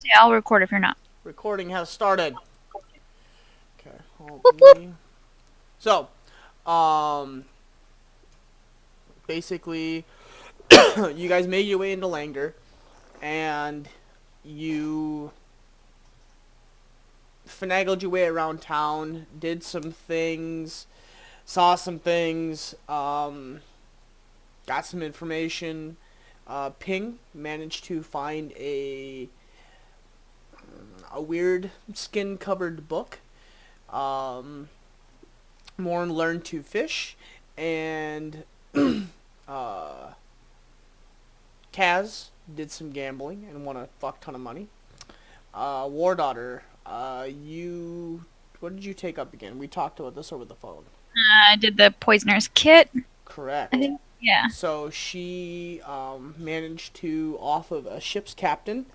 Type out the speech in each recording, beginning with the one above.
Yeah, I'll record if you're not. Recording has started. Okay, hold Whoop, whoop. me. So, um, basically, you guys made your way into Langer, and you finagled your way around town, did some things, saw some things, got some information. Ping managed to find a weird skin-covered book. Um, Morn learned to fish, and uh, Kaz did some gambling and won a fuck ton of money. War Daughter, you what did you take up again? We talked about this over the phone. I did the poisoner's kit, I Correct. think. Yeah. So she managed to, off of a ship's captain,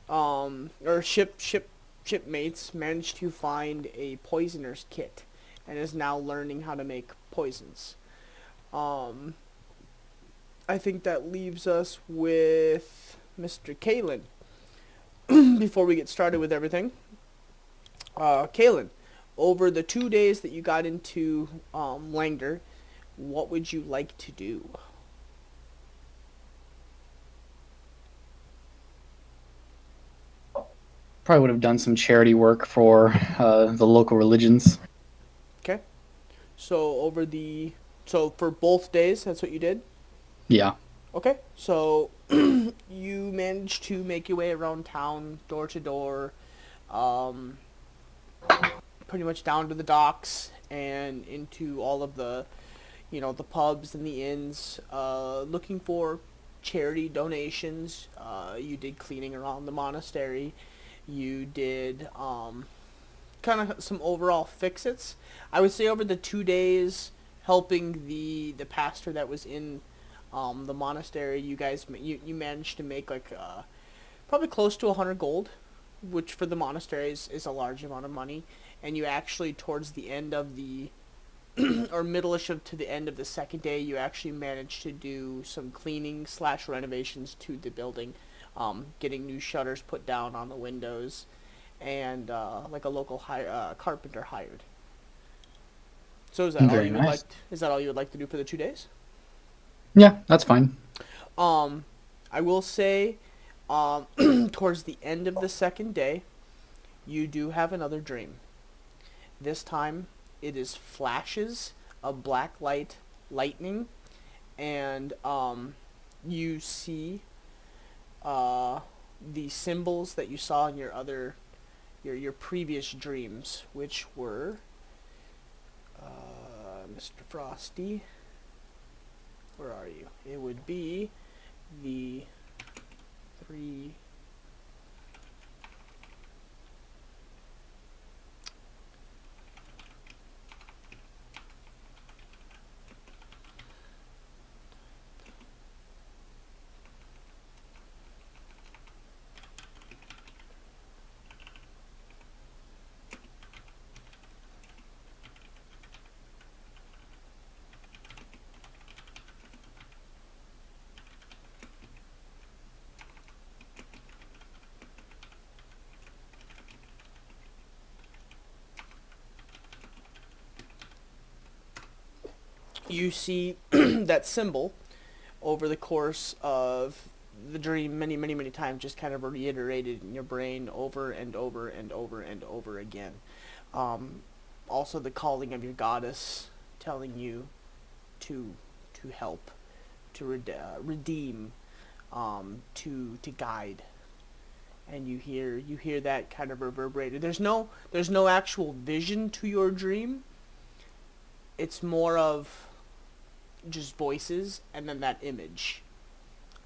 or shipmates, managed to find a poisoner's kit, and is now learning how to make poisons. Um, I think that leaves us with Mr. Kalen. Before we get started with everything, Kalen, over the 2 days that you got into Langer, what would you like to do? Probably would have done some charity work for the local religions. Okay, so so for both days, that's what you did. Yeah. Okay, so you managed to make your way around town, door to door, um, pretty much down to the docks and into all of the pubs and the inns, looking for charity donations. You did cleaning around the monastery. You did kind of some overall fix-its. I would say over the 2 days, helping the pastor that was in the monastery, you managed to make like probably close to 100 gold, which for the monasteries is a large amount of money. And you actually, towards the end of the or middle-ish to the end of the second day, you actually managed to do some cleaning slash renovations to the building, getting new shutters put down on the windows, and like a local carpenter hired. So Very nice. is that all you would like to do for the 2 days? Yeah, that's fine. Um, I will say, towards the end of the second day, you do have another dream. This time, it is flashes of black lightning, and you see uh, the symbols that you saw in your previous dreams, which were Mr. Frosty. Where are you? It would be the three. You see that symbol over the course of the dream many, many, many times, just kind of reiterated in your brain over and over and over and over again. Um, Also, the calling of your goddess telling you to help, to redeem, to guide, and you hear that kind of reverberated. There's no actual vision to your dream. It's more of just voices and then that image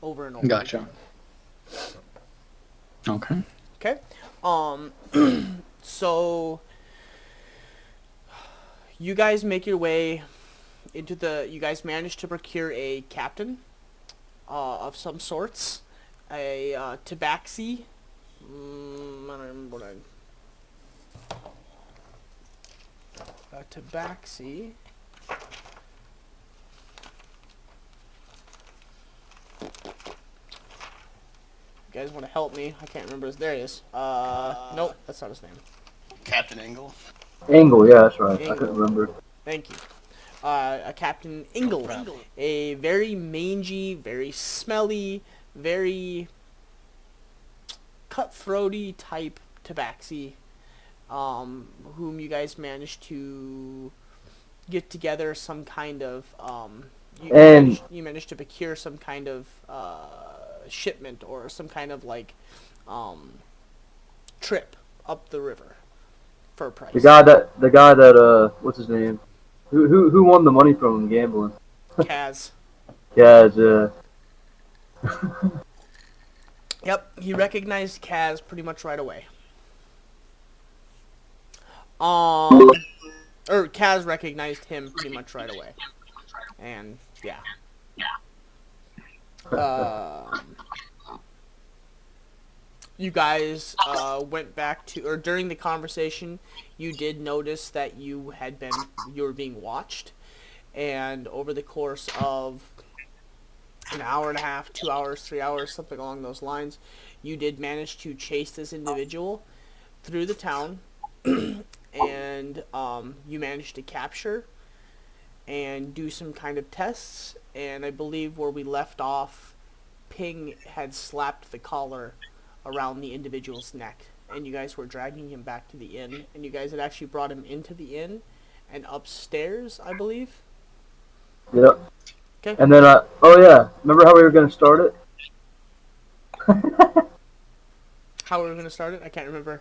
over and over Gotcha. again. Okay. Okay. Um. So you guys make your way into the. You guys manage to procure a captain, of some sorts, a tabaxi. I don't remember what a tabaxi. guys want to help me. I can't remember his. There he is. Nope, that's not his name. Captain Engel. Engel, yeah, that's right. Engel. I couldn't remember. Thank you. Captain Engel. A very mangy, very smelly, very cutthroaty type tabaxi, whom you guys managed to get together some kind of, you managed to procure some kind of shipment or some kind of like trip up the river for a price. The guy that what's his name? Who won the money from him gambling? Kaz. Kaz, Yep, he recognized Kaz pretty much right away. Or Kaz recognized him pretty much right away. And, yeah. You guys went back to, or during the conversation, you did notice that you were being watched. And over the course of an hour and a half, 2 hours, 3 hours, something along those lines, you did manage to chase this individual through the town. And you managed to capture and do some kind of tests. And I believe where we left off, Ping had slapped the collar around the individual's neck. And you guys were dragging him back to the inn. And you guys had actually brought him into the inn and upstairs, I believe. Yep. Okay. And then, remember how we were going to start it? How were we going to start it? I can't remember.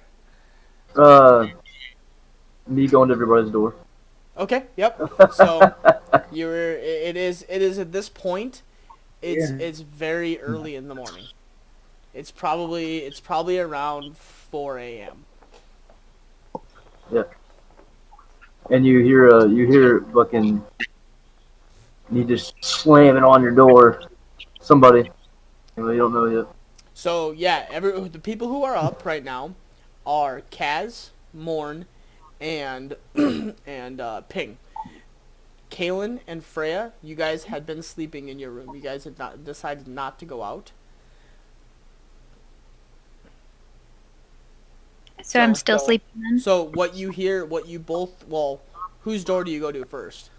Me going to everybody's door. Okay, yep. So it is at this point, it's very early in the morning. It's probably around 4 a.m. Yeah. And you hear fucking you just slamming on your door. Somebody. You don't know yet. So yeah, the people who are up right now are Kaz, Morn, and Ping. Kaylin and Freya, you guys had been sleeping in your room. You guys had decided not to go out. So I'm still sleeping then? So what you whose door do you go to first?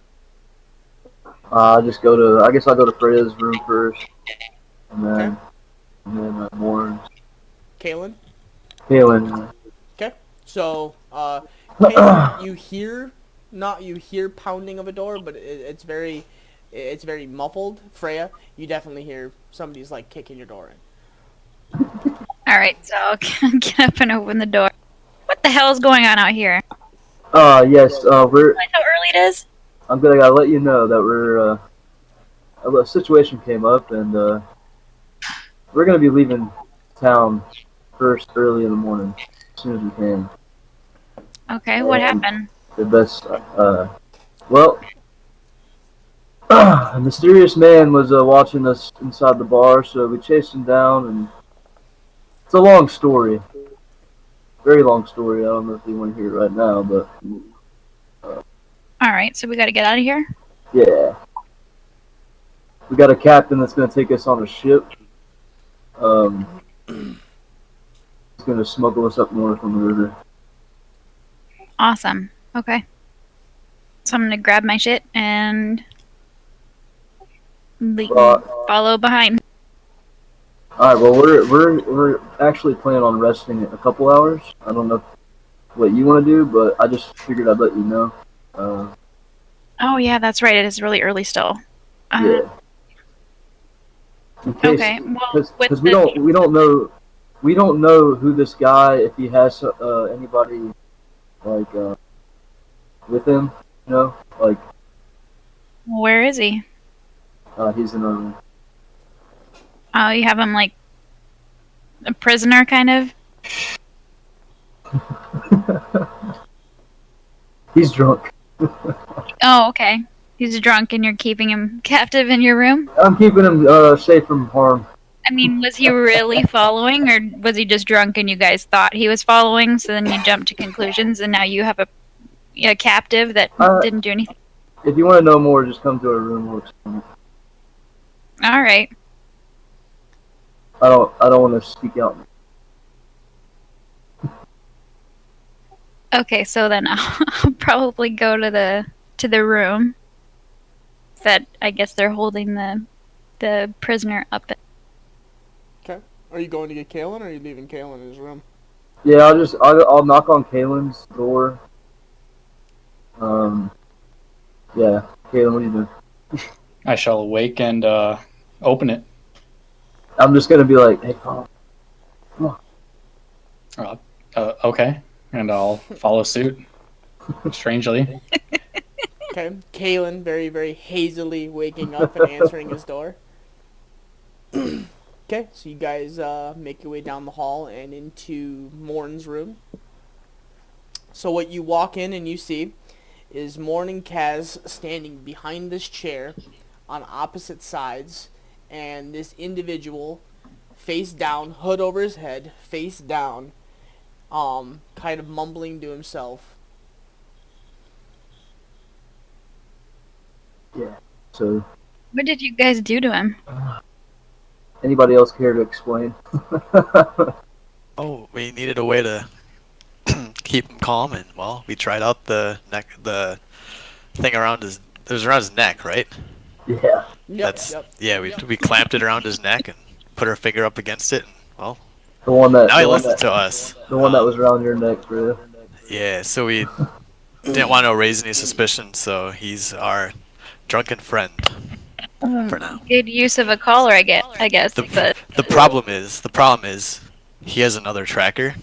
I guess I'll go to Freya's room first. And then Warren. Kaylin? Kaylin. Okay. So, Kaylin, you hear pounding of a door, but it's very muffled. Freya, you definitely hear somebody's like kicking your door in. Alright, so I'll get up and open the door. What the hell is going on out here? Yes, How early it is? I gotta let you know that a situation came up, and we're gonna be leaving town first early in the morning, as soon as we can. Okay, what happened? The best, a mysterious man was watching us inside the bar, so we chased him down, and it's a long story. Very long story. I don't know if you want to hear it right now, but... Alright, so we gotta get out of here? Yeah. We got a captain that's going to take us on a ship. He's going to smuggle us up north on the river. Awesome. Okay. So I'm gonna grab my shit and follow behind. Alright, well, we're actually planning on resting a couple hours. I don't know what you want to do, but I just figured I'd let you know. Oh yeah, that's right. It is really early still. Yeah. In case, okay. Well, because we don't know who this guy, if he has anybody like with him, you know, like. Where is he? He's in our room. Oh, you have him like a prisoner, kind of. He's drunk. Oh, okay. He's drunk, and you're keeping him captive in your room? I'm keeping him safe from harm. I mean, was he really following, or was he just drunk and you guys thought he was following, so then you jumped to conclusions, and now you have a captive that didn't do anything? If you want to know more, just come to our room. We'll explain it. All right. I don't want to speak out. Okay, so then I'll probably go to the room that I guess they're holding the prisoner up in. Okay. Are you going to get Kalen, or are you leaving Kalen in his room? Yeah, I'll knock on Kalen's door. Yeah, Kalen, what are you doing? I shall awake and open it. I'm just gonna be like, hey, Paul. Okay, and I'll follow suit. Strangely, Okay. Kalen, very, very hazily waking up and answering his door. Okay, so you guys make your way down the hall and into Morn's room. So what you walk in and you see is Morn and Kaz standing behind this chair on opposite sides, and this individual, face down, hood over his head, face down, kind of mumbling to himself. Yeah. So, What did you guys do to him? anybody else care to explain? Oh, we needed a way to keep him calm, and well, we tried out the thing around his. It was around his neck, right? Yeah. Yeah. We clamped it around his neck and put our finger up against it. And, well, The one that. now he the one listens that, to us. The one that was around your neck, bro. Yeah, so we didn't want to raise any suspicion, so he's our drunken friend for now. Good use of a collar, I guess. But The problem is he has another tracker,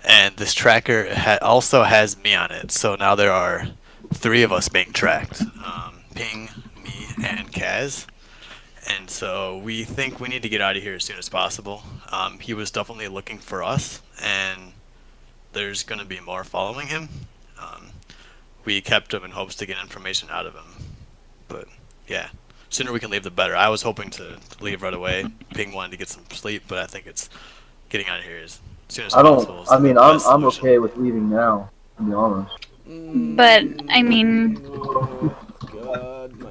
and this tracker also has me on it. So now there are 3 of us being tracked: Ping, me, and Kaz. And so we think we need to get out of here as soon as possible. He was definitely looking for us, and there's going to be more following him. We kept him in hopes to get information out of him. But yeah, sooner we can leave the better. I was hoping to leave right away. Ping wanted to get some sleep, but I think it's getting out of here as soon as possible. I'm okay with leaving now, to be honest. But I mean,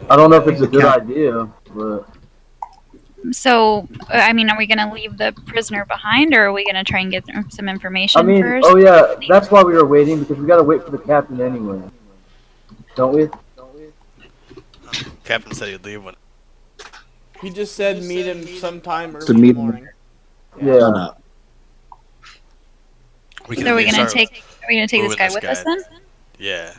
I don't know if it's a good idea, but so I mean, are we gonna leave the prisoner behind, or are we gonna try and get some information I mean, first? oh yeah, that's why we were waiting, because we gotta wait for the captain anyway. Don't we? Captain said he'd leave when. He just said meet him sometime early To in meet the him. morning. Yeah. No. So are we gonna take this guy with us then? Yeah.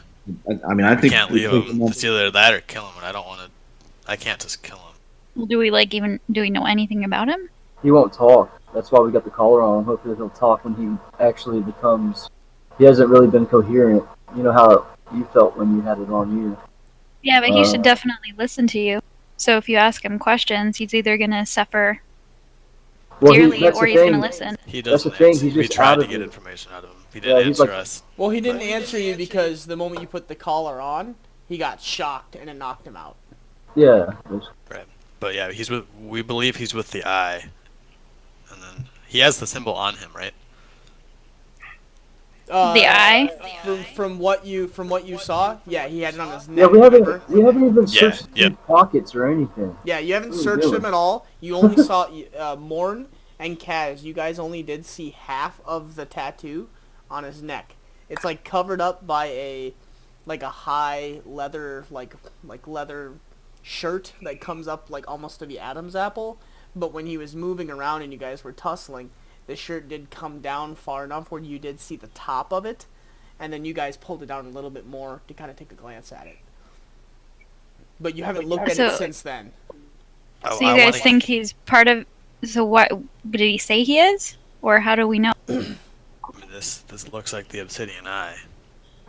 I mean, I We think can't we leave take him. him It's either that or kill him, and I don't want to. I can't just kill him. Well, do we know anything about him? He won't talk. That's why we got the collar on. Hopefully he'll talk when he actually becomes... He hasn't really been coherent. You know how you felt when you had it on you. Yeah, but he should definitely listen to you. So if you ask him questions, he's either gonna suffer dearly that's or the he's thing. gonna listen. He That's the doesn't thing, answer. he's We just tried out to of get it. information out of him. He Yeah, didn't he's answer like- us. Well, he didn't answer you because the moment you put the collar on, he got shocked and it knocked him out. Yeah. But yeah, we believe he's with the eye, and then he has the symbol on him, right? The eye? From what you saw, yeah, he had it on his neck. Yeah, we haven't remember? even searched yep. his pockets or anything. Yeah, you haven't What are we searched doing? him at all. You only saw Morn and Kaz. You guys only did see half of the tattoo on his neck. It's like covered up by a high leather like leather shirt that comes up like almost to the Adam's apple. But when he was moving around and you guys were tussling, the shirt did come down far enough where you did see the top of it, and then you guys pulled it down a little bit more to kind of take a glance at it. But you haven't looked at it since then. So you guys think he's part of... So what... Did he say he is? Or how do we know? I mean, this looks like the Obsidian Eye.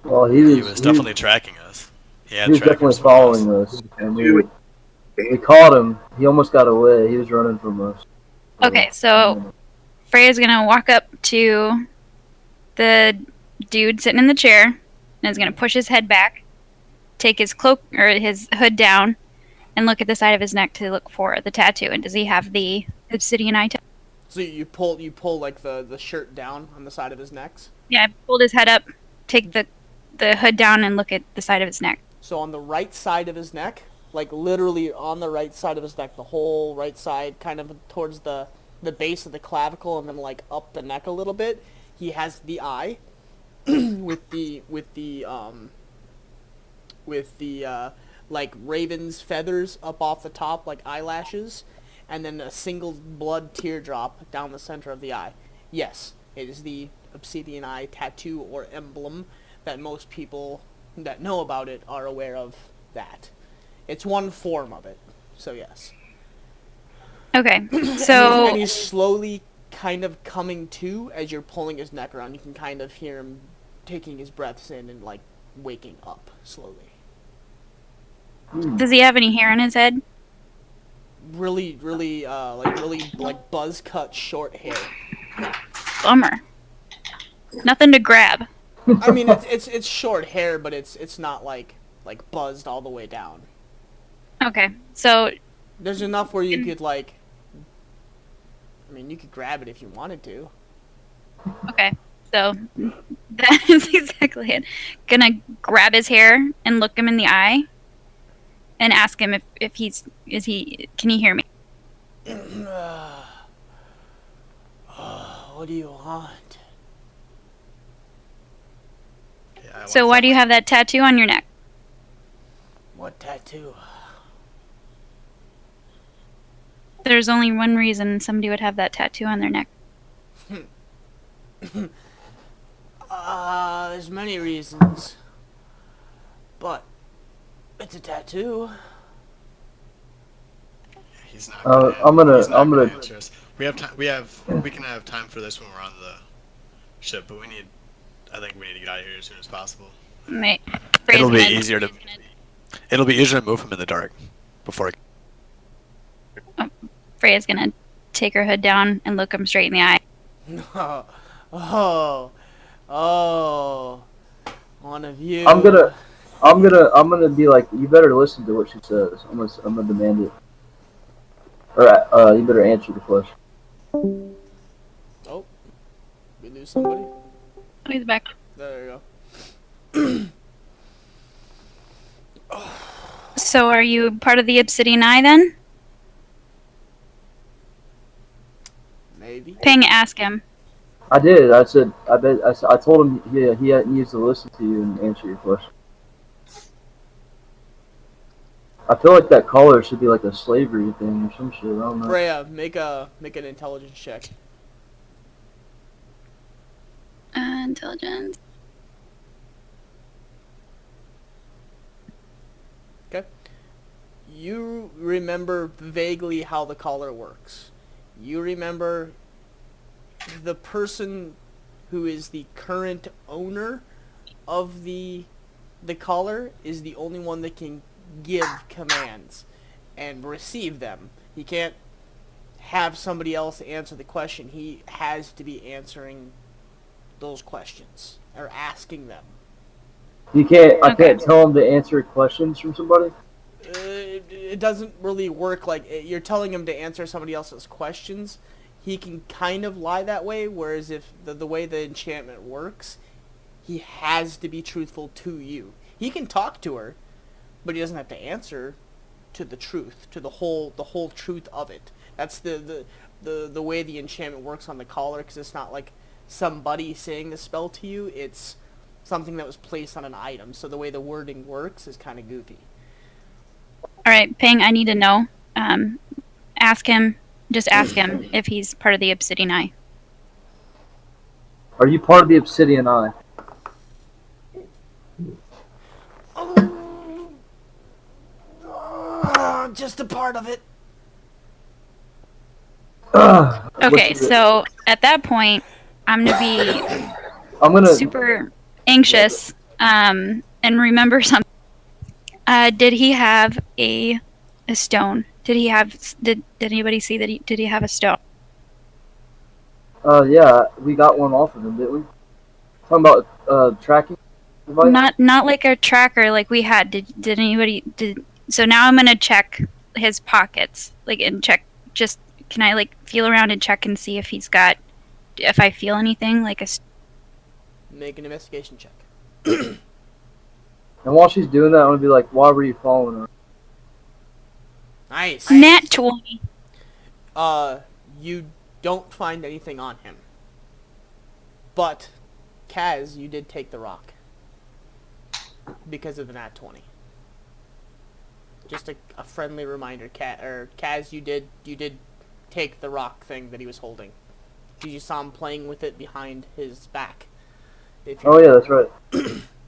Well, He was definitely tracking us. He was definitely following us, and we caught him. He almost got away. He was running from us. Okay, so Freya's gonna walk up to the dude sitting in the chair and is gonna push his head back, take his cloak or his hood down, and look at the side of his neck to look for the tattoo. And does he have the obsidian eye tattoo? So you pull like the shirt down on the side of his neck. Yeah, I pulled his head up, take the hood down, and look at the side of his neck. So on the right side of his neck, like literally on the right side of his neck, the whole right side, kind of towards the the base of the clavicle and then like up the neck a little bit. He has the eye with the like raven's feathers up off the top like eyelashes, and then a single blood teardrop down the center of the eye. Yes, it is the obsidian eye tattoo or emblem that most people that know about it are aware of that. It's one form of it. So yes. Okay, And so he's slowly kind of coming to as you're pulling his neck around. You can kind of hear him taking his breaths in and like waking up slowly. does he have any hair on his head? Really like buzz cut short hair. Bummer. Nothing to grab. I mean it's short hair, but it's not like buzzed all the way down. Okay, so There's enough where you could like. I mean, you could grab it if you wanted to. okay, so that is exactly it. Gonna grab his hair and look him in the eye, and ask him if can he hear me? What do you want? Yeah, So why do you have that tattoo on your neck? What tattoo? There's only one reason somebody would have that tattoo on their neck. There's many reasons. But it's a tattoo. He's not. I'm gonna answer us. We can have time for this when we're on the ship, but I think we need to get out of here as soon as possible. It'll be easier to move him in the dark before. Freya's gonna take her hood down and look him straight in the eye. Oh, one of you. I'm gonna be like, you better listen to what she says. I'm gonna demand it. Or you better answer the question. Oh, we lose somebody. Oh, he's back. There you go. So are you part of the Obsidian Eye then? Maybe. Ping, ask him. I did. I said. I told him. Yeah, he needs to listen to you and answer your question. I feel like that collar should be like a slavery thing or some shit. I don't know. Freya, make an intelligence check. Intelligence. Okay. You remember vaguely how the collar works. You remember the person who is the current owner of the collar is the only one that can give commands and receive them. He can't have somebody else answer the question. He has to be answering those questions or asking them. You can't. I can't tell him to answer questions from somebody. It doesn't really work like you're telling him to answer somebody else's questions. He can kind of lie that way, whereas if the way the enchantment works, he has to be truthful to you. He can talk to her, but he doesn't have to answer to the truth, to the whole truth of it. That's the way the enchantment works on the collar, because it's not like somebody saying the spell to you. It's something that was placed on an item. So the way the wording works is kind of goofy. All right, Ping, I need to know. Ask him if he's part of the Obsidian Eye. Are you part of the Obsidian Eye? Just a part of it. Okay, so at that point, I'm gonna be super anxious and remember something. Did he have a stone? Did anybody see that did he have a stone? Yeah, we got one off of him, didn't we? Talking about tracking device? Not like a tracker like we had. Did anybody so now I'm gonna check his pockets, and check. Just can I feel around and check and see if if I feel anything like a. Make an investigation check. And while she's doing that, I'm gonna be like, "Why were you following her?" Nice. Nat 20. You don't find anything on him. But, Kaz, you did take the rock. Because of the nat 20. Just a friendly reminder, Kaz, you did take the rock thing that he was holding. You saw him playing with it behind his back. Oh yeah, that's right.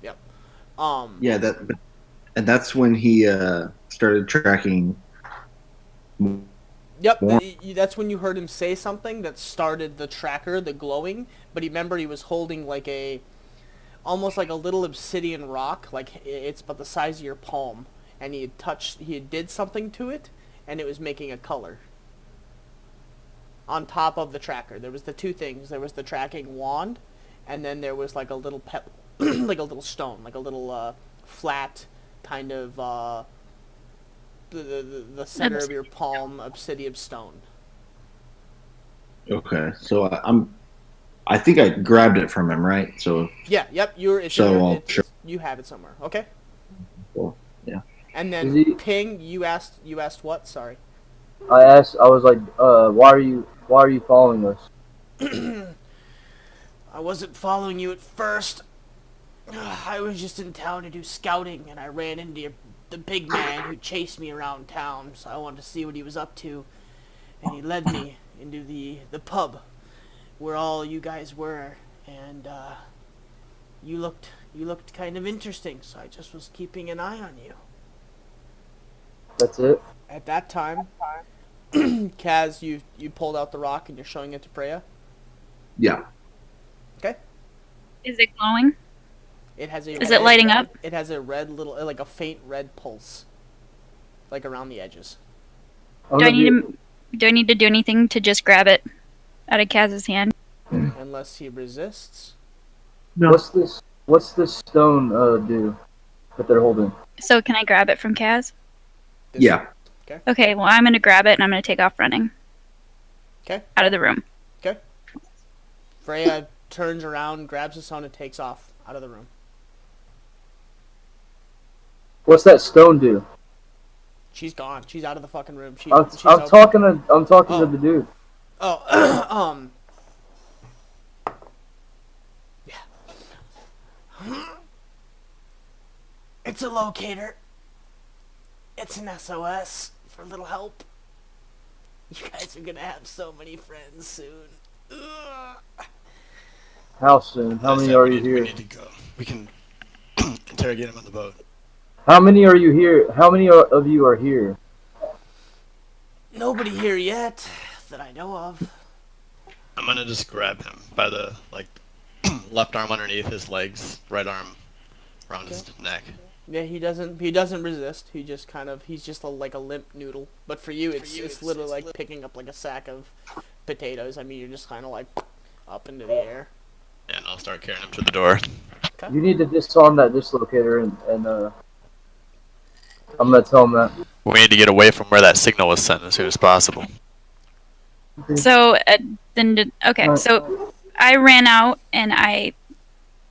Yep. Yeah, and that's when he started tracking. Yep, that's when you heard him say something that started the tracker, the glowing. But remember, he was holding like almost like a little obsidian rock, like it's about the size of your palm, and he did something to it, and it was making a color. On top of the tracker, there was the two things. There was the tracking wand, and then there was like a little pebble, like a little stone, like a little flat kind of the center of your palm obsidian stone. Okay, so I think I grabbed it from him, right? So Yeah, yep. You have it somewhere. Okay. Cool. Yeah. And then Ping, you asked what? Sorry. I was like, why are you following us? I wasn't following you at first. I was just in town to do scouting, and I ran into the big man who chased me around town, so I wanted to see what he was up to. And he led me into the pub where all you guys were, and you looked kind of interesting, so I just was keeping an eye on you. That's it? At that time, Kaz, you pulled out the rock and you're showing it to Freya? Yeah. Okay. Is it glowing? Is it lighting up? It has a red little, like a faint red pulse, like around the edges. Do I need to do anything to just grab it out of Kaz's hand? Unless he resists. No. What's this stone do that they're holding? So can I grab it from Kaz? Yeah. Okay, well I'm gonna grab it and I'm gonna take off running. Okay. Out of the room. Okay. Freya turns around, grabs the stone, and takes off out of the room. What's that stone do? She's gone. She's out of the fucking room. I'm talking to the dude. Oh, yeah. It's a locator. It's an SOS for a little help. You guys are gonna have so many friends soon. Ugh. How soon? How many are you We here? need to go. We can interrogate him on the boat. How many are you here? How many of you are here? Nobody here yet that I know of. I'm gonna just grab him by the left arm underneath his legs, right arm around his neck. Yeah, he doesn't resist. He's just like a limp noodle. But for you, it's literally like picking up like a sack of potatoes. I mean, you're just kind of like up into the air. Yeah, and I'll start carrying him to the door. Okay. You need to disarm that dislocator and I'm gonna tell him that. We need to get away from where that signal was sent as soon as possible. So so I ran out and I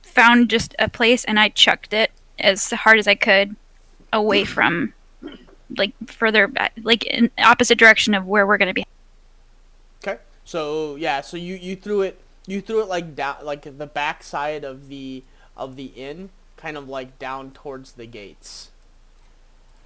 found just a place and I chucked it as hard as I could away from, like, further, like, in opposite direction of where we're gonna be. Okay. So yeah, so you threw it like down, like the back side of the inn, kind of like down towards the gates.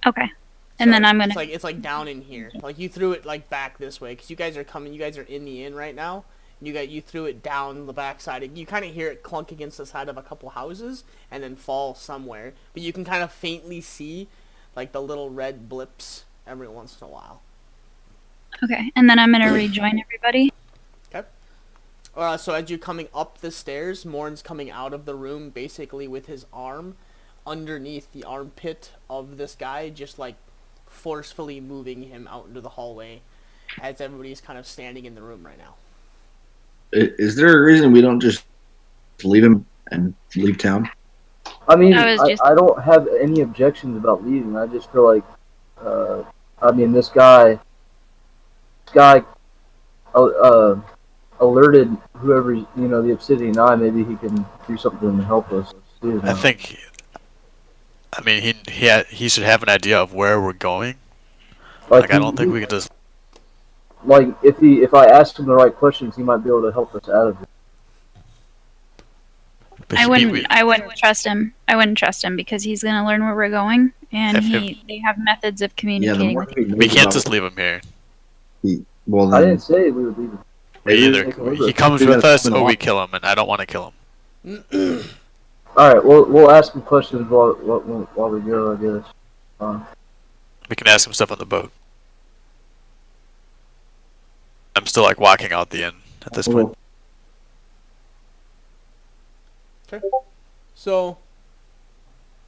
Okay. And So then I'm gonna. It's like down in here. Like you threw it like back this way because you guys are coming. You guys are in the inn right now. You threw it down the backside. You kind of hear it clunk against the side of a couple houses and then fall somewhere. But you can kind of faintly see like the little red blips every once in a while. Okay, and then I'm gonna rejoin everybody. Okay. So as you're coming up the stairs, Morn's coming out of the room basically with his arm underneath the armpit of this guy, just like forcefully moving him out into the hallway as everybody's kind of standing in the room right now. Is there a reason we don't just leave him and leave town? I mean, I I don't have any objections about leaving. I just feel like, I mean, this guy alerted whoever, the Obsidian Eye. Maybe he can do something to help us. I think. I mean, he should have an idea of where we're going. Like I don't think we can just. like if I ask him the right questions, he might be able to help us out of it. But I he- wouldn't. we- I wouldn't trust him. I wouldn't trust him because he's gonna learn where we're going, and If- they have methods of Yeah, the communicating more with he you. knows we can't about just leave him here. well, I then didn't say we would leave him. Me Maybe either. take him with He us. comes We with gotta us, keep him or we alive. kill him, and I don't want to kill him. All right, we'll ask him questions while we go, I guess. We can ask him stuff on the boat. I'm still like walking out the inn at this point. So,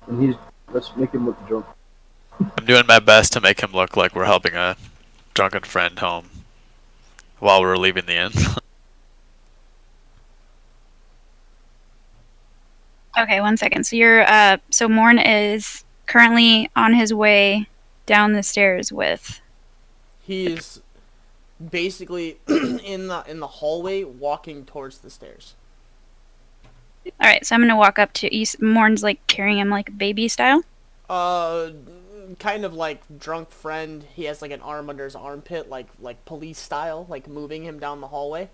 And let's make him look drunk. I'm doing my best to make him look like we're helping a drunken friend home while we're leaving the inn. Okay, 1 second. So so Morn is currently on his way down the stairs with. he's basically in the hallway walking towards the stairs. All right, so I'm gonna walk up to. Morn's like carrying him like baby style. Kind of like drunk friend. He has like an arm under his armpit, like police style, like moving him down the hallway.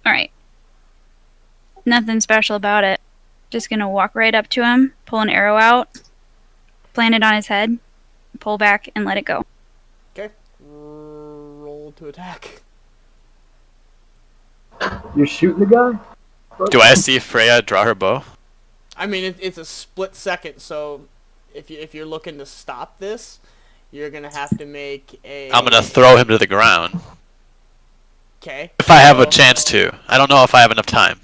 All right. Nothing special about it. Just gonna walk right up to him, pull an arrow out, plant it on his head, pull back, and let it go. Okay. Roll to attack. You're shooting the guy? Do I see Freya draw her bow? I mean, it's a split second, so if you're looking to stop this, you're gonna have to make a. I'm gonna throw him to the ground. Okay. If I have a so chance to. I don't know if I have enough time.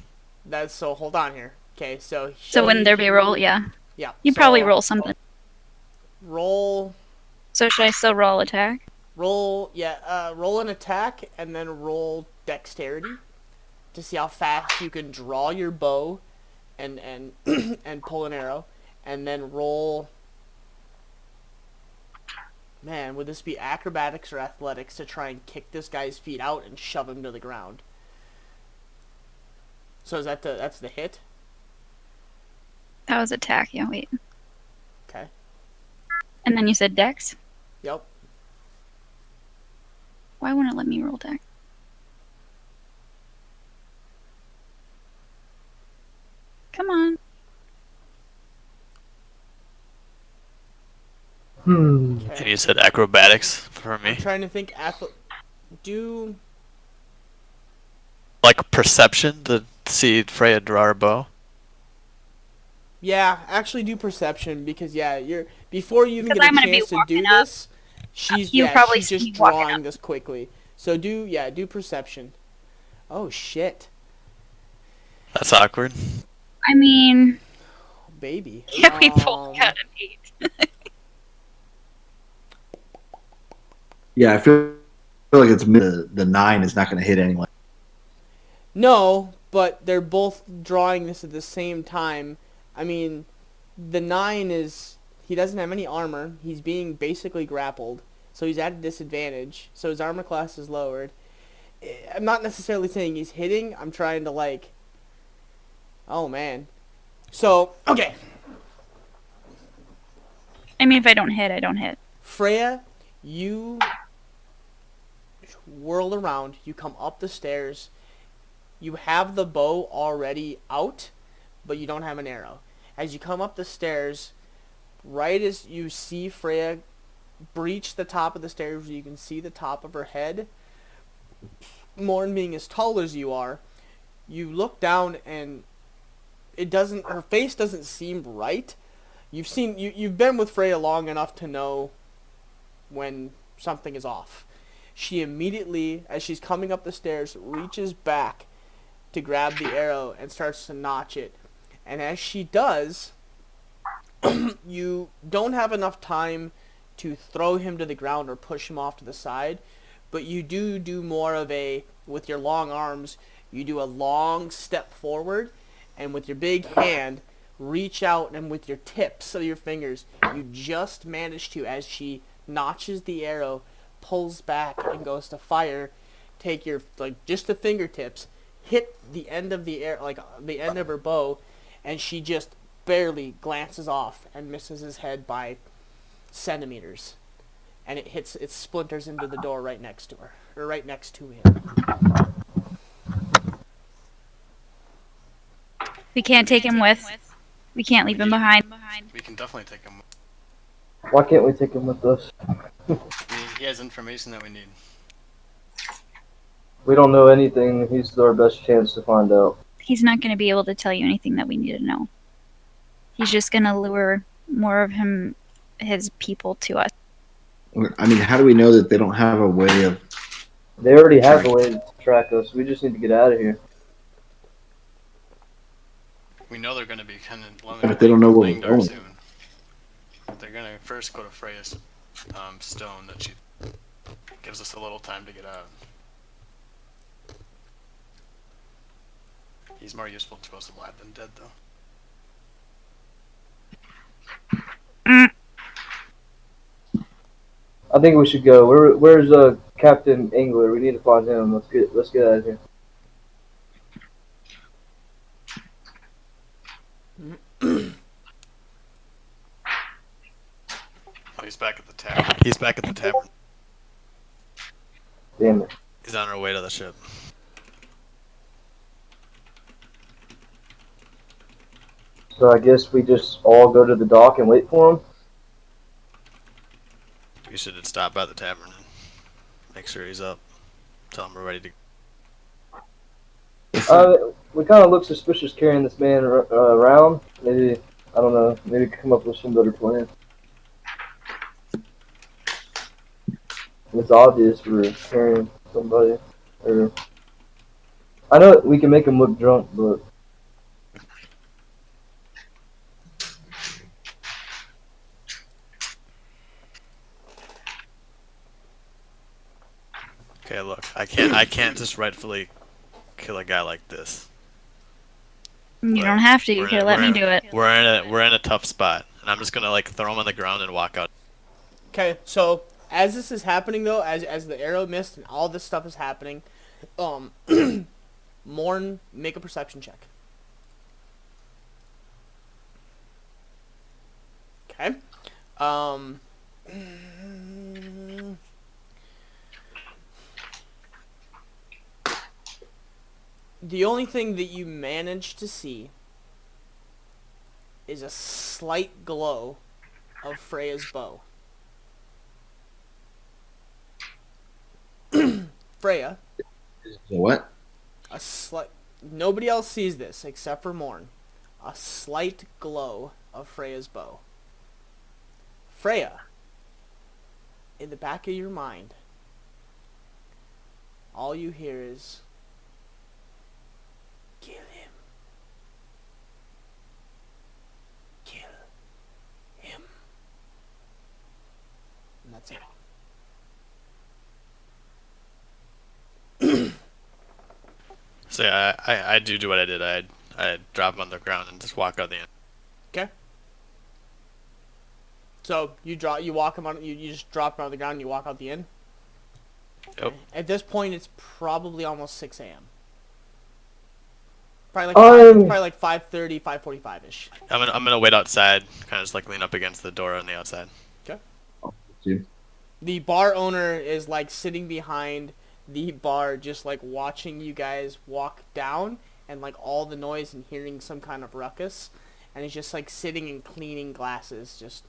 That's so. Hold on here. Okay, so. So wouldn't there be a roll? Yeah. Yeah. You'd probably roll something. Roll. So should I still roll attack? Roll. Yeah. Roll an attack and then roll dexterity to see how fast you can draw your bow, and and pull an arrow, and then roll. Man, would this be acrobatics or athletics to try and kick this guy's feet out and shove him to the ground? So is that's the hit? That was attack. Yeah, wait. Okay. And then you said dex? Yep. Why won't it let me roll dex? Come on. Hmm. And you said acrobatics for I'm me? trying to think. Do Like perception to see Freya draw her bow? yeah, actually do perception because you're before you even Because get I'm a gonna be chance to walking do up. this. She's You'll probably she's see just me walking drawing up. this quickly. So do perception. Oh shit, That's awkward. I mean, baby. yeah, we both got an 8. Yeah, I feel like it's the 9 is not going to hit anyway. No, but they're both drawing this at the same time. I mean, the 9 is he doesn't have any armor. He's being basically grappled, so he's at a disadvantage. So his armor class is lowered. I'm not necessarily saying he's hitting. I'm trying to like. Oh man. So okay, I mean, if I don't hit, I don't hit. Freya, you whirl around. You come up the stairs. You have the bow already out, but you don't have an arrow. As you come up the stairs, right as you see Freya breach the top of the stairs where you can see the top of her head, Morn being as tall as you are, you look down and her face doesn't seem right. You've been with Freya long enough to know when something is off. She immediately, as she's coming up the stairs, reaches back to grab the arrow and starts to notch it. And as she does, you don't have enough time to throw him to the ground or push him off to the side, but you do more of with your long arms, you do a long step forward, and with your big hand, reach out, and with your tips of your fingers, you just manage to, as she notches the arrow, pulls back and goes to fire, take your, just the fingertips, hit the end of the the end of her bow, and she just barely glances off and misses his head by centimeters. and it splinters into the door right next to her, or right next to him. We can't take him with. We can't leave him behind. We can definitely take him. Why can't we take him with us? He has information that we need. We don't know anything. He's our best chance to find out. He's not going to be able to tell you anything that we need to know. He's just going to lure more of his people to us. I mean, how do we know that they don't have a way of? They already have a way to track us. We just need to get out of here. We know they're going to be kind of But they don't know where we're going. soon. They're going to first go to Freya's stone that she gives us a little time to get out. He's more useful to us alive than dead, though. I think we should go. Where's Captain Engler? We need to find him. Let's get out of here. Oh, he's back at the tavern. He's back at the tavern. Damn it. He's on our way to the ship. So I guess we just all go to the dock and wait for him? We should stop by the tavern and make sure he's up. Tell him we're ready to. We kind of look suspicious carrying this man around. Maybe, I don't know, maybe come up with some better plan. It's obvious we're carrying somebody. Or I know we can make him look drunk, but Okay, look, I can't just rightfully kill a guy like this. You don't have to. You could let me do it. We're in a tough spot, and I'm just gonna like throw him on the ground and walk out. Okay, so as this is happening though, as the arrow missed and all this stuff is happening, Morn, make a perception check. Okay. The only thing that you manage to see is a slight glow of Freya's bow. Freya, What? a slight. Nobody else sees this except for Morn. A slight glow of Freya's bow. Freya, in the back of your mind, all you hear is, "Kill him. Kill him." And that's it. So yeah, I do what I did. I drop him on the ground and just walk out the end. Okay. So you walk him on. You just drop him on the ground and you walk out the inn. Yep. At this point, it's probably almost 6 a.m. Probably like 5:30, 5:45 ish. I'm gonna wait outside, kind of just like lean up against the door on the outside. Okay. See? The bar owner is like sitting behind the bar, just like watching you guys walk down, and like all the noise and hearing some kind of ruckus, and he's just like sitting and cleaning glasses, just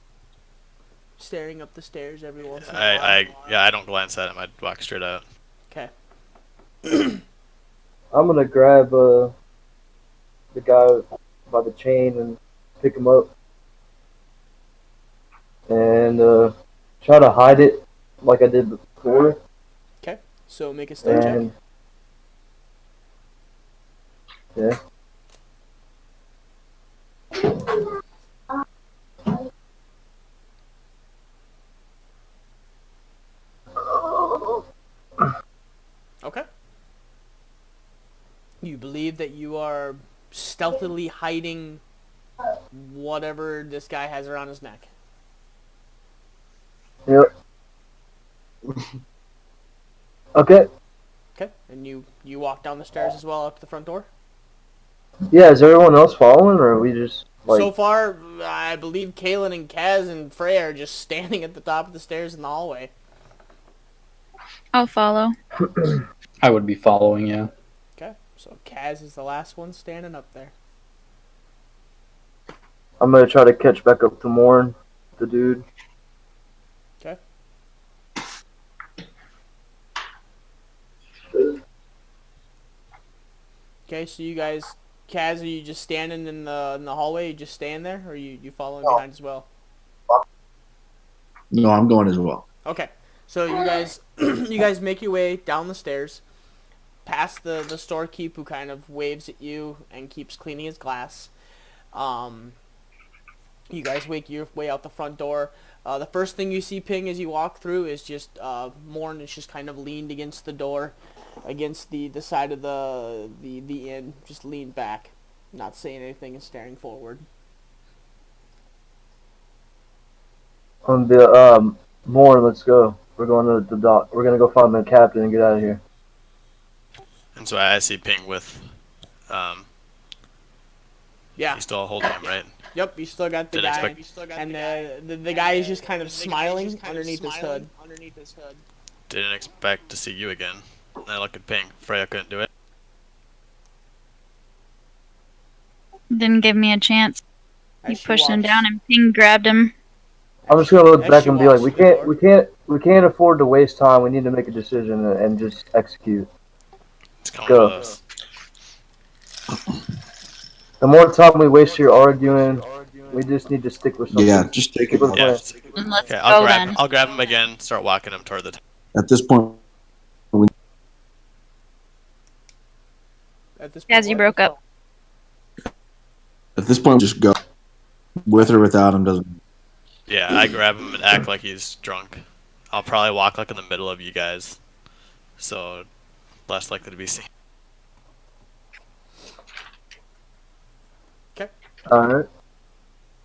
staring up the stairs every once in a while. I don't glance at him. I walk straight out. Okay. I'm gonna grab the guy by the chain and pick him up and try to hide it like I did before. Okay. So make a stealth check. And yeah. Okay. You believe that you are stealthily hiding whatever this guy has around his neck. Yep. Okay. Okay. And you walk down the stairs as well up to the front door? Yeah, is everyone else following, or are we just Like, So far, I believe Kaylin and Kaz and Freya are just standing at the top of the stairs in the hallway. I'll follow. I would be following, yeah. Okay, so Kaz is the last one standing up there. I'm gonna try to catch back up to Morn, the dude. Okay. Okay, so you guys, Kaz, are you just standing in the hallway? You just stand there, or you following behind as well? No, I'm going as well. Okay, so you guys you guys make your way down the stairs, past the storekeep who kind of waves at you and keeps cleaning his glass. You guys make your way out the front door. The first thing you see, Ping, as you walk through is just Morn is just kind of leaned against the door, against the side of the inn, just leaned back, not saying anything and staring forward. On the Morn, let's go. We're going to the dock. We're gonna go find the captain and get out of here. And so I see Ping with, Yeah. he's still holding him, right? Yep. You still got the Didn't guy, and the guy is just kind of smiling underneath his hood. Didn't expect to see you again. And I look at Ping. Freya couldn't do it. Didn't give me a chance. He As she pushed him walks- down and Ping grabbed him. I'm just gonna look As back she and be like, walks we to the door. can't afford to waste time. We need to make a decision and just execute. It's coming Go. with us. The more time we waste here arguing, we just need to stick with something. Yeah, just take it. Stick with Yeah. plan. Let's Okay, go then. I'll grab him again, start walking him toward the At this point, At this point, As you what? broke up. just go. With or without him doesn't. Yeah, I grab him and act like he's drunk. I'll probably walk like in the middle of you guys. So less likely to be seen. Alright.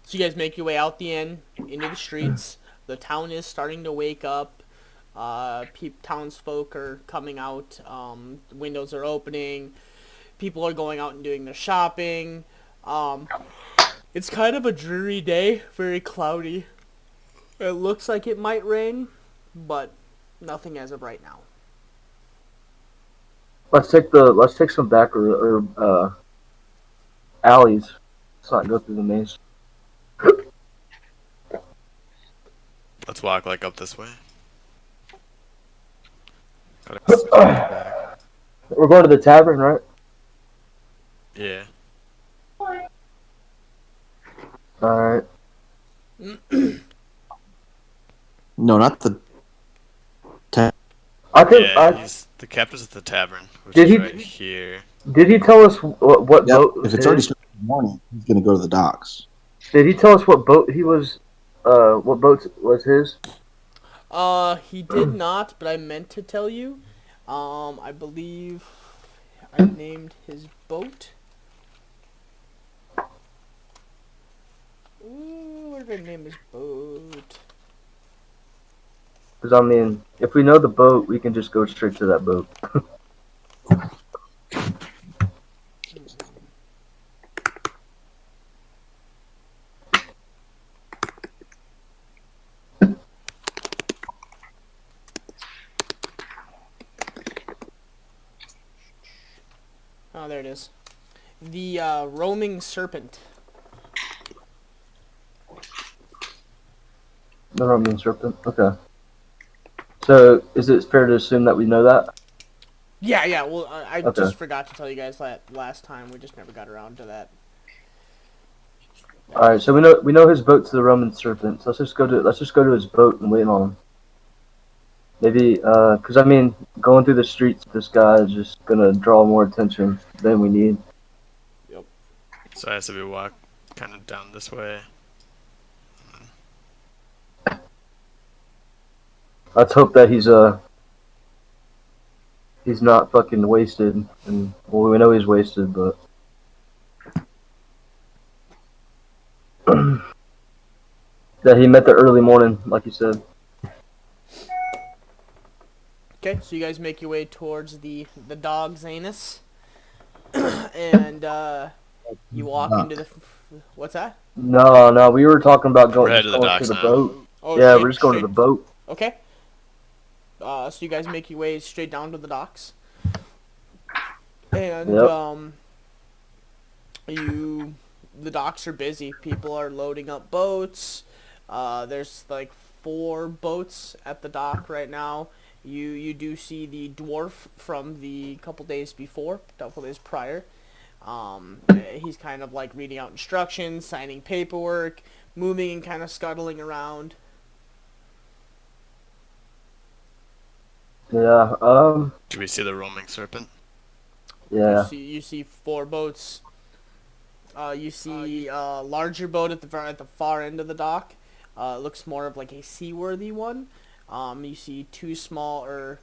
So you guys make your way out the inn, into the streets. The town is starting to wake up. Townsfolk are coming out. Windows are opening. People are going out and doing their shopping. It's kind of a dreary day, very cloudy. It looks like it might rain, but nothing as of right now. Let's take some back or alleys. Let's not go through the maze. Let's walk like up this way. Back. We're going to the tavern, right? Yeah. Alright. No, not the. I think Yeah, the captain's at the tavern, which Did is he- right here. did he tell us what Yep, boat if was it's already his? started in the morning, he's gonna go to the docks. Did he tell us what boat he was what boat was his? He did not, but I meant to tell you. I believe I named his boat. Ooh, what did I name his boat? Because I mean, if we know the boat, we can just go straight to that boat. Oh, there it is. The Roaming Serpent. The Roman serpent. Okay. So, is it fair to assume that we know that? Yeah. Well, I Okay. just forgot to tell you guys that last time. We just never got around to that. All right. So we know his boat's the Roman serpent. So let's just go to his boat and wait on him. Maybe because I mean, going through the streets, this guy is just gonna draw more attention than we need. So as we walk kind of down this way. Let's hope that he's not fucking wasted. And well, we know he's wasted, but that he met the early morning, like you said. Okay, so you guys make your way towards the dog's anus, and you walk into the What's that? No, we were talking about We're going, headed just to the going to docks the now. boat. Oh, Yeah, we're just going to the boat. Okay. So you guys make your way straight down to the docks, and Yep. the docks are busy. People are loading up boats. There's like 4 boats at the dock right now. You do see the dwarf from the couple days prior. He's kind of like reading out instructions, signing paperwork, moving and kind of scuttling around. Yeah. Do we see the roaming serpent? Yeah. You see 4 boats. You see a larger boat at the far end of the dock. It looks more of like a seaworthy one. You see 3 small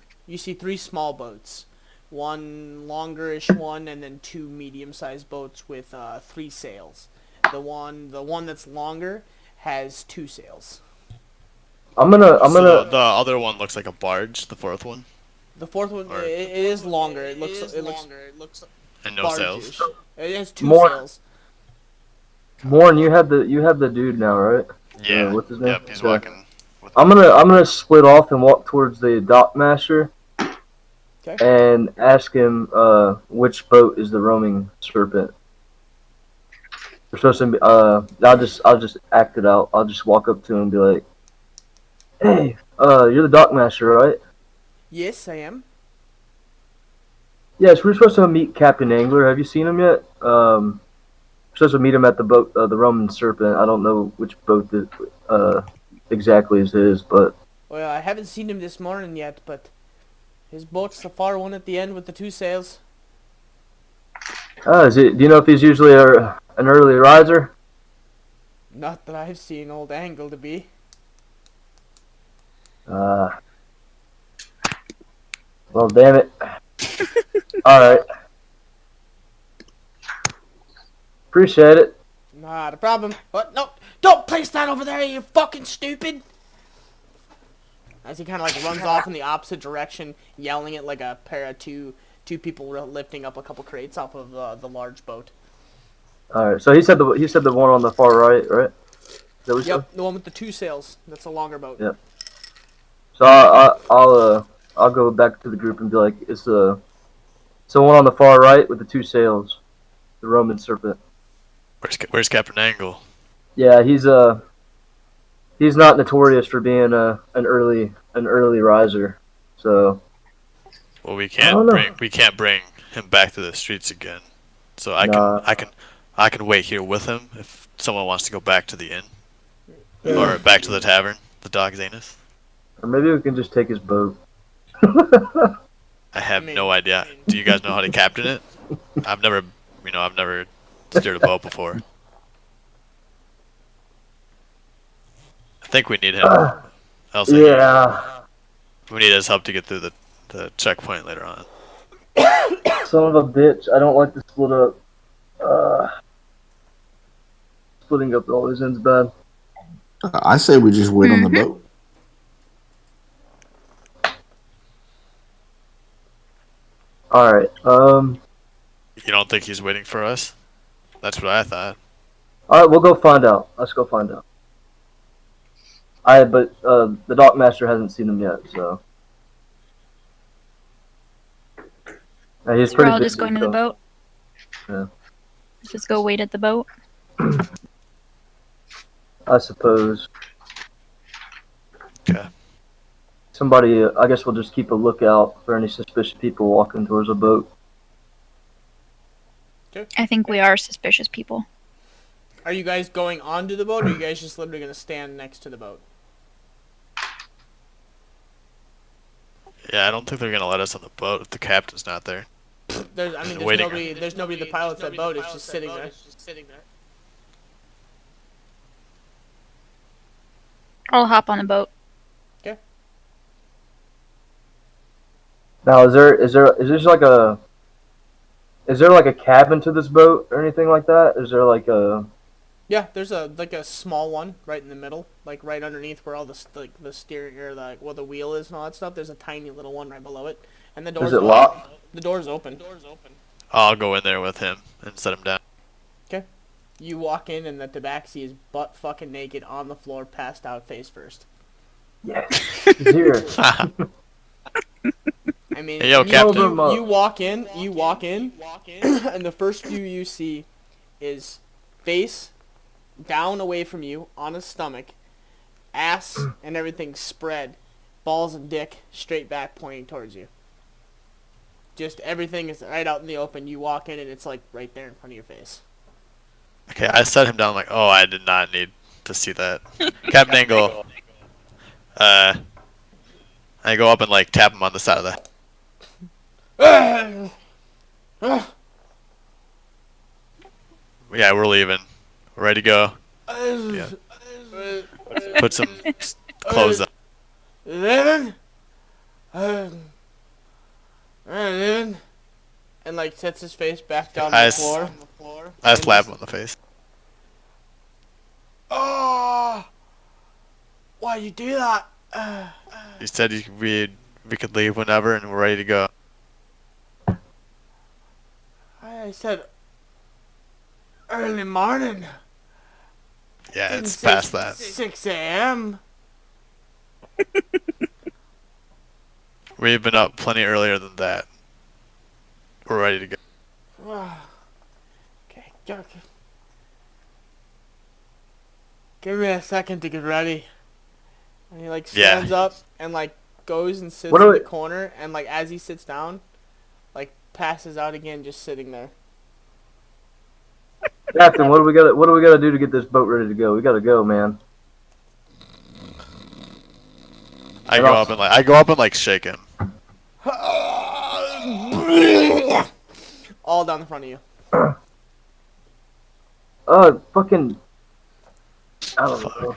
boats. One longer-ish one, and then 2 medium-sized boats with 3 sails. The one that's longer has 2 sails. I'm gonna. So the other one looks like a barge. The fourth one. The fourth one Or- it is longer. It looks And no barge-ish. sails. It has 2 More- sails. Morn, you have the dude now, right? Yeah. What's his name? Yep. He's Okay. walking. I'm gonna split off and walk towards the dock master. Okay. And ask him which boat is the roaming serpent. We're supposed to be, I'll just act it out. I'll just walk up to him and be like, "Hey, you're the dock master, right?" Yes, I am. Yes, we're supposed to meet Captain Angler. Have you seen him yet? We're supposed to meet him at the boat, the Roman Serpent. I don't know which boat exactly is his, but Well, I haven't seen him this morning yet, but his boat's the far one at the end with the 2 sails. is it? Do you know if he's usually an early riser? Not that I've seen old Angle to be. Well, damn it. All right. Appreciate it. Not a problem. What? No, don't place that over there, you fucking stupid! As he kind of like runs off in the opposite direction, yelling at like a pair of two people lifting up a couple crates off of the large boat. All right. So he said the one on the far right, right? Is that what you Yep, the one with the 2 sails. That's a longer boat. Yeah. said? So I'll go back to the group and be like, it's the one on the far right with the 2 sails, the Roman Serpent. Where's Captain Angle? Yeah, he's not notorious for being an early riser. So Well, we don't know. can't bring him back to the streets again. So I can wait here with him if someone wants to go back to the inn or back to the tavern, the Dog Zanus. or maybe we can just take his boat. I have no idea. Do you guys know how to captain it? I've never steered a boat before. I think we need him. Yeah. We need his help to get through the checkpoint later on. Son of a bitch. I don't like to split up. Splitting up always ends bad. I say we just wait on the boat. Alright, You don't think he's waiting for us? That's what I thought. alright, we'll go find out. Let's go find out. But the dock master hasn't seen him yet, so. He's So we're pretty all busy, just going to the so- boat. Yeah. Let's just go wait at the boat. I suppose. Okay. Somebody, I guess we'll just keep a lookout for any suspicious people walking towards a boat. I think we are suspicious people. Are you guys going onto the boat, or are you guys just literally going to stand next to the boat? Yeah, I don't think they're gonna let us on the boat if the captain's not there. There's Waiting. nobody that pilots that boat. It's just sitting there. I'll hop on the boat. Now, is there like a cabin to this boat or anything like that? Is there like a? Yeah, there's a small one right in the middle, like right underneath where all the steering or the wheel is and all that stuff. There's a tiny little one right below it, and the door's Is it open. locked? The door's open. I'll go in there with him and set him down. You walk in and the tabaxi is butt fucking naked on the floor, passed out, face first. Yeah. He's here. I mean, Hey, yo, and Captain. you walk in, and the first view you see is face down away from you on his stomach, ass and everything spread, balls and dick straight back pointing towards you. Just everything is right out in the open. You walk in and it's like right there in front of your face. Okay, I set him down like, oh, I did not need to see that. Captain Angle. I go up and like tap him on the side of the head. Yeah, we're leaving. We're ready to go. Yeah. Put some clothes on. Living? Living? And like sets his face back down on the floor. I slap him on the face. Oh! Why you do that? He said we could leave whenever and we're ready to go. I said early morning. Yeah, Didn't it's say past that. 6 a.m. We've been up plenty earlier than that. We're ready to go. Okay, give me a second to get ready. And he like stands up and like goes and sits in the corner, and like as he sits down, like passes out again, just sitting there. Captain, what do we gotta do to get this boat ready to go? We gotta go, man. I go up and like shake him. All down the front of you. Fucking. I don't know.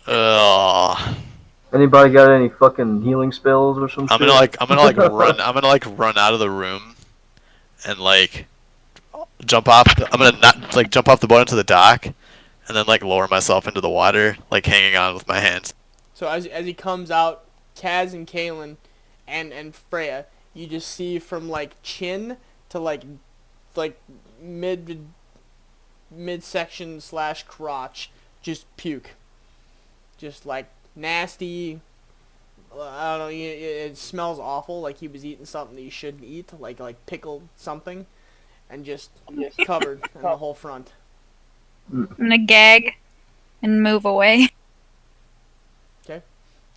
Ugh. Anybody got any fucking healing spells or some shit? I'm gonna run out of the room and like jump off the boat into the dock and then like lower myself into the water, like hanging on with my hands. So as he comes out, Kaz and Kaylin and Freya, you just see from like chin to like midsection / crotch, just puke. Just like nasty. I don't know. It smells awful. Like he was eating something that you shouldn't eat, like pickled something, and just covered in the whole front. I'm gonna gag and move away. Okay.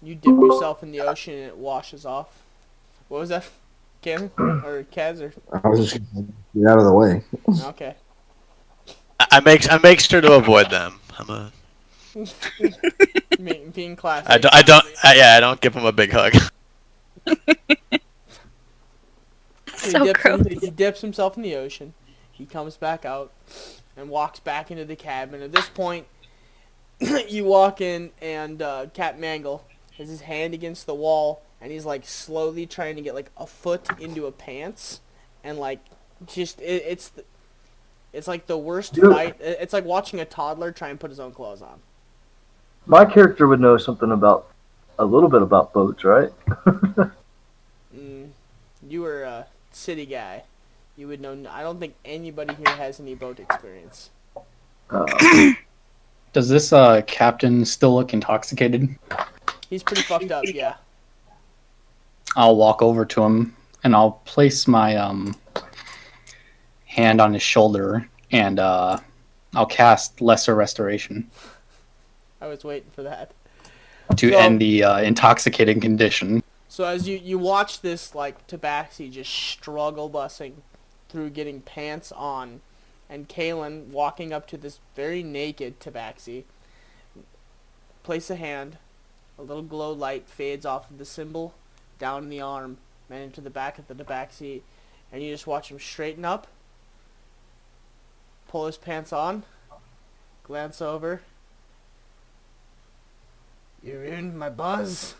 You dip yourself in the ocean and it washes off. What was that? Ken or Kaz or? I was just gonna get out of the way. Okay. I make sure to avoid them. Being classic. I don't give him a big hug. So gross. He dips himself in the ocean. He comes back out and walks back into the cabin. At this point, you walk in and Cap Mangle has his hand against the wall and he's like slowly trying to get like a foot into a pants and like just it's like the worst fight. It's like watching a toddler try and put his own clothes on. My character would know something a little bit about boats, right? You were a city guy. You would know. I don't think anybody here has any boat experience. Does this captain still look intoxicated? He's pretty fucked up, yeah. I'll walk over to him and I'll place my hand on his shoulder and I'll cast Lesser Restoration I was waiting for that. to end the intoxicating condition. So as you watch this like tabaxi just struggle bussing through getting pants on, and Kaylin walking up to this very naked tabaxi, place a hand, a little glow light fades off of the symbol, down the arm, and into the back of the tabaxi, and you just watch him straighten up, pull his pants on, glance over. You ruined my buzz.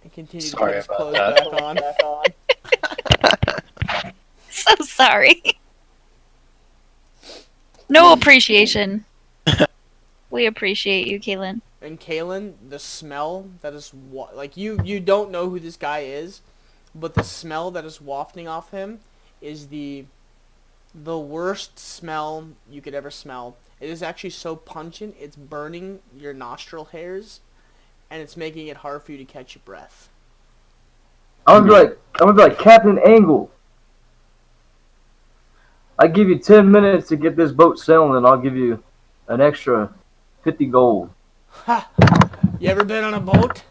And continue to put his clothes back on. So sorry. No appreciation. We appreciate you, Kaylin. And Kaylin, the smell that is like you don't know who this guy is, but the smell that is wafting off him is the the worst smell you could ever smell. It is actually so pungent, it's burning your nostril hairs, and it's making it hard for you to catch your breath. I'm gonna be like Captain Angle. I give you 10 minutes to get this boat sailing, and I'll give you an extra 50 gold. Ha! You ever been on a boat?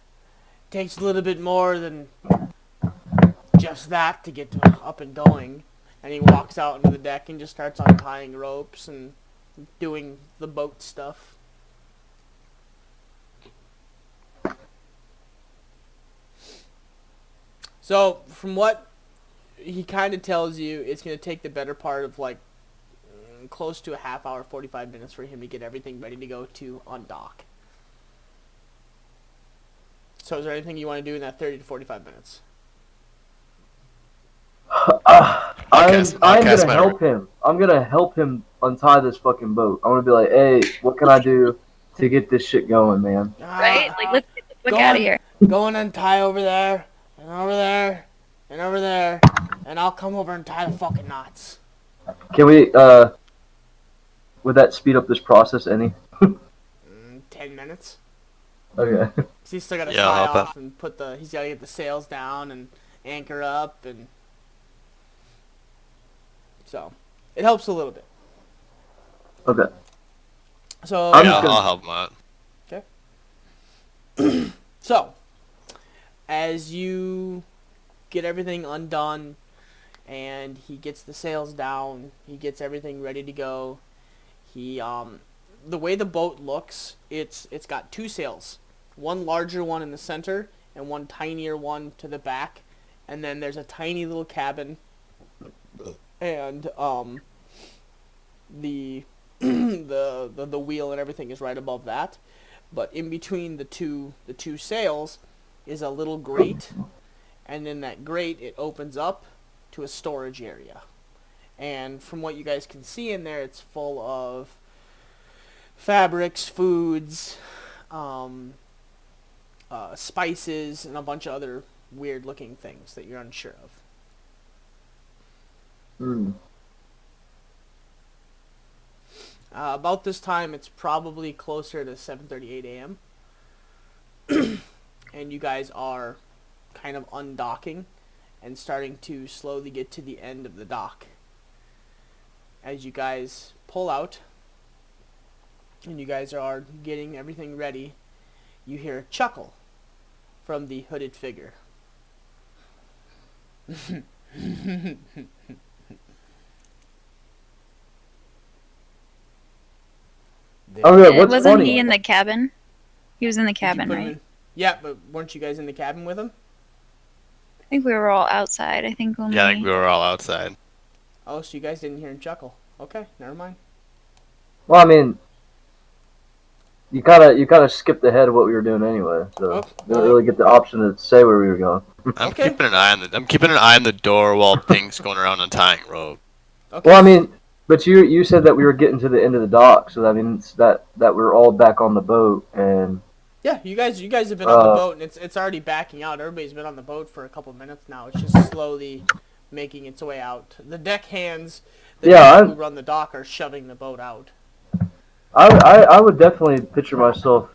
Takes a little bit more than just that to get up and going. And he walks out into the deck and just starts untying ropes and doing the boat stuff. So, from what he kind of tells you, it's going to take the better part of like close to a half hour, 45 minutes for him to get everything ready to go to undock. So is there anything you want to do in that 30 to 45 minutes? I'm gonna help him. I'm gonna help him untie this fucking boat. I'm gonna be like, hey, what can I do to get this shit going, man? Right? Like, let's get the fuck out of here. Go and untie over there, and over there, and over there, and I'll come over and tie the fucking knots. Can we, would that speed up this process any? 10 minutes. Okay. 'Cause he's still got to Yeah, tie I'll help off and he's got to get the sails down and anchor up, and so it helps a little bit. Okay. So I'll help him out. Okay. So, as you get everything undone, and he gets the sails down, he gets everything ready to go. He the way the boat looks, it's got two sails, one larger one in the center and one tinier one to the back, and then there's a tiny little cabin, and the the wheel and everything is right above that. But in between the two sails is a little grate, and in that grate it opens up to a storage area. And from what you guys can see in there, it's full of fabrics, foods, spices, and a bunch of other weird looking things that you're unsure of. About this time, it's probably closer to 7:38 a.m. And you guys are kind of undocking and starting to slowly get to the end of the dock. As you guys pull out and you guys are getting everything ready, you hear a chuckle from the hooded figure. Okay, what's Wasn't funny? he in the cabin? He was in the Did you cabin, put him right? in- Yeah, but weren't you guys in the cabin with him? I think we were all outside. I think only. Yeah, I think we were all outside. Oh, so you guys didn't hear him chuckle. Okay, never mind. Well, I mean, you kind of skipped ahead of what we were doing anyway, so Oh, didn't really get the option to say where we were going. I'm Okay. keeping an eye on the door while Pink's going around untying rope. Okay. Well, I mean, but you said that we were getting to the end of the dock, so that means that we're all back on the boat, and Yeah, you guys have been on the boat, and it's already backing out. Everybody's been on the boat for a couple minutes now. It's just slowly making its way out. The deck hands, the people who run the dock, are shoving the boat out. I would definitely picture myself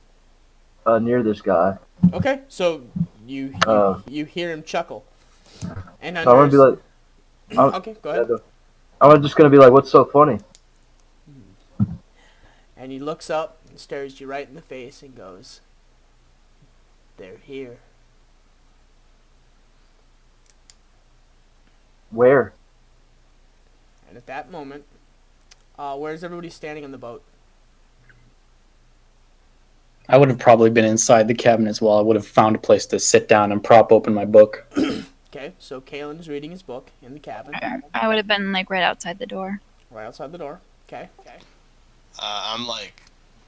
near this guy. Okay, so you hear him chuckle, and So I'm gonna be like, okay, go ahead. I'm just gonna be like, what's so funny? And he looks up and stares you right in the face and goes, "They're here." Where? And at that moment, where's everybody standing on the boat? I would have probably been inside the cabin as well. I would have found a place to sit down and prop open my book. Okay, so Kalen is reading his book in the cabin, I would have been like right outside the door. right outside the door. Okay. I'm like,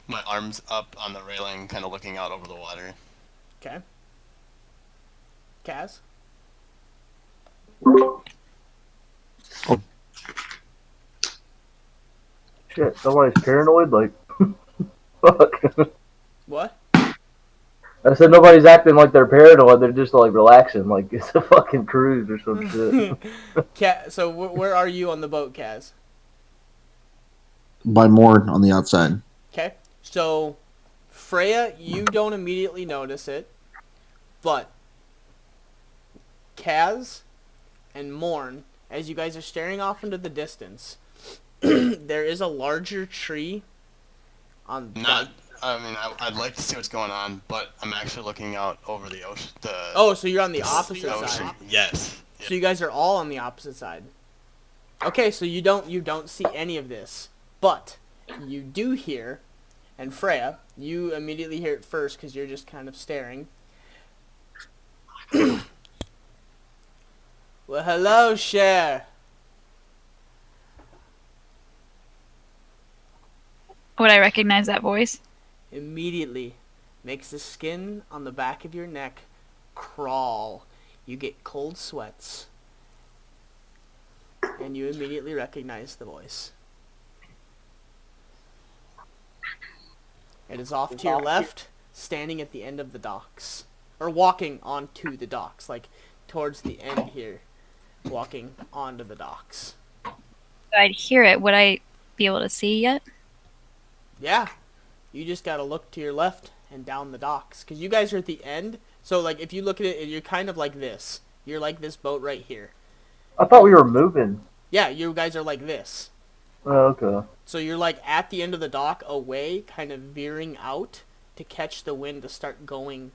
my arms up on the railing, kind of looking out over the water. Okay. Kaz? Shit, somebody's paranoid. Like, fuck. What? I said nobody's acting like they're paranoid. They're just like relaxing, like it's a fucking cruise or some shit. So where are you on the boat, Kaz? by Morn on the outside. Okay, so Freya, you don't immediately notice it, but Kaz and Morn, as you guys are staring off into the distance, there is a larger tree on. I'd like to see what's going on, but I'm actually looking out over the ocean. Oh, so you're on the the opposite ocean. side. Yes. So you guys are all on the opposite side. Okay, so you don't see any of this, but you do hear, and Freya, you immediately hear it first because you're just kind of staring. Well, hello, Cher. Would I recognize that voice? Immediately makes the skin on the back of your neck crawl. You get cold sweats. And you immediately recognize the voice. It is off to your left, standing at the end of the docks. Or walking onto the docks, like towards the end here. Walking onto the docks. I'd hear it. Would I be able to see yet? Yeah. You just gotta look to your left and down the docks. Because you guys are at the end. So, like, if you look at it, you're kind of like this. You're like this boat right here. I thought we were moving. Yeah, you guys are like this. Oh, okay. So you're like at the end of the dock away, kind of veering out to catch the wind to start going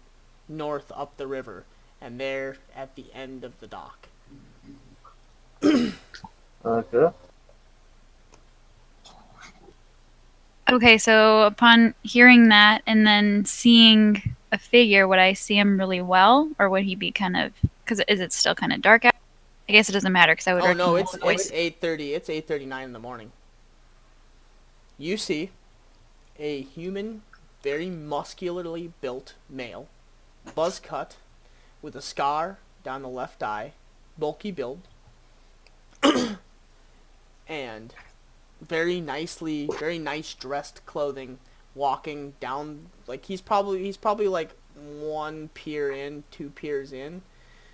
north up the river. And they're at the end of the dock. Okay. Okay, so upon hearing that and then seeing a figure, would I see him really well? Or would he be kind of... Because is it still kind of dark out? I guess it doesn't matter because I would Oh no, recognize the voice. it's 8:30. It's 8:39 in the morning. You see a human, very muscularly built male, buzz cut, with a scar down the left eye, bulky build, and very nice dressed clothing, walking down, like he's probably like one pier in, two piers in.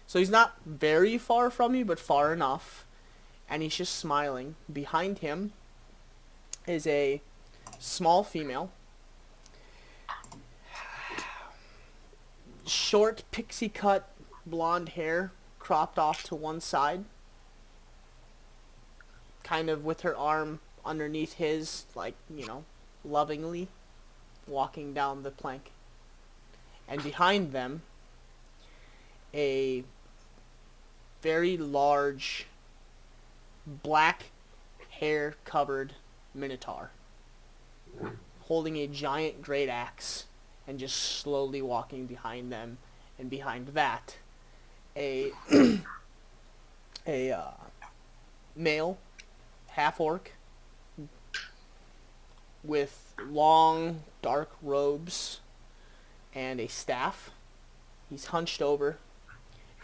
So he's not very far from you, but far enough. And he's just smiling. Behind him is a small female. Short, pixie cut, blonde hair, cropped off to one side. Kind of with her arm underneath his, like, lovingly walking down the plank. And behind them, a very large, black hair covered minotaur holding a giant great axe and just slowly walking behind them. And behind that, a male half orc with long dark robes and a staff. He's hunched over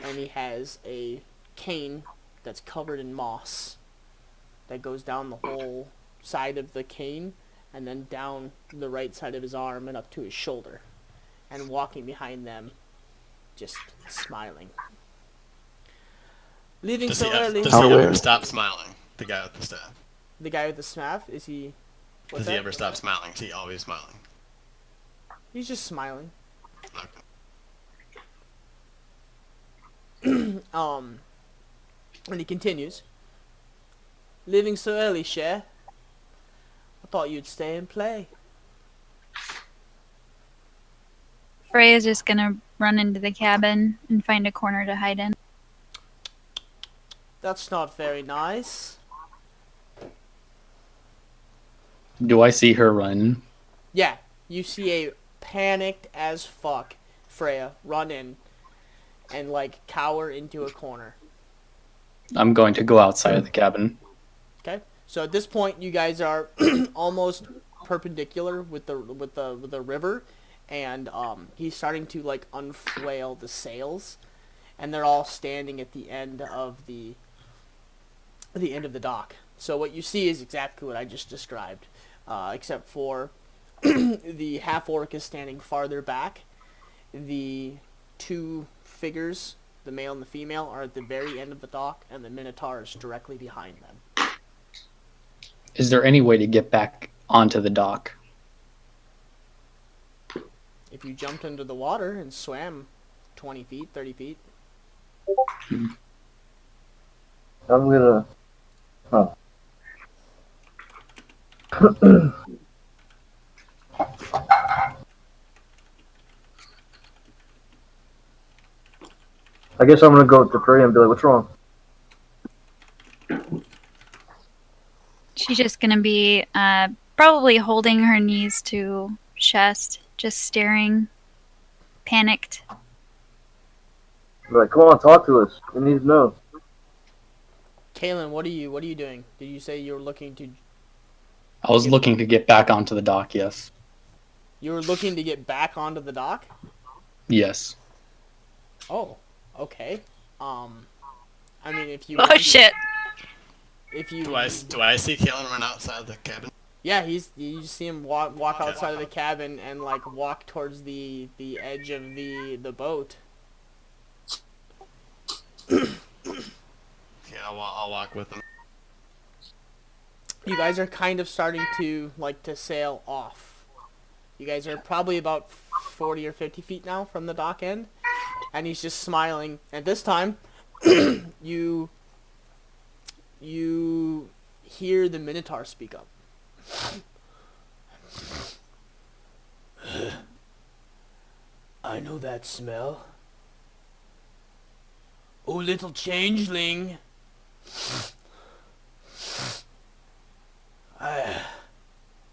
and he has a cane that's covered in moss that goes down the whole side of the cane and then down the right side of his arm and up to his shoulder. And walking behind them, just smiling. Leaving so early. Does he ever stop smiling? The guy with the staff. The guy with the staff, is he... Does he ever stop smiling? Is he always smiling? He's just smiling. Okay. And he continues. Leaving so early, Cher. I thought you'd stay and play. Freya's just gonna run into the cabin and find a corner to hide in. That's not very nice. Do I see her run? Yeah, you see a panicked as fuck Freya run in and, like, cower into a corner. I'm going to go outside of the cabin. Okay, so at this point, you guys are almost perpendicular with the river, and he's starting to, like, unflail the sails, and they're all standing at the end of the dock. So what you see is exactly what I just described, except for the half orc is standing farther back. The two figures, the male and the female, are at the very end of the dock, and the minotaur is directly behind them. Is there any way to get back onto the dock? If you jumped into the water and swam 20 feet, 30 feet. I'm gonna. Huh. I guess I'm gonna go with the Freya and be like, "What's wrong?" She's just gonna be probably holding her knees to chest, just staring, panicked. Be like, "Come on, talk to us. We need to know." Kaylin, what are you doing? Did you say you were looking to I was looking to get back onto the dock, yes. get back onto the dock? Yes. Oh, okay. I mean, if you Oh shit! if you Do I see Kalen run outside the cabin? Yeah, you see him walk Okay. outside of the cabin and like walk towards the edge of the boat. Yeah, I'll walk with him. You guys are kind of starting to sail off. You guys are probably about 40 or 50 feet now from the dock end, and he's just smiling. And this time, you hear the Minotaur speak up. I know that smell. Oh, little changeling.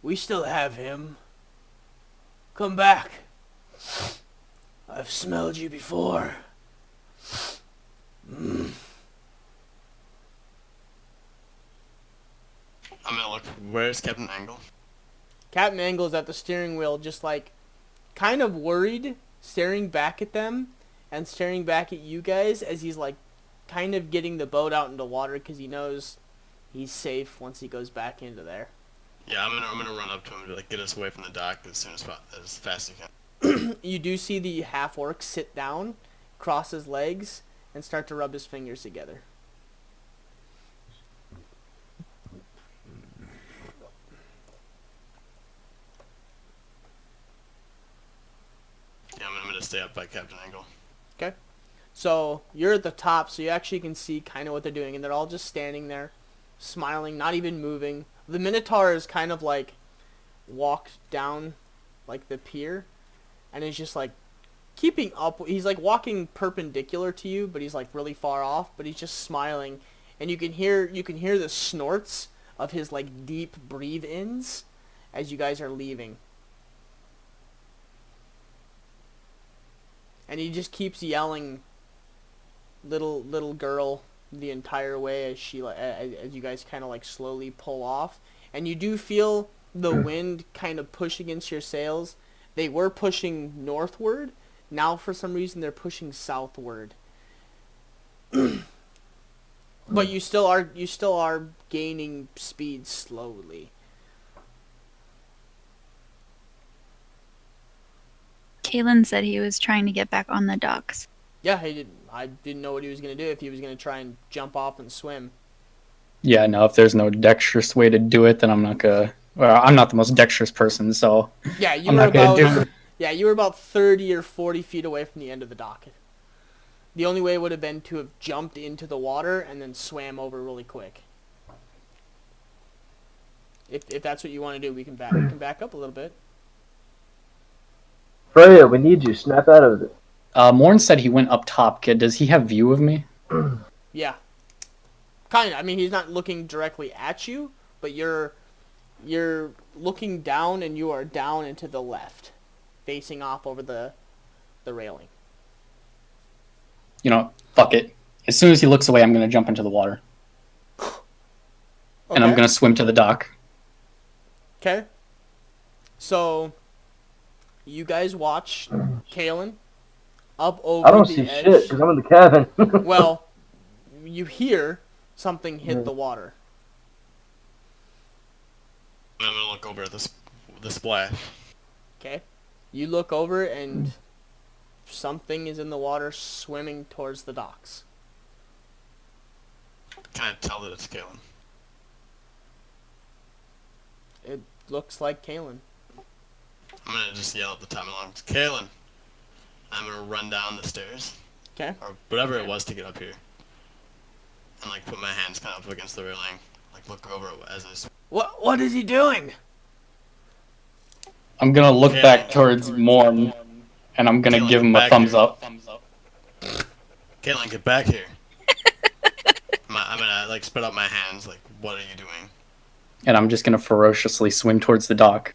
We still have him. Come back. I've smelled you before. I'm gonna look. Where's Captain Angle? Captain Angle's at the steering wheel, just kind of worried, staring back at them and staring back at you guys as he's kind of getting the boat out into water because he knows he's safe once he goes back into there. Yeah, I'm gonna run up to him and get us away from the dock as fast as you can. You do see the half-orc sit down, cross his legs, and start to rub his fingers together. Yeah, I'm gonna stay up by Captain Angle. Okay. So you're at the top, so you actually can see kind of what they're doing, and they're all just standing there, smiling, not even moving. The Minotaur is kind of walked down the pier, and is just keeping up. He's walking perpendicular to you, but he's really far off. But he's just smiling, and you can hear the snorts of his deep breathe-ins as you guys are leaving. And he just keeps yelling, "Little girl," the entire way as as you guys kind of slowly pull off. And you do feel the wind kind of push against your sails. They were pushing northward. Now for some reason they're pushing southward. But you still are gaining speed slowly. Kalen said he was trying to get back on the docks. Yeah, I didn't know what he was going to do, if he was going to try and jump off and swim. Yeah, no, if there's no dexterous way to do it, then I'm not gonna... Well, I'm not the most dexterous person, so... Yeah, you I'm were not gonna about do it. Yeah, you were about 30 or 40 feet away from the end of the dock. The only way would have been to have jumped into the water and then swam over really quick. If that's what you want to do, we can back up a little bit. Freya, we need you. Snap out of it. Morn said he went up top. Kid, does he have view of me? Yeah. Kind of. I mean, he's not looking directly at you, but you're looking down, and you are down and to the left, facing off over the railing. You know, fuck it. As soon as he looks away, I'm gonna jump into the water. And I'm gonna swim to the dock. Okay. So, you guys watch Kalen up over I don't the see edge. shit because I'm in the cabin. Well, you hear something hit the water. I'm gonna look over at the splash. Okay. You look over and something is in the water swimming towards the docks. Can I tell that it's Kalen? looks like Kalen. I'm gonna just yell at the top of the line, Kalen. I'm gonna run down the stairs, Okay. or whatever it was to get up here, and like put my hands kind of up against the railing, like look over as I swing. What is he doing? I'm gonna look Kalen, back towards Morn, and I'm gonna Kalen, give get him a back thumbs here. up. Kalen, get back here. I'm gonna like spread out my hands, like, what are you doing? And I'm just gonna ferociously swim towards the dock.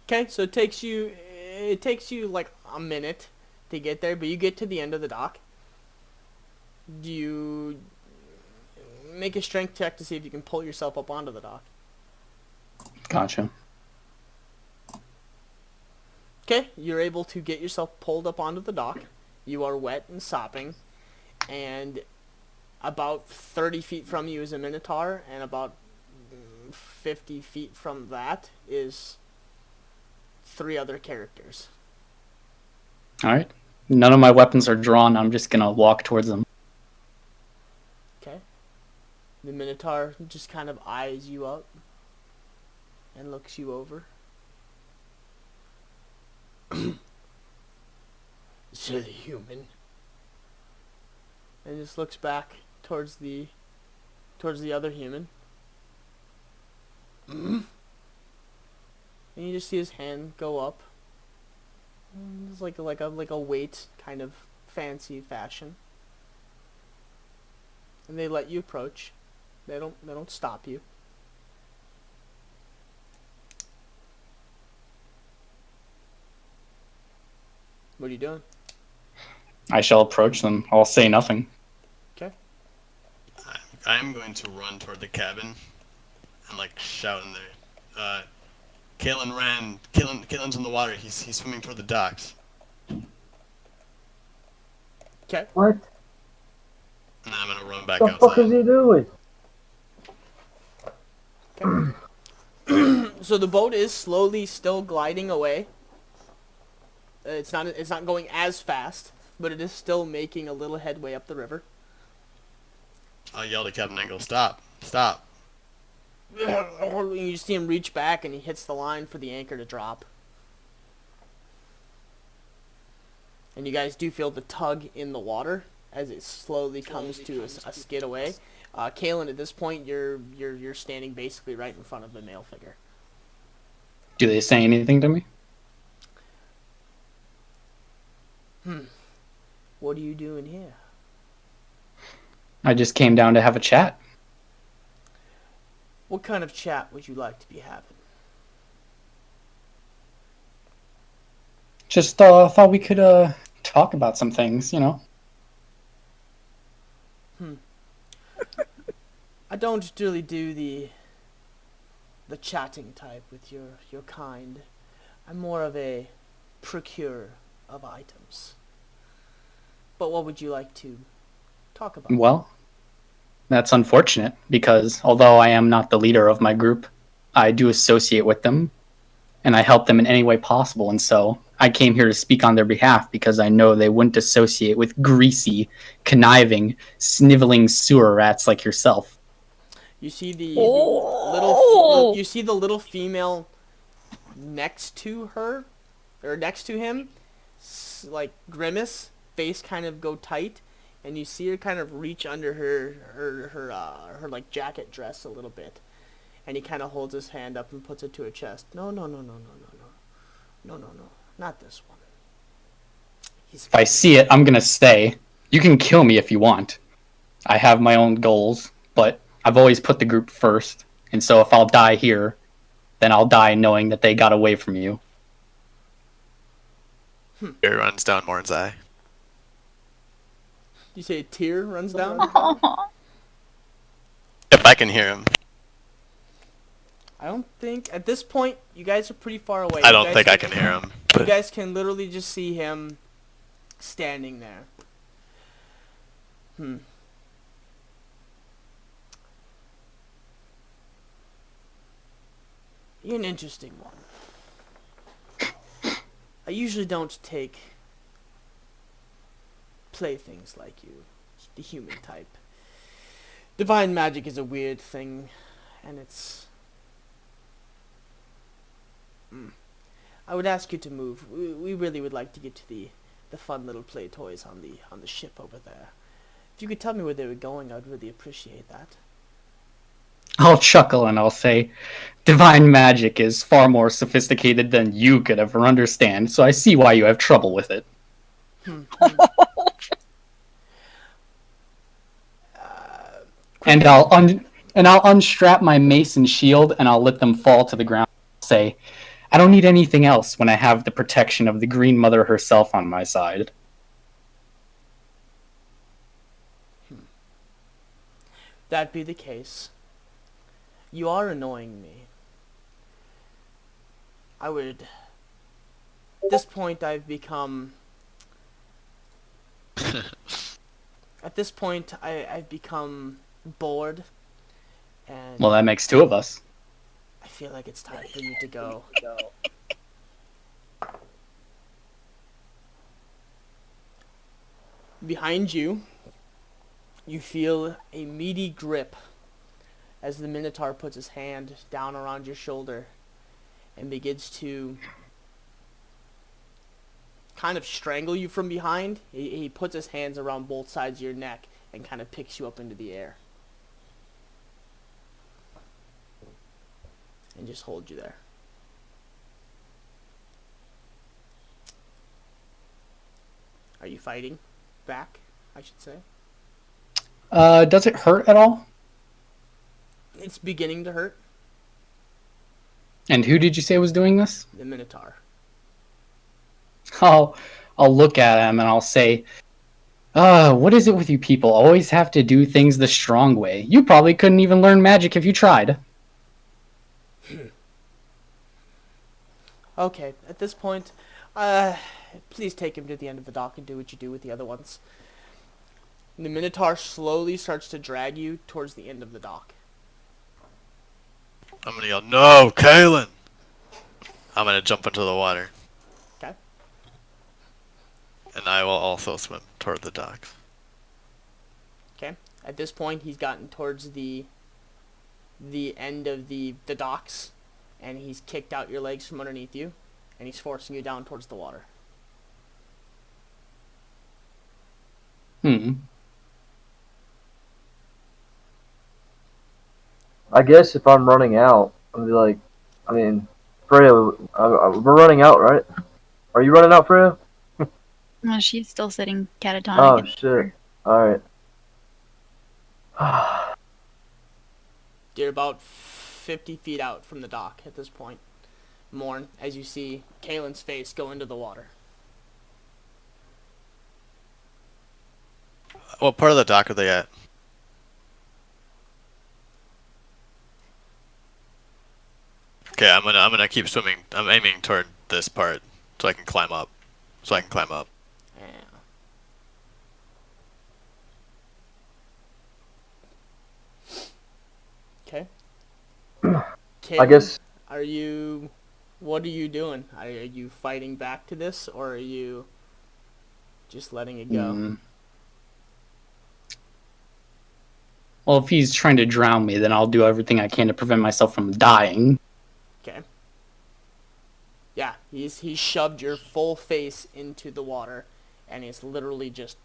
Okay, so it takes you like a minute to get there, but you get to the end of the dock. You make a strength check to see if you can pull yourself up onto the dock. Gotcha. Okay, you're able to get yourself pulled up onto the dock. You are wet and sopping, and about 30 feet from you is a Minotaur, and about 50 feet from that is 3 other characters. Alright. None of my weapons are drawn. I'm just gonna walk towards them. Okay. The Minotaur just kind of eyes you up and looks you over. So the human. And just looks back towards the other human. And you just see his hand go up. And it's like a weight kind of fancy fashion. And they let you approach. They don't stop you. What are you doing? I shall approach them. I'll say nothing. Okay. I'm going to run toward the cabin and like shout in there. Kalen ran. Kalen's in the water. He's swimming toward the docks. Okay. What And then I'm gonna run back the fuck is outside. he doing? So the boat is slowly still gliding away. It's not going as fast, but it is still making a little headway up the river. I'll yell to Captain Angle, stop, stop. You see him reach back and he hits the line for the anchor to drop. And you guys do feel the tug in the water as it slowly comes to a skid away. Kalen, at this point, you're standing basically right in front of the male figure. Do they say anything to me? What are you doing here? I just came down to have a chat. What kind of chat would you like to be having? Just thought we could talk about some things, you know. I don't really do the chatting type with your kind. I'm more of a procurer of items. But what would you like to talk about? Well, that's unfortunate because although I am not the leader of my group, I do associate with them and I help them in any way possible. And so I came here to speak on their behalf because I know they wouldn't associate with greasy, conniving, sniveling sewer rats like yourself. You see the Oh. little female next to her, or next to him, like grimace, face kind of go tight, and you see her kind of reach under her like jacket dress a little bit, and he kind of holds his hand up and puts it to her chest. No, not this one. If I see it, I'm gonna stay. You can kill me if you want. I have my own goals, but I've always put the group first, and so if I'll die here, then I'll die knowing that they got away from you. Tear runs down Morn's eye. You say a tear runs down? If I can hear him. I don't think at this point you guys are pretty far away. I You don't guys think I can hear him. You But guys can literally just see him standing there. You're an interesting one. I usually don't take playthings like you, the human type. Divine magic is a weird thing, and it's I would ask you to move. We really would like to get to the fun little play toys on the ship over there. If you could tell me where they were going, I would really appreciate that. I'll chuckle and I'll say, divine magic is far more sophisticated than you could ever understand, so I see why you have trouble with it. And I'll unstrap my mace and shield and I'll let them fall to the ground. Say, I don't need anything else when I have the protection of the Green Mother herself on my side. That be the case. You are annoying me. At this point I've become I've become bored, and Well, that makes two of us. I feel like it's time for you to go. Behind you, you feel a meaty grip as the Minotaur puts his hand down around your shoulder and begins to kind of strangle you from behind. He puts his hands around both sides of your neck and kind of picks you up into the air. And just hold you there. Are you fighting back, I should say? Does it hurt at all? It's beginning to hurt. And who did you say was doing this? The Minotaur. I'll look at him and I'll say, what is it with you people? Always have to do things the strong way. You probably couldn't even learn magic if you tried. Okay, at this point, please take him to the end of the dock and do what you do with the other ones. The Minotaur slowly starts to drag you towards the end of the dock. I'm gonna yell, "No, Kalen!" I'm gonna jump into the water. Okay. And I will also swim toward the docks. Okay. At this point, he's gotten towards the end of the docks, and he's kicked out your legs from underneath you, and he's forcing you down towards the water. I guess if I'm running out, I'll be like, Freya, we're running out, right? Are you running out, Freya? Well, she's still sitting catatonic. Oh, shit. Alright. You're about 50 feet out from the dock at this point. Morn, as you see Kalen's face go into the water. What part of the dock are they at? Okay, I'm gonna keep swimming. I'm aiming toward this part so I can climb up. Yeah. Okay. I guess... What are you doing? Are you fighting back to this, or are you just letting it go? Well, if he's trying to drown me, then I'll do everything I can to prevent myself from dying. Okay. Yeah, he's shoved your full face into the water, and he's literally just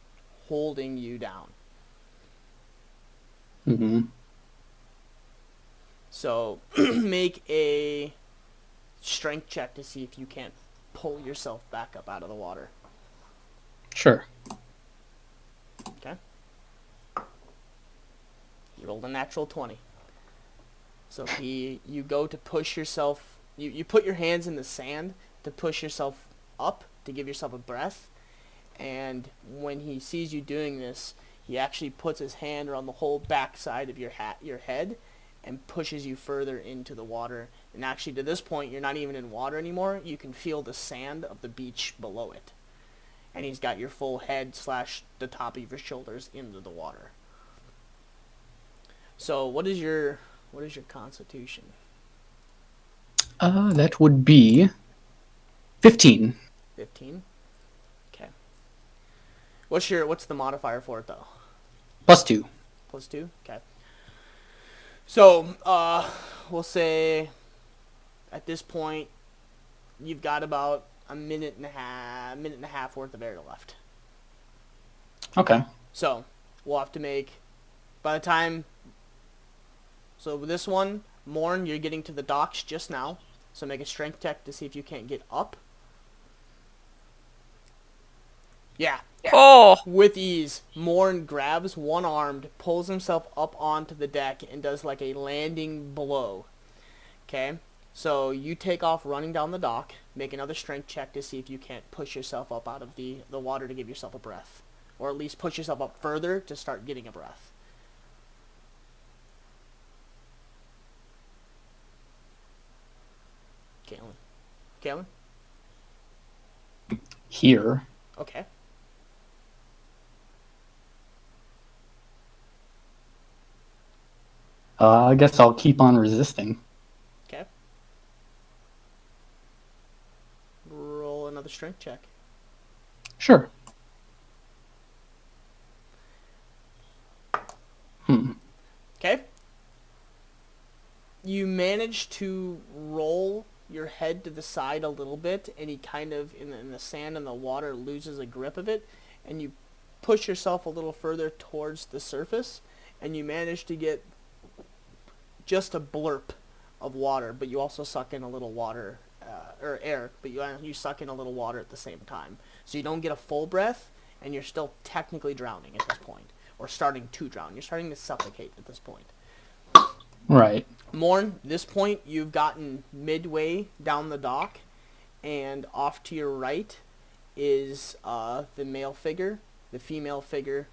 holding you down. So, make a strength check to see if you can't pull yourself back up out of the water. Sure. Okay. You rolled a natural 20. So you go to push yourself, you put your hands in the sand to push yourself up, to give yourself a breath, and when he sees you doing this, he actually puts his hand around the whole back side of your head, and pushes you further into the water. And actually, to this point, you're not even in water anymore. You can feel the sand of the beach below it. And he's got your full head / the top of your shoulders into the water. So, what is your constitution? That would be 15. 15? Okay. What's the modifier for it, though? +2. +2? Okay. So, we'll say at this point you've got about a minute and a half worth of air left. Okay. So we'll have to make, by the time, so with this one, Morn, you're getting to the docks just now. So make a strength check to see if you can't get up. Yeah. Oh, With ease, Morn grabs one-armed, pulls himself up onto the deck, and does like a landing blow. Okay? So you take off running down the dock, make another strength check to see if you can't push yourself up out of the water to give yourself a breath. Or at least push yourself up further to start getting a breath. Kalen? Here. Okay. I guess I'll keep on resisting. Okay. Roll another strength check. Sure. Okay. You manage to roll your head to the side a little bit, and he kind of, in the sand and the water, loses a grip of it, and you push yourself a little further towards the surface, and you manage to get just a blurp of water, but you also suck in a little water, or air, but you suck in a little water at the same time. So you don't get a full breath, and you're still technically drowning at this point, or starting to drown. You're starting to suffocate at this point. Right. Morn, this point you've gotten midway down the dock, and off to your right is the male figure, the female figure,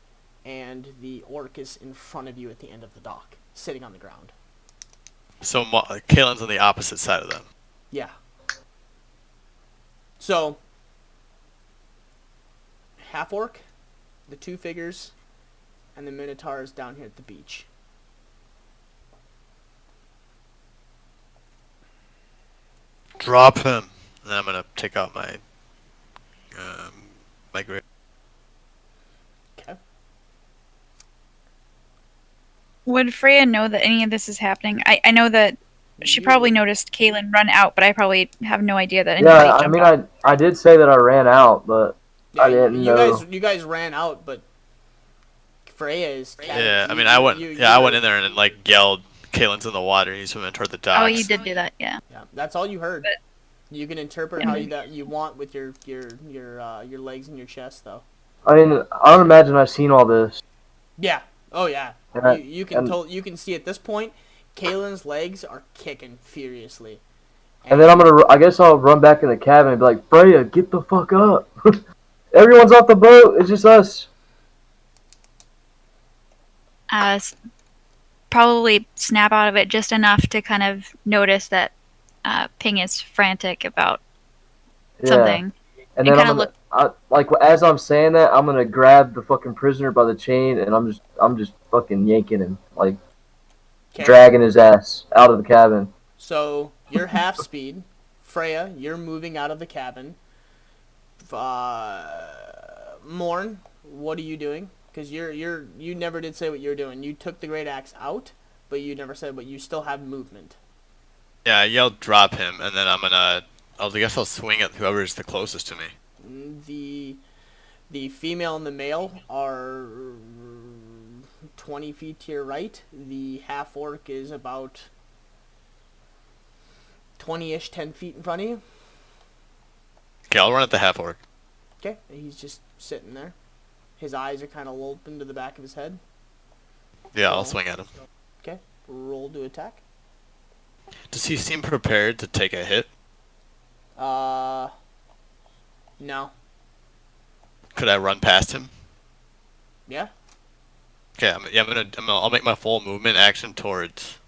and the orc is in front of you at the end of the dock, sitting on the ground. So Kalen's on the opposite side of them. Yeah. So, half orc, the two figures, and the minotaur is down here at the beach. Drop him. And then I'm gonna take out my my grip. Okay. would Freya know that any of this is happening? I know that she probably noticed Kaylin run out, but I probably have no idea that anybody Yeah, I jumped mean, out. I did say that I ran out, but Yeah, I didn't know. You guys ran out, but Freya is. Yeah, I mean, I went in there and like yelled, "Kalen's in the water." He's swimming toward the docks. Oh, you did do that, yeah. Yeah, that's all you heard. But- You can interpret how you want with your legs and your chest, though. I mean, I don't imagine I've seen all this. Yeah. Oh yeah. And You can see at this point, Kalen's legs are kicking furiously. And then I guess I'll run back in the cabin and be like, Freya, get the fuck up. Everyone's off the boat. It's just us. Probably snap out of it just enough to kind of notice that Ping is frantic about something. And And then kinda as I'm saying that, I'm gonna grab the fucking prisoner by the chain and I'm just fucking yanking him, like dragging his ass out of the cabin. So you're half speed, Freya. You're moving out of the cabin. Morn, what are you doing? Because you never did say what you're doing. You took the great axe out, but you never said. But you still have movement. Yeah, I yelled, "Drop him!" And then I guess I'll swing at whoever's the closest to me. The female and the male are 20 feet to your right. The half orc is about 20-ish, 10 feet in front of you. Okay, I'll run at the half orc. Okay, he's just sitting there. His eyes are kind of open to the back of his head. Yeah, I'll swing at him. Okay, roll to attack. Does he seem prepared to take a hit? No. Could I run past him? Yeah. Okay, I'll make my full movement action towards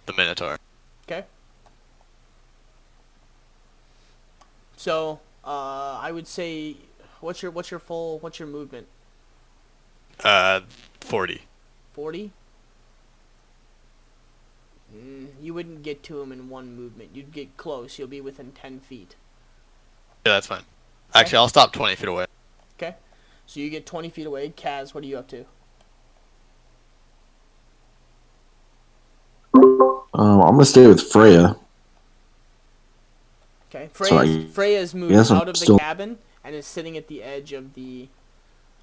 the Minotaur. Okay. So, I would say, what's your movement? 40. 40? You wouldn't get to him in one movement. You'd get close. You'll be within 10 feet. Yeah, that's fine. Actually, I'll stop 20 feet away. Okay. So you get 20 feet away. Kaz, what are you up to? I'm gonna stay with Freya. Okay. So Freya's moved guess I'm out of the still- cabin and is sitting at the edge of the,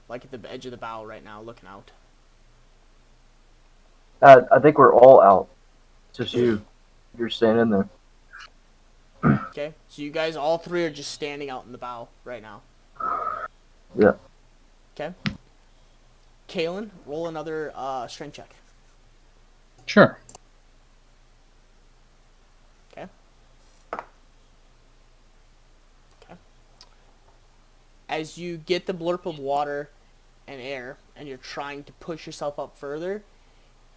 like at the edge of the bow right now, looking out. I think we're all out. It's just you. You're standing there. Okay. So you guys, all three, are just standing out in the bow right now. Yeah. Okay. Kalen, roll another strength check. Sure. Okay. Okay. As you get the blurp of water and air, and you're trying to push yourself up further,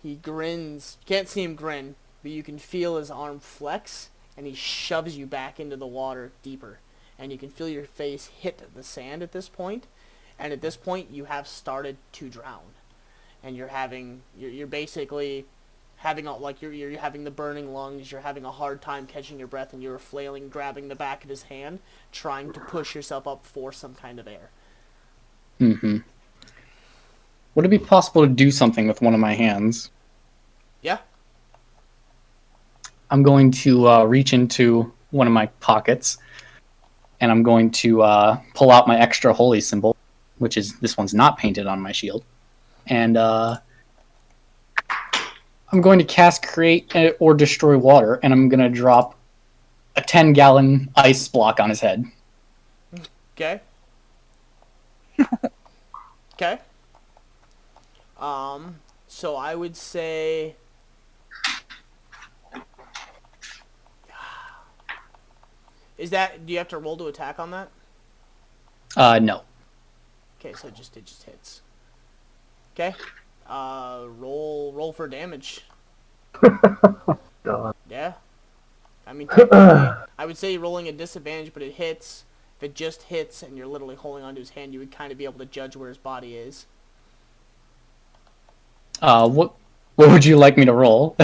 he grins. You can't see him grin, but you can feel his arm flex, and he shoves you back into the water deeper. And you can feel your face hit the sand at this point. And at this point, you have started to drown. And you're basically having you're having the burning lungs, you're having a hard time catching your breath, and you're flailing, grabbing the back of his hand, trying to push yourself up for some kind of air. Mm-hmm. Would it be possible to do something with one of my hands? Yeah. I'm going to reach into one of my pockets, and I'm going to pull out my extra holy symbol, which is, this one's not painted on my shield. And I'm going to cast Create or Destroy Water, and I'm going to drop a 10-gallon ice block on his head. Okay. Okay. So I would say... do you have to roll to attack on that? No. Okay, so it just hits. Okay. Roll for damage. God. Yeah. I mean, technically, I would say rolling a disadvantage, but it hits. If it just hits and you're literally holding onto his hand, you would kind of be able to judge where his body is. What would you like me to roll?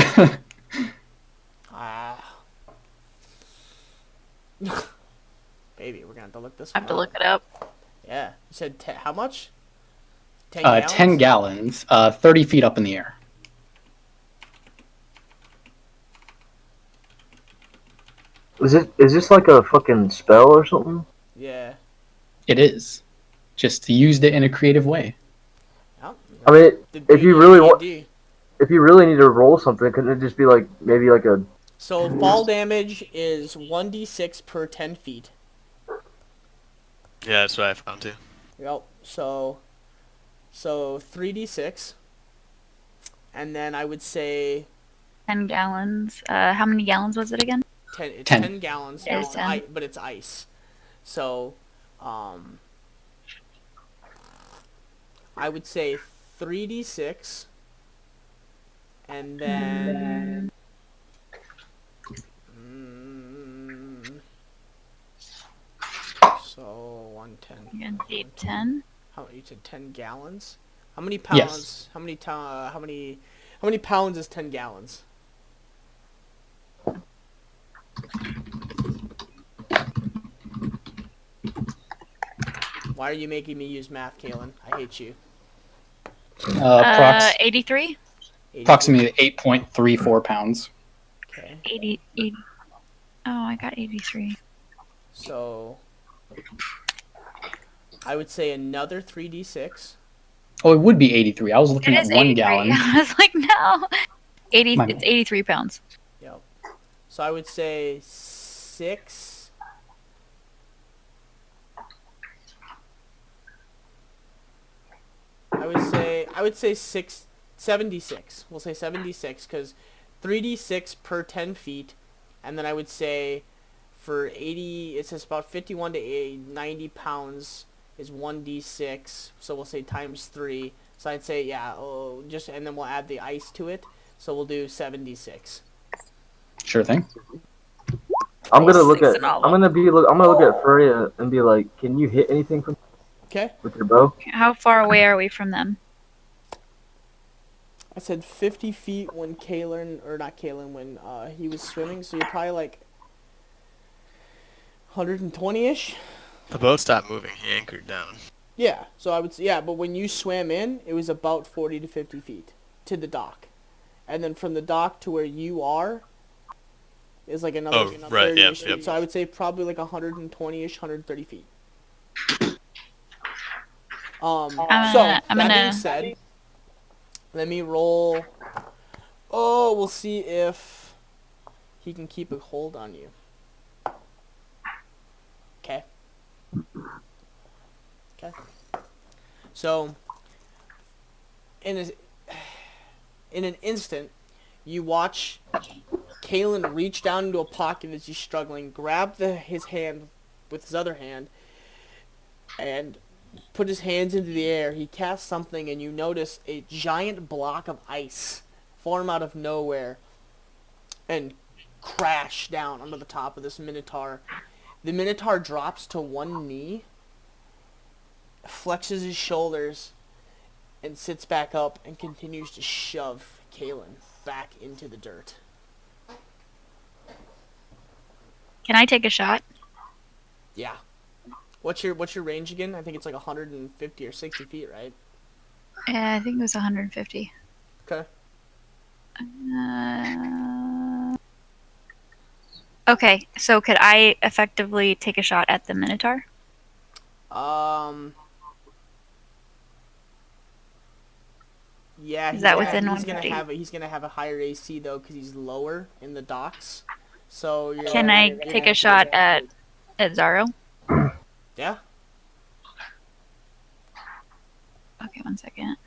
Baby, we're gonna have to look this I one have to up. look it up. Yeah. You said how much? 10 gallons? 10 gallons, 30 feet up in the air. Is this like a fucking spell or something? Yeah. It is. Just used it in a creative way. Yep. I mean, The if you beauty of really want, D&D. if you really need to roll something, couldn't it just be like maybe like a? So fall damage is 1d6 per 10 feet. Yeah, that's what I found too. Yep. So 3d6. And then I would say 10 gallons. How many gallons was it again? 10, it's 10. 10 gallons, Yeah, but it's 10. but it's ice. So I would say 3d6. And then so 110. You're gonna say 10. How you said 10 gallons? How many pounds? Yes. How many pounds is 10 gallons? Why are you making me use math, Kalen? I hate you. Approx 83? approximately 8.34 pounds. Okay. 80. Oh, I got 83. So I would say another 3d6. Oh, it would be 83. I was looking It at is 1 83. gallon. I was like, no. 80. My- It's 83 pounds. Yep. So I would say 6. I would say 76. We'll say 76 because 3d6 per 10 feet, and then I would say for 80, it says about 51 to 90 pounds is 1d6. So we'll say times 3. So I'd say and then we'll add the ice to it. So we'll do 76. Sure thing. I'm gonna look Six at. and all I'm gonna look at Freya and be like, "Can you hit anything from Okay. with your bow?" How far away are we from them? I said 50 feet when when he was swimming, so you're probably like 120-ish. The boat stopped moving. He anchored down. Yeah, so I would say, but when you swam in, it was about 40 to 50 feet to the dock. And then from the dock to where you are, is like another Oh, right, 30-ish yep, feet. yep. So I would say probably like 120-ish, 130 feet. So I'm that being gonna. said, let me roll. Oh, we'll see if he can keep a hold on you. Okay. Okay. So, in an instant, you watch Kalen reach down into a pocket as he's struggling, grab his hand with his other hand, and put his hands into the air. He casts something, and you notice a giant block of ice form out of nowhere and crash down onto the top of this Minotaur. The Minotaur drops to one knee, flexes his shoulders, and sits back up and continues to shove Kalen back into the dirt. Can I take a shot? Yeah. What's your range again? I think it's like 150 or 60 feet, right? Yeah, I think it was 150. Okay. Okay, so could I effectively take a shot at the Minotaur? Yeah, Is that within he's gonna 150? he's gonna have a higher AC though because he's lower in the docks. So you're Can I you're take gonna a shot at Zaro? Yeah. Okay, 1 second.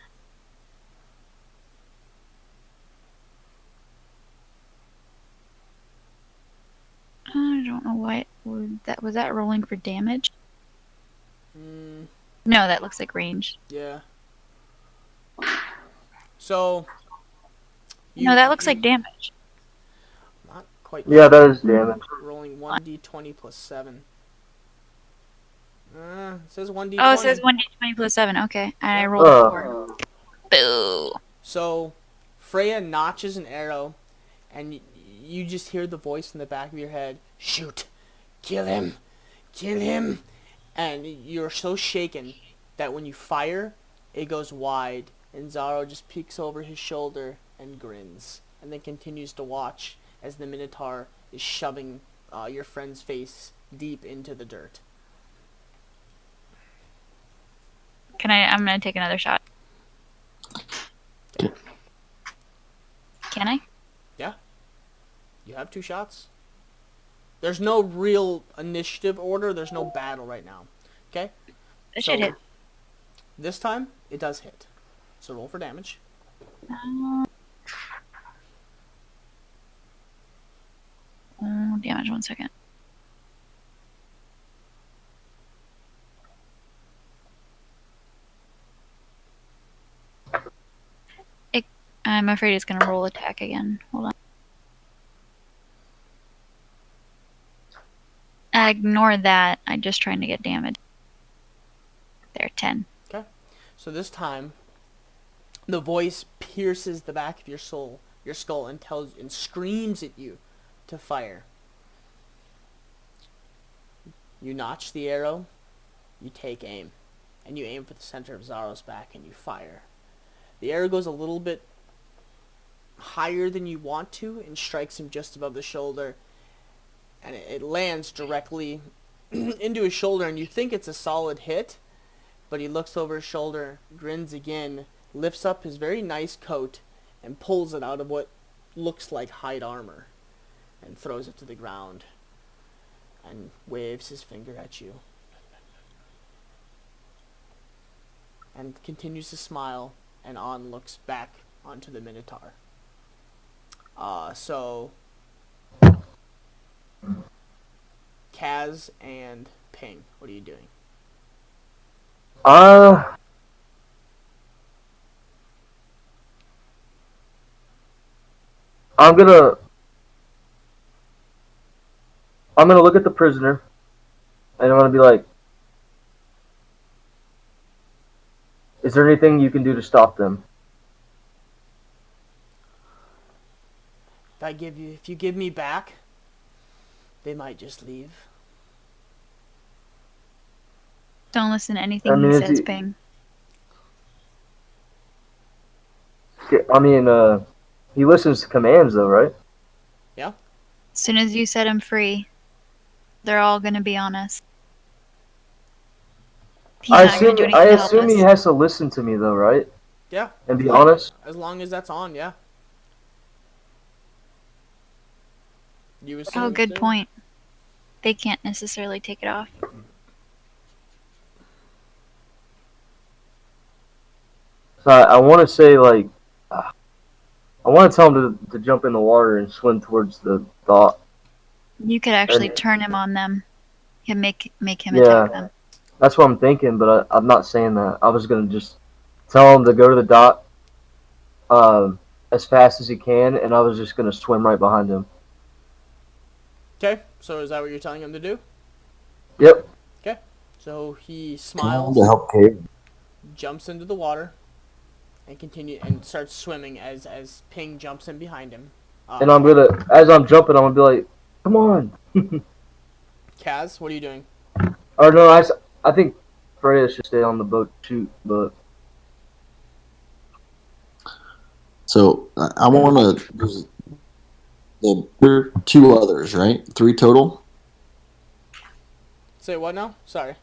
I don't know what was that rolling for damage? Mm, No, that looks like range. yeah. So. No, that looks like damage. Not quite. Yeah, that is damage. Rolling 1d20 plus 7. It says 1d20. Oh, it says 1d20 plus 7. Okay, and I Yeah. rolled a 4. Boo. So, Freya notches an arrow, and you just hear the voice in the back of your head, "Shoot! Kill him! Kill him!" And you're so shaken that when you fire, it goes wide, and Zaro just peeks over his shoulder and grins, and then continues to watch as the Minotaur is shoving your friend's face deep into the dirt. I'm gonna take another shot. Can I? Yeah. You have 2 shots. There's no real initiative order. There's no battle right now. Okay? It should hit. This time, it does hit. So roll for damage. Oh, damage. 1 second. I'm afraid it's gonna roll attack again. Hold on. Ignore that. I'm just trying to get damage. There, 10. Okay? So this time, the voice pierces the back of your skull, and screams at you to fire. You notch the arrow, you take aim, and you aim for the center of Zaro's back and you fire. The arrow goes a little bit higher than you want to and strikes him just above the shoulder, and it lands directly into his shoulder, and you think it's a solid hit, but he looks over his shoulder, grins again, lifts up his very nice coat, and pulls it out of what looks like hide armor, and throws it to the ground, and waves his finger at you, and continues to smile, and looks back onto the Minotaur. So Kaz and Ping, what are you doing? I'm gonna look at the prisoner, and I'm gonna be like, "Is there anything you can do to stop them?" If you give me back, they might just leave. Don't listen to anything he says, Ping. I mean, he listens to commands, though, right? Yeah. As soon as you set him free, they're all gonna be on us. He's I not gonna do assume anything to help us. he has to listen to me though, right? Yeah. And be honest. As long as that's on, yeah. You Oh, assume good so? point. They can't necessarily take it off. So I want to say like, I want to tell him to jump in the water and swim towards the dock. You could actually And- turn him on them and make him Yeah. attack them. That's what I'm thinking, but I'm not saying that. I was gonna just tell him to go to the dock, as fast as he can, and I was just gonna swim right behind him. Okay, so is that what you're telling him to do? Yep. So he Tell him smiles, to help Kate. jumps into the water, and starts swimming as Ping jumps in behind him. And I'm gonna, as I'm jumping, I'm gonna be like, "Come on!" Kaz, what are you doing? Or no, I think Freya should stay on the boat to shoot, but So I want to. There are 2 others, right? 3 total. Say what now? Sorry.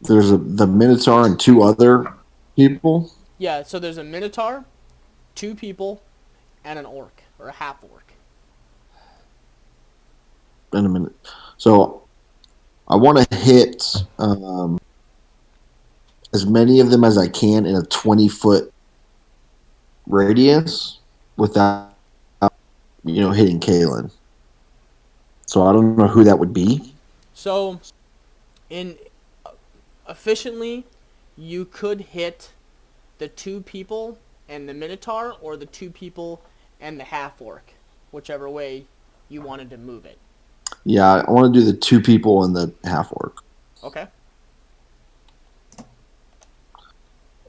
There's the Minotaur and 2 other people. Yeah, so there's a Minotaur, 2 people, and an orc, or a half orc. In a minute. So I want to hit as many of them as I can in a 20-foot radius without, hitting Kalen. So I don't know who that would be. So, efficiently, you could hit the 2 people and the Minotaur, or the 2 people and the half orc, whichever way you wanted to move it. Yeah, I want to do the 2 people and the half orc. Okay.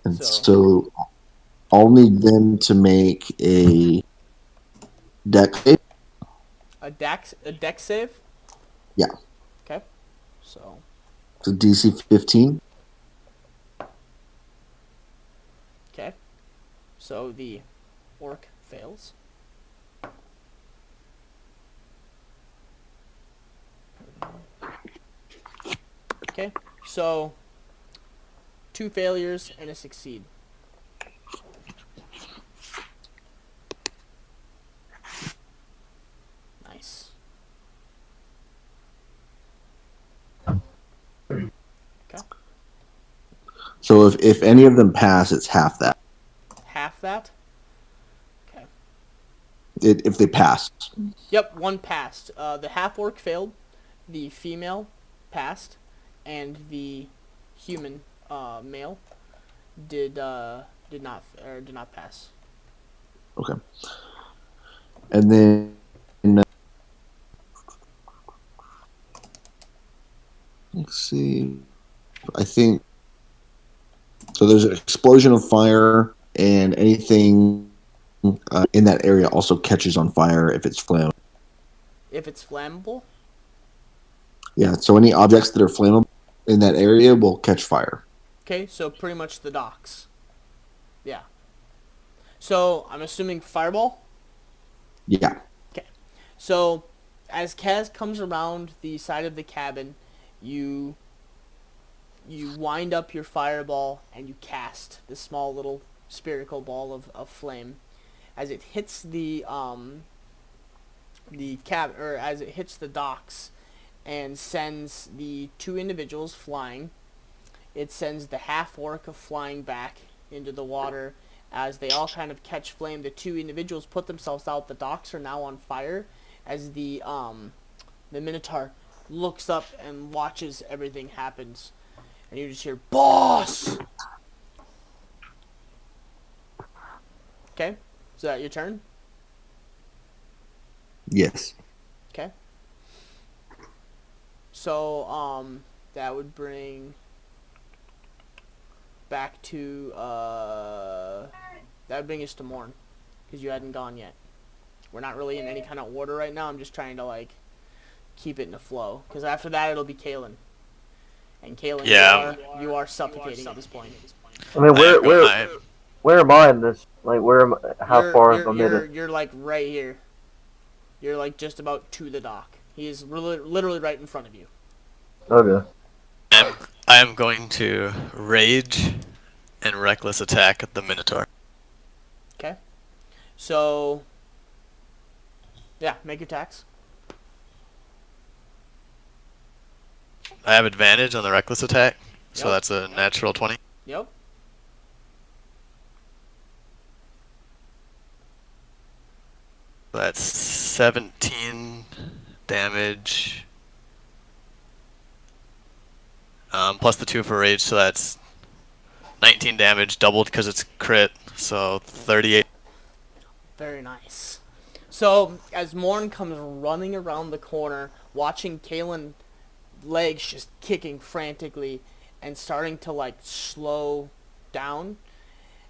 And So- so I'll need them to make a deck save. A dex save? Yeah. Okay. So, So DC 15. okay. So the orc fails. Okay. So 2 failures and a succeed. Nice. So if any of them pass, it's half that. Half that? Okay. If they pass. Yep, 1 passed. The half orc failed, the female passed, and the human male did not pass. Okay. And then let's see. I think so. There's an explosion of fire, and anything in that area also catches on fire if it's flammable. If it's flammable? Yeah. So any objects that are flammable in that area will catch fire. Okay, so pretty much the docks. Yeah. So I'm assuming fireball? Yeah. So as Kaz comes around the side of the cabin, you wind up your fireball and you cast this small little spherical ball of flame. As it hits the cab, or as it hits the docks and sends the 2 individuals flying, it sends the half orc flying back into the water. As they all kind of catch flame, the 2 individuals put themselves out. The docks are now on fire as the Minotaur looks up and watches everything happens. And you just hear, "Boss!" Okay, is that your turn? Yes. Okay. So, that would bring back to, that would bring us to Morn, because you hadn't gone yet. We're not really in any kind of order right now. I'm just trying to, like, keep it in a flow, because after that it'll be Kalen. And Kalen, Yeah. you are suffocating at this point. I mean, I have where am I in this? Like, how far am I in it? You're like right here. You're like just about to the dock. He is literally right in front of you. Okay. I am going to rage and reckless attack the Minotaur. Okay. So, yeah, make your attacks. I have advantage on the reckless attack, so Yep. that's a natural 20. Yep. That's 17 damage. Plus the 2 for rage, so that's 19 damage, doubled because it's crit, so 38. Very nice. So, as Morn comes running around the corner, watching Kalen legs just kicking frantically and starting to like slow down,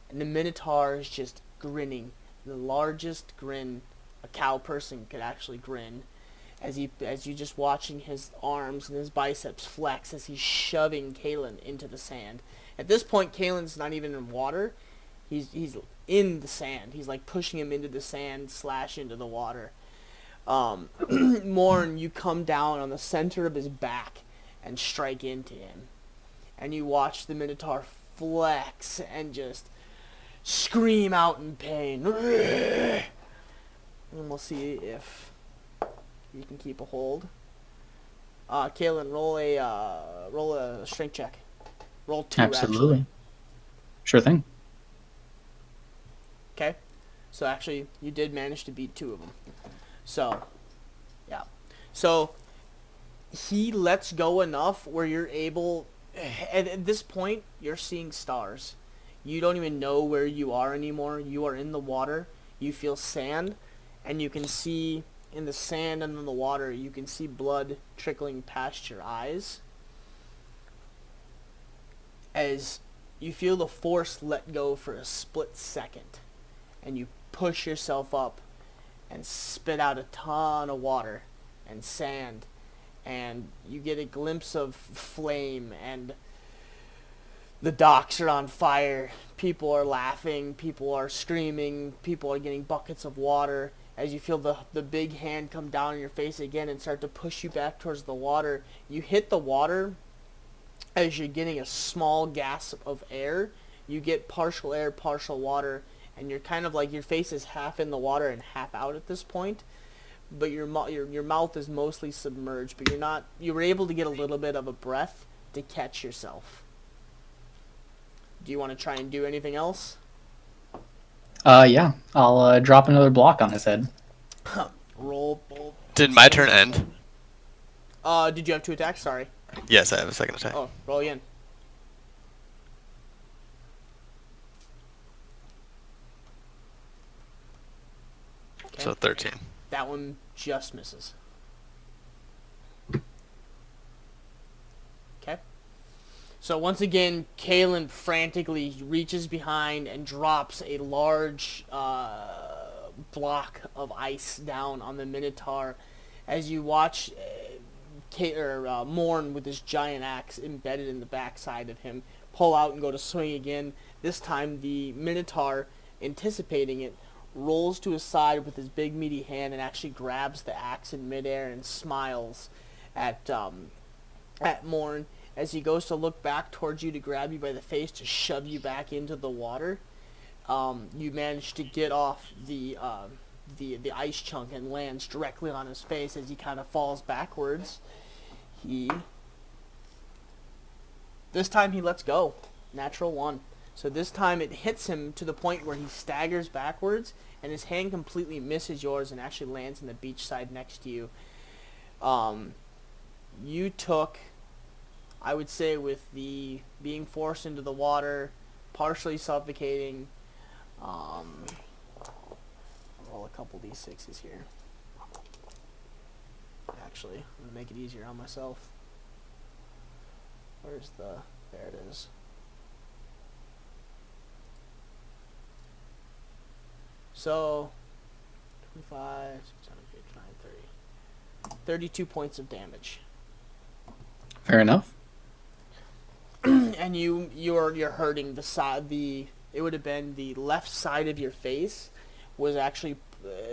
and the Minotaur is just grinning, the largest grin a cow person could actually grin, as you just watching his arms and his biceps flex as he's shoving Kalen into the sand. At this point, Kalen's not even in water; he's in the sand. He's like pushing him into the sand / into the water. Morn, you come down on the center of his back and strike into him. And you watch the Minotaur flex and just scream out in pain. And we'll see if you can keep a hold. Kalen, roll a strength check. Roll 2, Absolutely. actually. Sure thing. Okay? So actually, you did manage to beat 2 of them. So, yeah. So, he lets go enough where you're able... At this point, you're seeing stars. You don't even know where you are anymore. You are in the water. You feel sand. And you can see in the sand and in the water, you can see blood trickling past your eyes. As you feel the force let go for a split second. And you push yourself up and spit out a ton of water and sand, and you get a glimpse of flame, and the docks are on fire. People are laughing, people are screaming, people are getting buckets of water. As you feel the big hand come down on your face again and start to push you back towards the water, you hit the water. As you're getting a small gasp of air, you get partial air, partial water, and you're kind of like your face is half in the water and half out at this point, but your mouth is mostly submerged. But you were able to get a little bit of a breath to catch yourself. Do you want to try and do anything else? Yeah. I'll drop another block on his head. Roll. Did my turn end? Did you have 2 attacks? Sorry. Yes, I have a second attack. Oh, roll again. Okay. So 13. That one just misses. Okay. So once again, Kalen frantically reaches behind and drops a large block of ice down on the Minotaur. As you watch Morn with his giant axe embedded in the backside of him pull out and go to swing again. This time the Minotaur, anticipating it, rolls to his side with his big meaty hand and actually grabs the axe in midair and smiles at Morn as he goes to look back towards you to grab you by the face to shove you back into the water. You manage to get off the ice chunk and lands directly on his face as he kind of falls backwards. This time he lets go. Natural 1. So this time it hits him to the point where he staggers backwards and his hand completely misses yours and actually lands in the beach side next to you. You took, I would say, with the being forced into the water, partially suffocating, roll a couple d6s here. Actually, I'm going to make it easier on myself. There it is. So, 25, 6, 7, 8, 9, 30. 32 points of damage. Fair enough. And you're hurting the side, it would have been the left side of your face was actually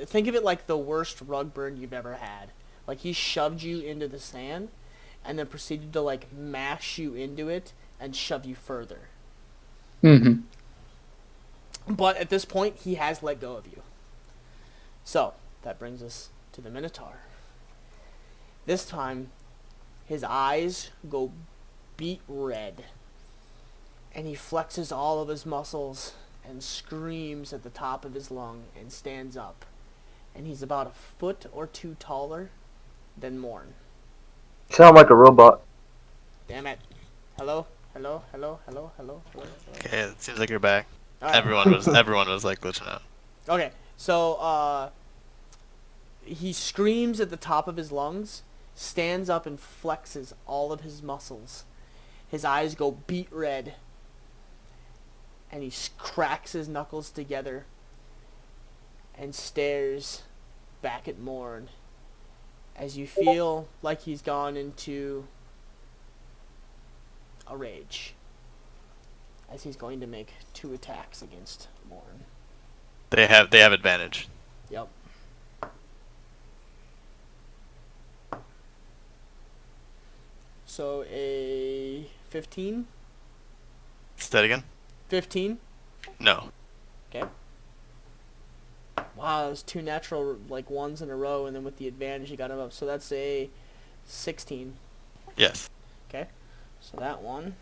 think of it like the worst rug burn you've ever had. Like he shoved you into the sand, and then proceeded to like mash you into it and shove you further. Mm-hmm. But at this point, he has let go of you. So that brings us to the Minotaur. This time, his eyes go beet red, and he flexes all of his muscles and screams at the top of his lung and stands up. And he's about a foot or two taller than Morn. Sound like a robot. Damn it. Hello? Hello? Hello? Hello? Hello? Hello? Hello? Okay, it seems like you're back. All right. Everyone was like glitching out. Okay, so he screams at the top of his lungs, stands up and flexes all of his muscles. His eyes go beet red, and he cracks his knuckles together and stares back at Morn as you feel like he's gone into a rage, as he's going to make 2 attacks against Morn. They have advantage. Yep. So a 15? Say that again? 15? No. Okay. Wow, there's 2 natural like ones in a row, and then with the advantage you got him up. So that's a 16. Yes. Okay. So that one.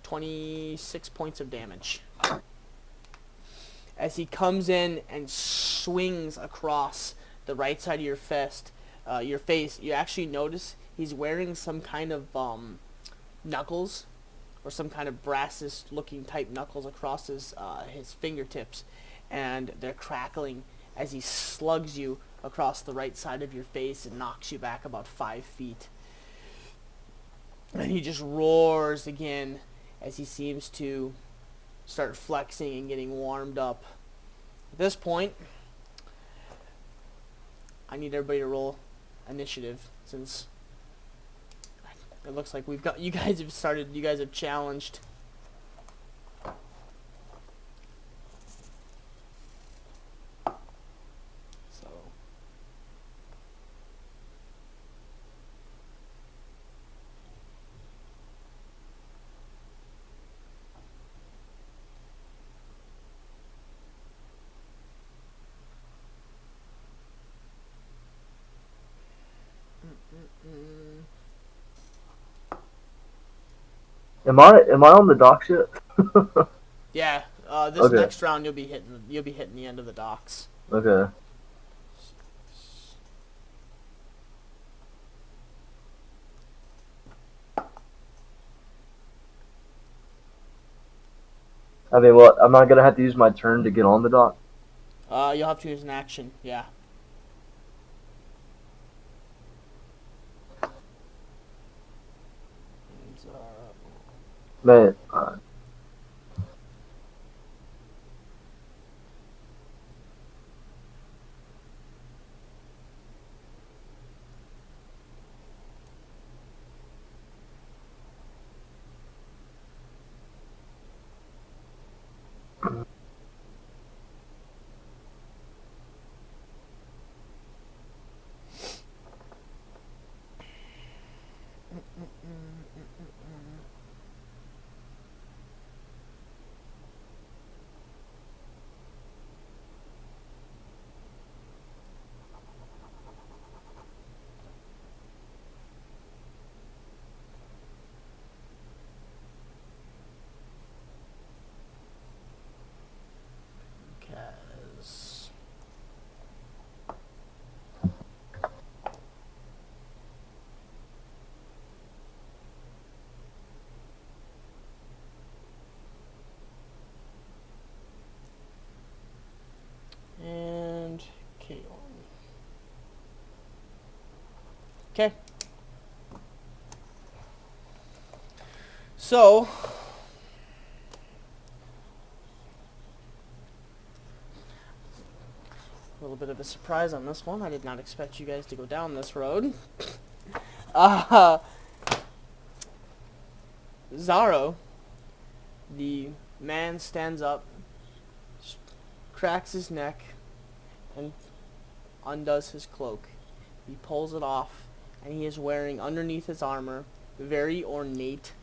$26 points of damage. As he comes in and swings across the right side of your face, you actually notice he's wearing some kind of knuckles, or some kind of brass-looking type knuckles across his fingertips, and they're crackling as he slugs you across the right side of your face and knocks you back about 5 feet. And he just roars again as he seems to start flexing and getting warmed up. At this point, I need everybody to roll initiative, since it looks like you guys have challenged. So Am I on the docks yet? yeah, this Okay. next round you'll be hitting the end of the docks. Okay. I mean, what? Am I gonna have to use my turn to get on the dock? You'll have to use an action, yeah. Man, Kaz. And Kaylin. Okay. So a little bit of a surprise on this one. I did not expect you guys to go down this road. uh, Zaro, the man, stands up, cracks his neck, and undoes his cloak. He pulls it off, and he is wearing underneath his armor very ornate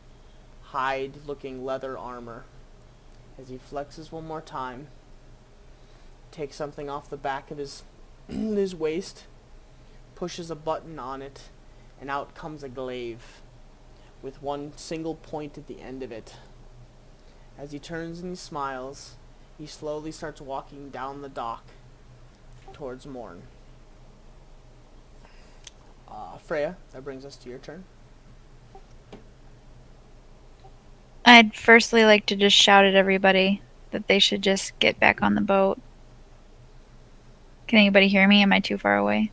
hide-looking leather armor. As he flexes one more time, takes something off the back of his his waist, pushes a button on it, and out comes a glaive with one single point at the end of it. As he turns and he smiles, he slowly starts walking down the dock towards Morn. Freya, that brings us to your turn. I'd firstly like to just shout at everybody that they should just get back on the boat. Can anybody hear me? Am I too far away?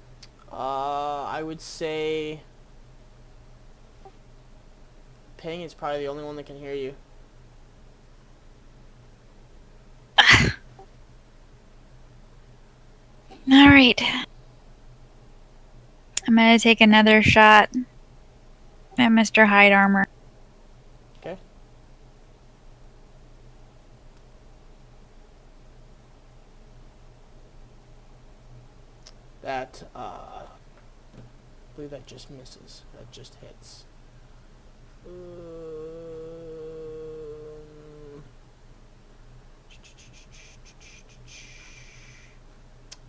I would say Ping is probably the only one that can hear you. Alright. I'm gonna take another shot at Mr. Hide Armor. Okay. That, I believe that just misses. That just hits.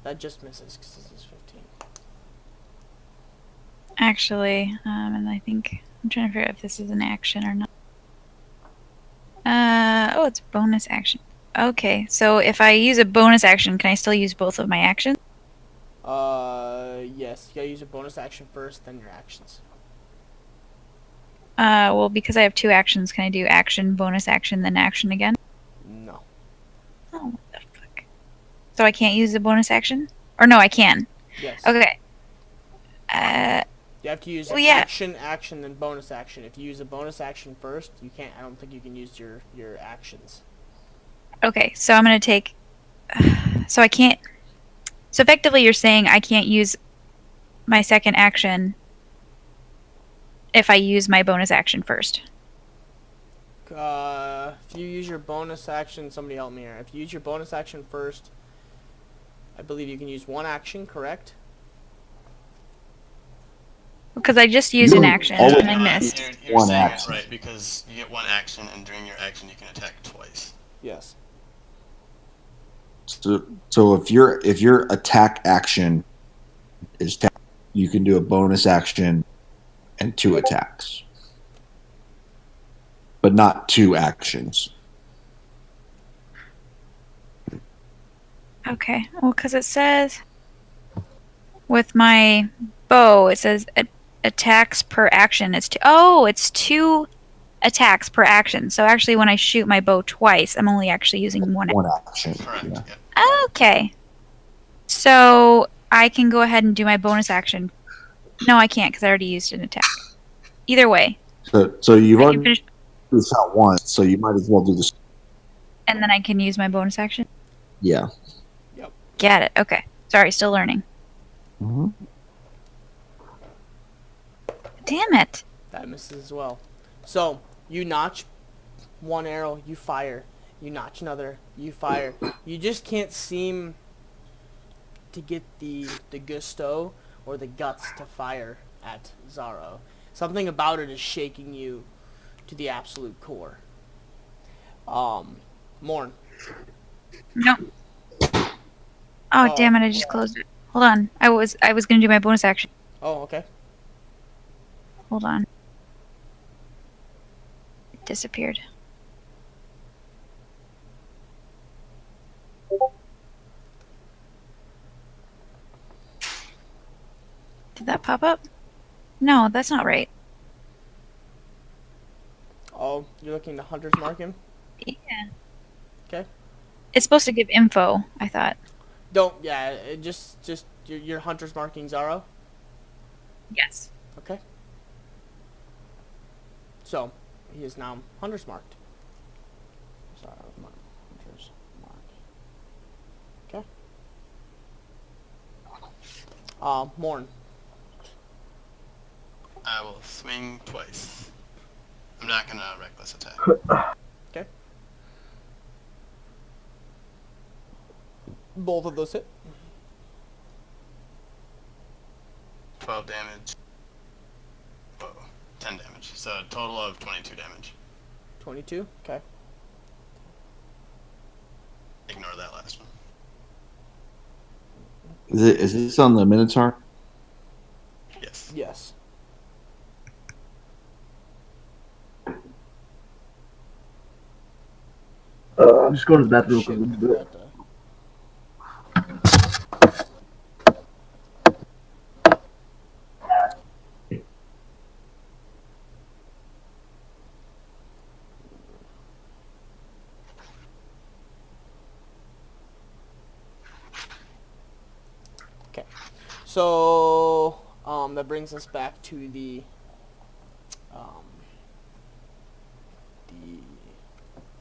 That just misses because this is 15. Actually, and I think I'm trying to figure out if this is an action or not. Oh, it's bonus action. Okay, so if I use a bonus action, can I still use both of my actions? Yes. You gotta use a bonus action first, then your actions. Well, because I have two actions, can I do action, bonus action, then action again? No. Oh, what the fuck? So I can't use the bonus action? Or no, I can. Yes. Okay. You have to use Well, yeah. action, then bonus action. If you use a bonus action first, you can't. I don't think you can use your actions. Okay, so I'm gonna take... So I can't... So effectively you're saying I can't use my second action if I use my bonus action first. If you use your bonus action, somebody help me here. If you use your bonus action first, I believe you can use one action, correct? Because I just used an action always and I missed. You're One saying action. it right because you get one action, and during your action you can attack twice. Yes. So if your attack action is you can do a bonus action and 2 attacks, but not 2 actions. Okay, well, because it says with my bow, it says attacks per action. It's it's 2 attacks per action. So actually, when I shoot my bow twice, I'm only actually using one. One action. Correct. Yeah. Yeah. Okay, so I can go ahead and do my bonus action. No, I can't because I already used an attack. Either way, So you've I can already finish, shot once, so you might as well do this. and then I can use my bonus action. Yeah. Get it? Okay. Sorry, still learning. Mm-hmm. Damn it! That misses as well. So, you notch one arrow, you fire. You notch another, you fire. You just can't seem to get the gusto or the guts to fire at Zaro. Something about it is shaking you to the absolute core. Morn. No. Oh, damn it! I just closed it. Hold on. I was gonna do my bonus action. Oh, okay. Hold on. It disappeared. Did that pop up? No, that's not right. Oh, you're looking to Hunter's Mark him? Yeah. Okay. It's supposed to give info, I thought. Don't, yeah, just your Hunter's marking Zaro? Yes. Okay. So, he is now Hunter's marked. Zaro, Hunter's mark. Okay. Morn. I will swing twice. I'm not gonna reckless attack. Okay. Both of those hit. 12 damage. Whoa. 10 damage. So a total of 22 damage. 22. Okay. Ignore that last one. Is this on the Minotaur? Yes. Yes. I'm just going to the bathroom Shit, real quick. that, Okay. So, that brings us back to the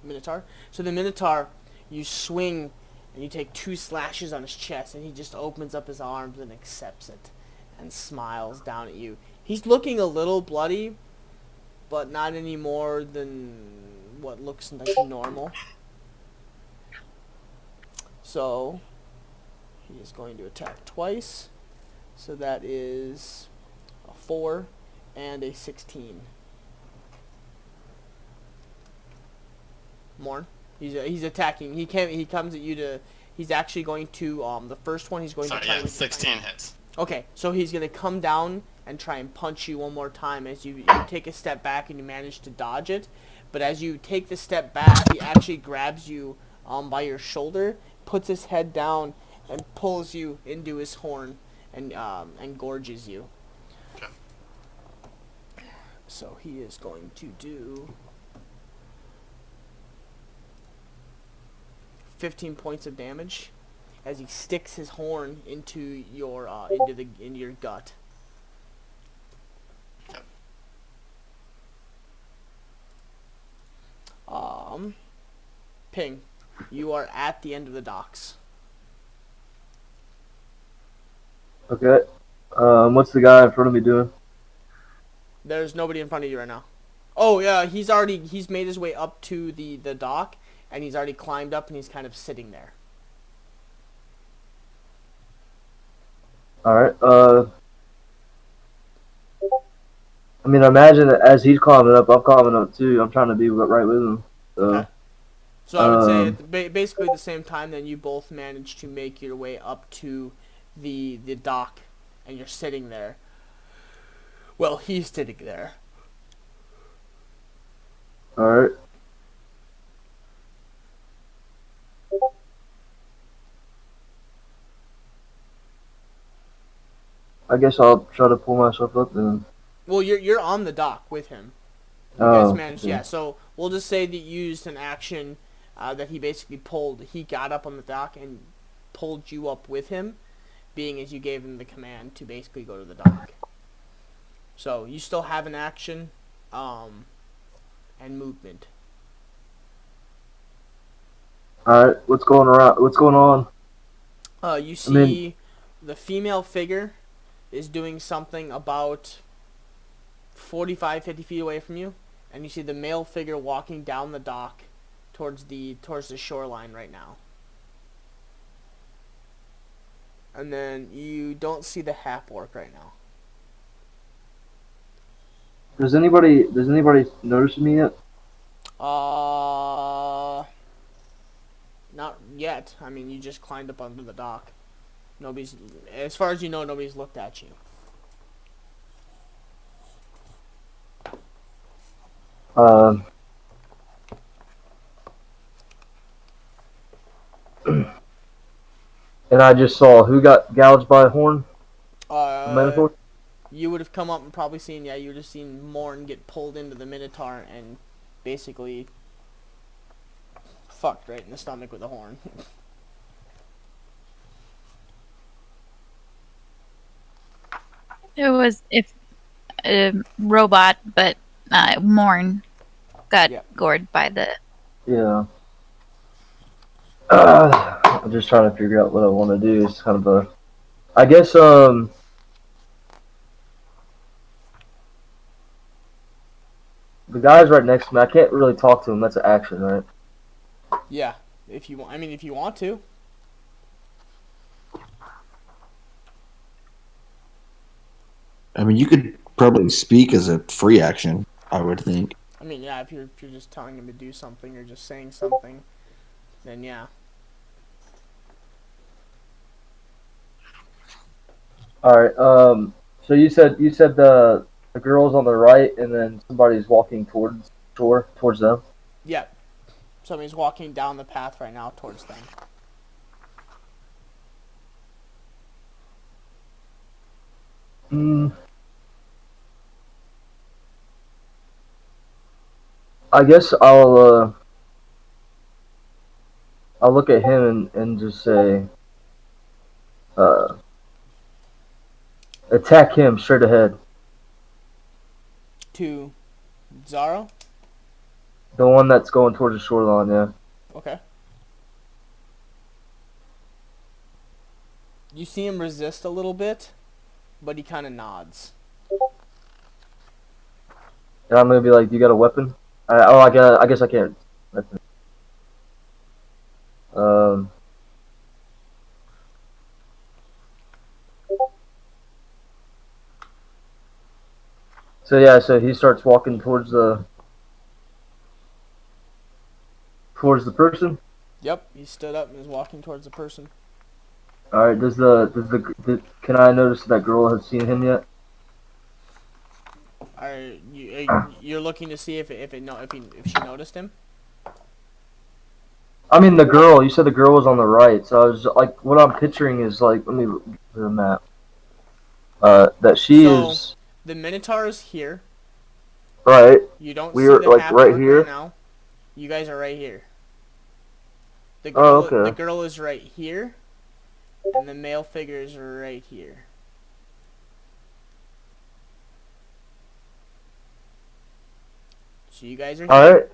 Minotaur. So the Minotaur, you swing and you take 2 slashes on his chest, and he just opens up his arms and accepts it and smiles down at you. He's looking a little bloody, but not any more than what looks like normal. So he is going to attack twice. So that is a 4 and a 16. Morn. He's attacking. He comes at you to. He's actually going to. The first one he's going Sorry, to try. yeah, 16 hits. Okay, so he's gonna come down and try and punch you one more time as you take a step back and you manage to dodge it. But as you take the step back, he actually grabs you by your shoulder, puts his head down, and pulls you into his horn and gorges you. Okay. So he is going to do 15 points of damage as he sticks his horn into your into your gut. Yep. Ping, you are at the end of the docks. Okay. What's the guy in front of me doing? There's nobody in front of you right now. Oh yeah, he's made his way up to the dock, and he's already climbed up and he's kind of sitting there. Alright, I mean, I imagine that as he's climbing up, I'm climbing up too. I'm trying to be right with him. So, Okay. So I would say at basically the same time, then you both manage to make your way up to the dock, and you're sitting there. Well, he's sitting there. alright. I guess I'll try to pull myself up then. Well, you're on the dock with him. You Oh, guys managed, okay. yeah. So we'll just say that you used an action that he basically pulled. He got up on the dock and pulled you up with him, being as you gave him the command to basically go to the dock. So you still have an action, and movement. Alright, what's going on? You see the female figure is doing something about 45, 50 feet away from you, and you see the male figure walking down the dock towards the shoreline right now. And then you don't see the half-orc right now. Does anybody notice me yet? Not yet. I mean, you just climbed up onto the dock. Nobody's, as far as you know, nobody's looked at you. And I just saw who got gouged by a horn? A Minotaur? You would have come up and probably seen, you would have seen Morn get pulled into the Minotaur and basically fucked right in the stomach with a horn. It was a robot, but Morn got gored by the. Yeah. I'm just trying to figure out what I want to do. It's kind of a I guess the guy's right next to me. I can't really talk to him. That's an action, right? Yeah, if you want. I mean, if you want to. I mean, you could probably speak as a free action, I would think. I mean, yeah, if you're just telling him to do something or just saying something, then yeah. All right. So you said the girl's on the right, and then somebody's walking towards them. Yeah. Somebody's walking down the path right now towards them. Hmm. I guess I'll look at him and just say, uh, attack him straight ahead. To Zaro? The one that's going towards the shoreline. Yeah. Okay. You see him resist a little bit, but he kind of nods. And I'm gonna be like, "Do you got a weapon?" I guess I can't. Weapon. Um. So yeah, so he starts walking towards the person. Yep, he stood up and is walking towards the person. All right. Can I notice that girl has seen him yet? You're looking to see if she noticed him? I mean, the girl. You said the girl was on the right, so I was like, what I'm picturing is like, let me look at the map. That she So, is the Minotaur is here. right. You don't We see are the like half right orc here. right now. You guys are right here. Oh, okay. The girl is right here, and the male figure is right here. So you guys are here. All right.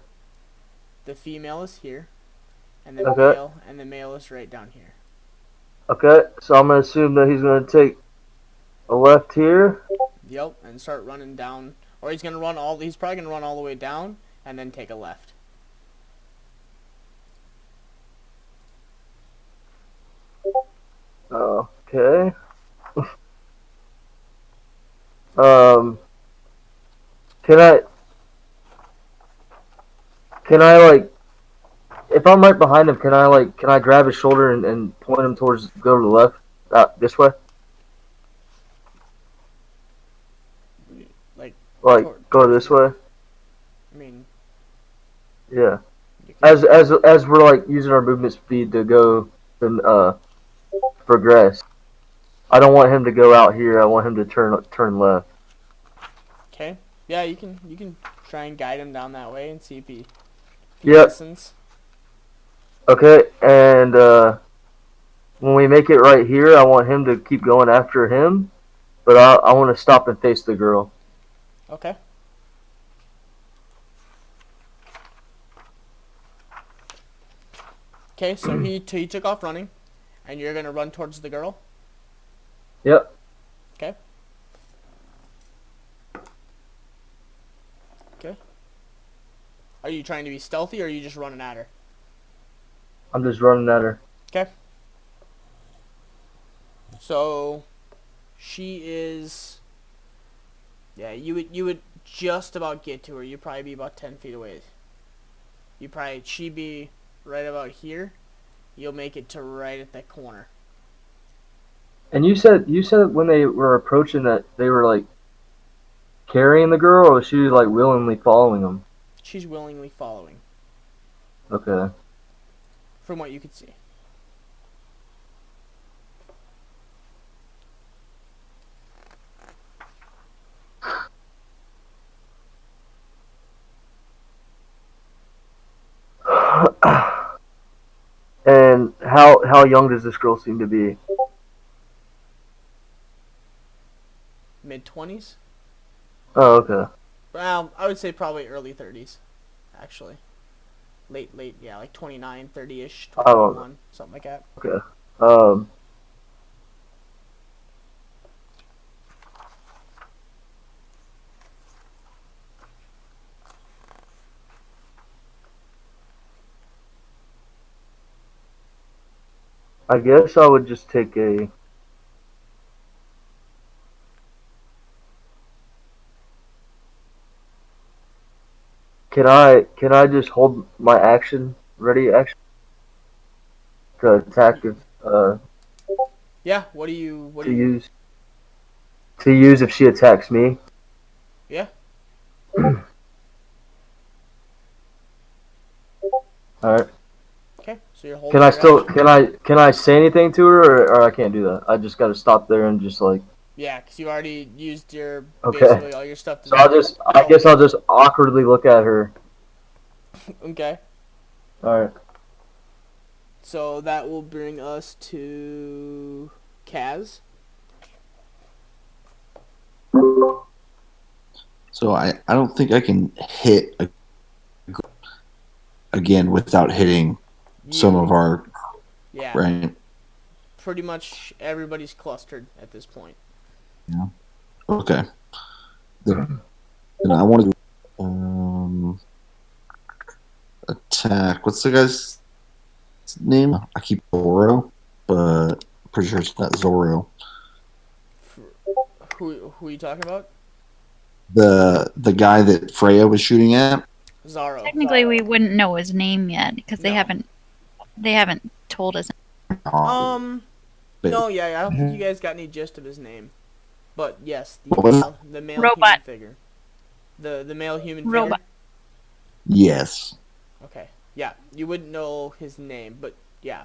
The female is here, and Okay. the male is right down here. Okay. So I'm gonna assume that he's gonna take a left here. Yep, and start running down, or he's probably gonna run all the way down and then take a left. Okay. Um. Can I like, if I'm right behind him, can I grab his shoulder and point him towards go to the left? This way. Like Go towards this way. I mean, Yeah. you can, As we're like using our movement speed to go and progress. I don't want him to go out here. I want him to turn left. okay. Yeah, you can try and guide him down that way and see if he Yep. listens. Okay, and when we make it right here, I want him to keep going after him, but I want to stop and face the girl. Okay. Okay, so he took off running, and you're gonna run towards the girl. Yep. Okay. Okay. Are you trying to be stealthy, or are you just running at her? I'm just running at her. Okay. So, she is. Yeah, you would just about get to her. You'd probably be about 10 feet away. She'd be right about here. You'll make it to right at that corner. And you said when they were approaching that they were like carrying the girl, or was she like willingly following them? She's willingly following, Okay. from what you could see. And how young does this girl seem to be? Mid-20s? Oh, okay. Well, I would say probably early 30s, actually. Late, yeah, like 29, 30-ish, 21, something like that. Okay. Um. I guess I would just take a. Can I just hold my action ready action to attack if Yeah. What do you? What do to you? use to use if she attacks me? Yeah. All right. Okay. So you're holding Can I your still action. can I say anything to her or I can't do that? I just got to stop there and just like Yeah, because you already used your okay. basically all your stuff to. So I guess I'll just awkwardly look at her. Okay. All right. So that will bring us to Kaz. So I don't think I can hit again without hitting some of You. our Yeah. right. Pretty much everybody's clustered at this point. Yeah. Okay. Then I want to attack. What's the guy's name? I keep Zoro, but I'm pretty sure it's not Zoro. Who are you talking about? The guy that Freya was shooting at. Zaro. Technically, we wouldn't know his name yet because they No. haven't told us. No, yeah, I don't Mm-hmm. think you guys got any gist of his name. But yes, What was the male Robot. human figure. The male human Robot. figure. Yes. Okay. Yeah, you wouldn't know his name, but yeah.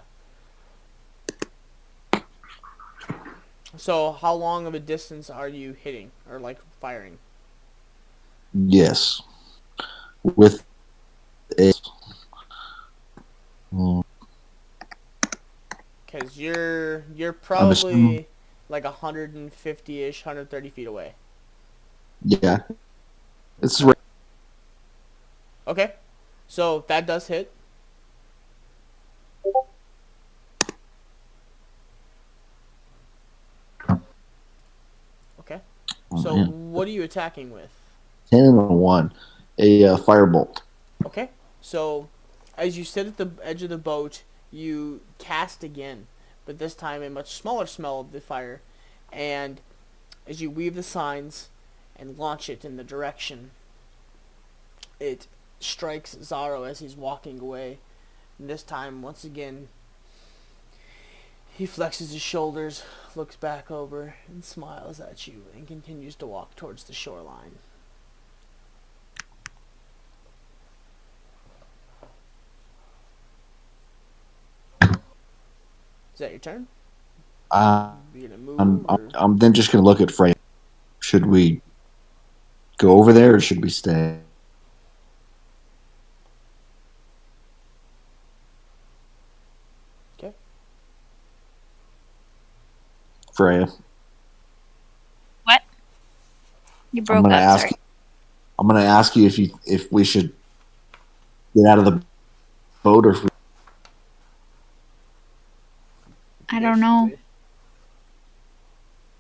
So, how long of a distance are you hitting or like firing? Yes. With a. Because you're assuming- probably like 150-ish, 130 feet away. Yeah. It's right. Okay. So, that does hit. Okay. So, Man. what are you attacking with? 10 and a 1. A firebolt. Okay. So, as you sit at the edge of the boat, you cast again, but this time a much smaller smell of the fire, and as you weave the signs and launch it in the direction, it strikes Zaro as he's walking away. And this time, once again, he flexes his shoulders, looks back over, and smiles at you, and continues to walk towards the shoreline. Is that your turn? You gonna move? Or? I'm then just gonna look at Freya. Should we go over there or should we stay? Okay. Freya. What? You I'm broke gonna up. ask. Sorry. I'm gonna ask you if we should get out of the boat or if we. I don't know.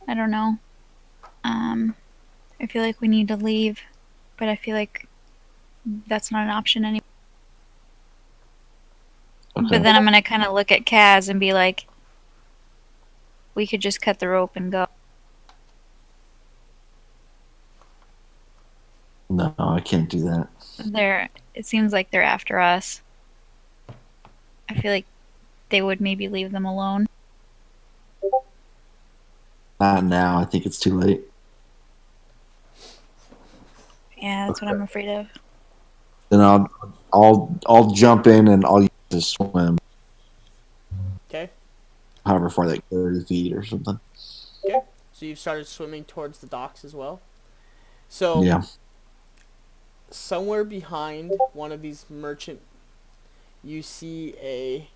I don't know. I feel like we need to leave, but I feel like that's not an option anymore. Okay. But then I'm gonna kind of look at Kaz and be like, we could just cut the rope and go. No, I can't do that. It seems like they're after us. I feel like they would maybe leave them alone. Not now. I think it's too late. Yeah, that's what I'm afraid of. Then I'll jump in and I'll use to swim. Okay. However far, like 30 feet or something. Okay. So you've started swimming towards the docks as well. So Yeah. somewhere behind one of these merchant, you see a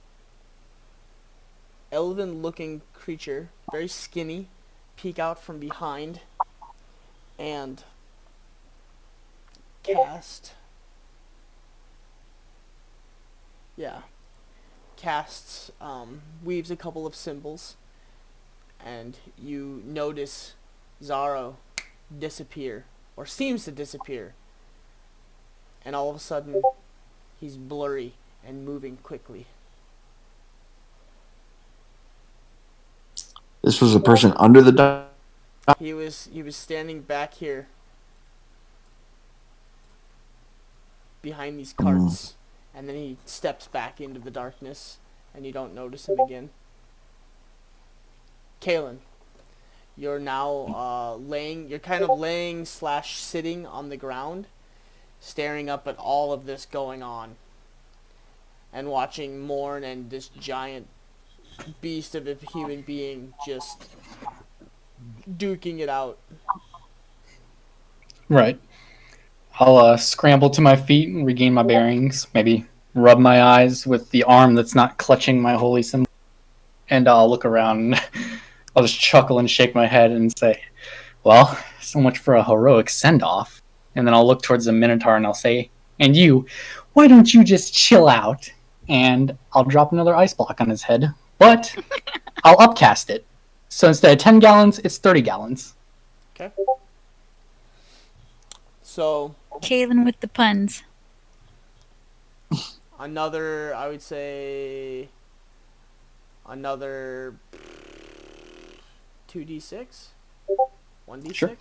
elven-looking creature, very skinny, peek out from behind and cast. Yeah. Casts, weaves a couple of symbols, and you notice Zaro disappear, or seems to disappear. And all of a sudden, he's blurry and moving quickly. This was a person under the dock. He was standing back here behind these carts, and then he steps back into the darkness, and you don't notice him again. Kalen, you're now you're kind of laying / sitting on the ground, staring up at all of this going on, and watching Morn and this giant beast of a human being just duking it out. Right. I'll scramble to my feet and regain my bearings. Maybe rub my eyes with the arm that's not clutching my holy symbol. And I'll look around. And I'll just chuckle and shake my head and say, well, so much for a heroic send-off. And then I'll look towards the Minotaur and I'll say, and you, why don't you just chill out? And I'll drop another ice block on his head. But I'll upcast it. So instead of 10 gallons, it's 30 gallons. Okay. So Kalen with the puns. another, I would say, another 2d6, 1d6. Sure.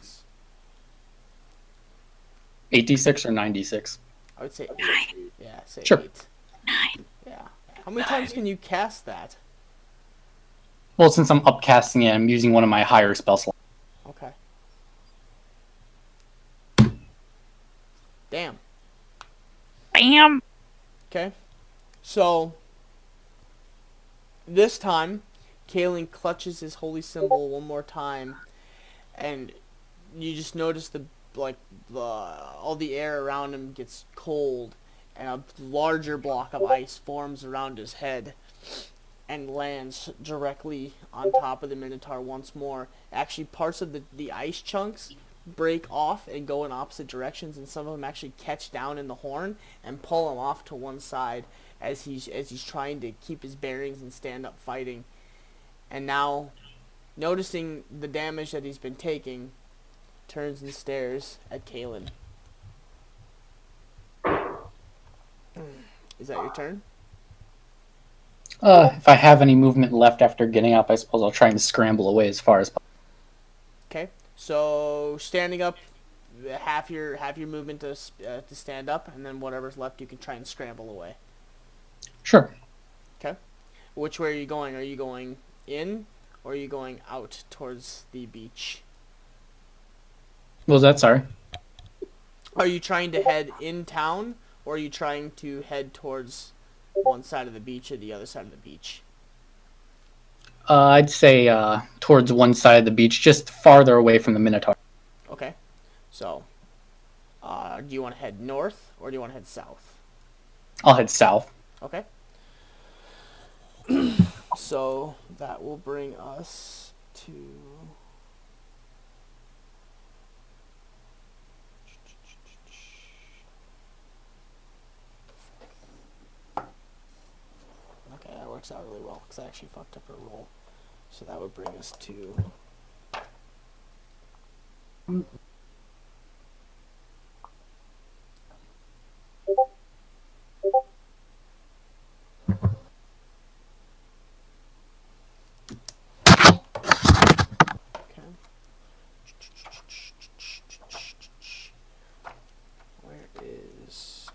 8d6 or 9d6? I would say 8. Yeah, say Sure. 8. 9. Yeah. How many times can you cast that? Well, since I'm upcasting it, I'm using one of my higher spell slots. Okay. Damn. Bam! Okay. So, this time, Kalen clutches his holy symbol one more time, and you just notice all the air around him gets cold, and a larger block of ice forms around his head and lands directly on top of the Minotaur once more. Actually, parts of the ice chunks break off and go in opposite directions, and some of them actually catch down in the horn and pull him off to one side as he's trying to keep his bearings and stand up fighting. And now, noticing the damage that he's been taking, turns and stares at Kalen. Is that your turn? If I have any movement left after getting up, I suppose I'll try and scramble away as far as possible. Okay. So standing up, half your movement to stand up, and then whatever's left you can try and scramble away. Sure. Okay. Which way are you going? Are you going in, or are you going out towards the beach? What was that? Sorry. Are you trying to head in town, or are you trying to head towards one side of the beach or the other side of the beach? I'd say towards one side of the beach, just farther away from the Minotaur. Okay. So, do you want to head north, or do you want to head south? I'll head south. Okay. So, that will bring us to... Okay, that works out really well, because I actually fucked up her roll. So that would bring us to... Okay. Where is...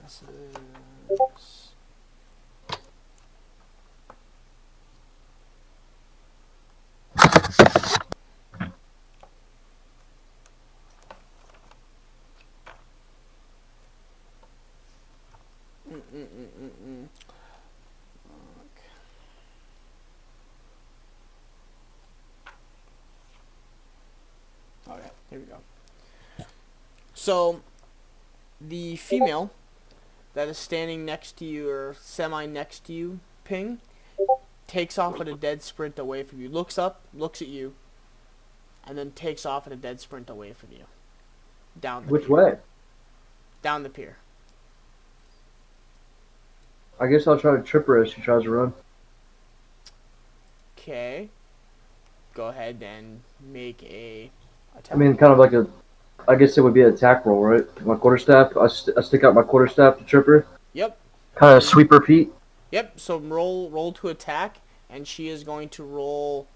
This is... Okay. Okay, here we go. So, the female that is standing next to you, or semi-next to you, Ping, takes off at a dead sprint away from you. Looks up, looks at you, and then takes off at a dead sprint away from you. Down the Which pier. way? Down the pier. I guess I'll try to trip her as she tries to run. Okay. Go ahead and make a attack. I mean, kind of like a I guess it would be an attack roll, right? My quarterstaff. I stick out my quarterstaff to trip her. Yep. Kind of sweep her feet. Yep. So roll to attack, and she is going to roll.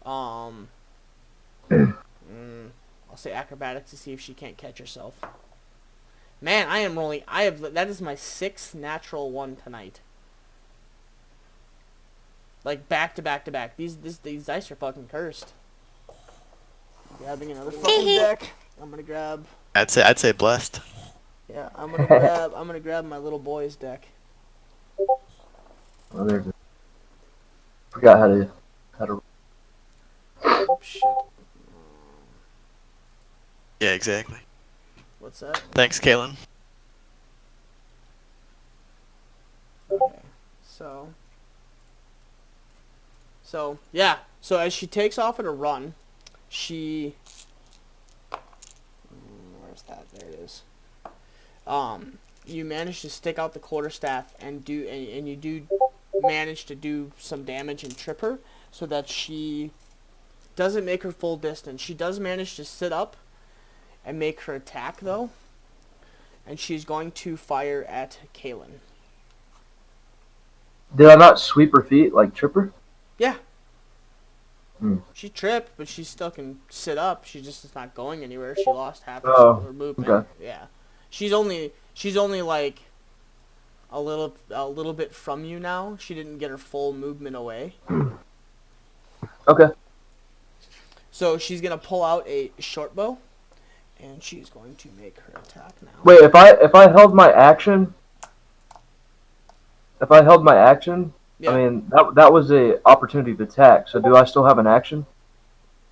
I'll say acrobatics to see if she can't catch herself. Man, I am rolling. That is my 6th natural one tonight. Like back to back to back. These dice are fucking cursed. Grabbing another fucking deck. I'm gonna grab. I'd say blessed. Yeah, I'm gonna grab my little boy's deck. Oh, there it is. Forgot how to. Oh shit. Yeah, exactly. What's that? Thanks, Kalen. Okay. So yeah. So as she takes off in a run, she. Where's that? There it is. You manage to stick out the quarterstaff and you do manage to do some damage and trip her, so that she doesn't make her full distance. She does manage to sit up and make her attack though, and she's going to fire at Kalen. Did I not sweep her feet like trip her? Yeah. Hmm. She tripped, but she still can sit up. She just is not going anywhere. She lost half her movement. Okay. Yeah. She's only like a little bit from you now. She didn't get her full movement away. Okay. So she's gonna pull out a short bow, and she's going to make her attack now. Wait, if I held my action, Yeah. I mean that was a opportunity to attack. So do I still have an action?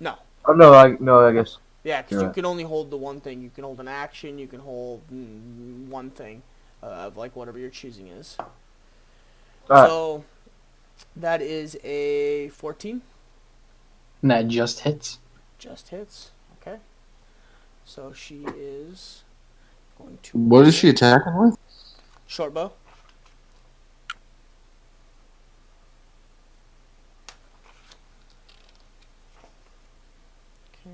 No. Oh no, I guess. Yeah, because You're you right. can only hold the one thing. You can hold an action. You can hold one thing, of like whatever your choosing is. Alright. So that is a 14. And that just hits. Just hits. Okay. So she is going to. What is she attacking with? Short bow. Okay.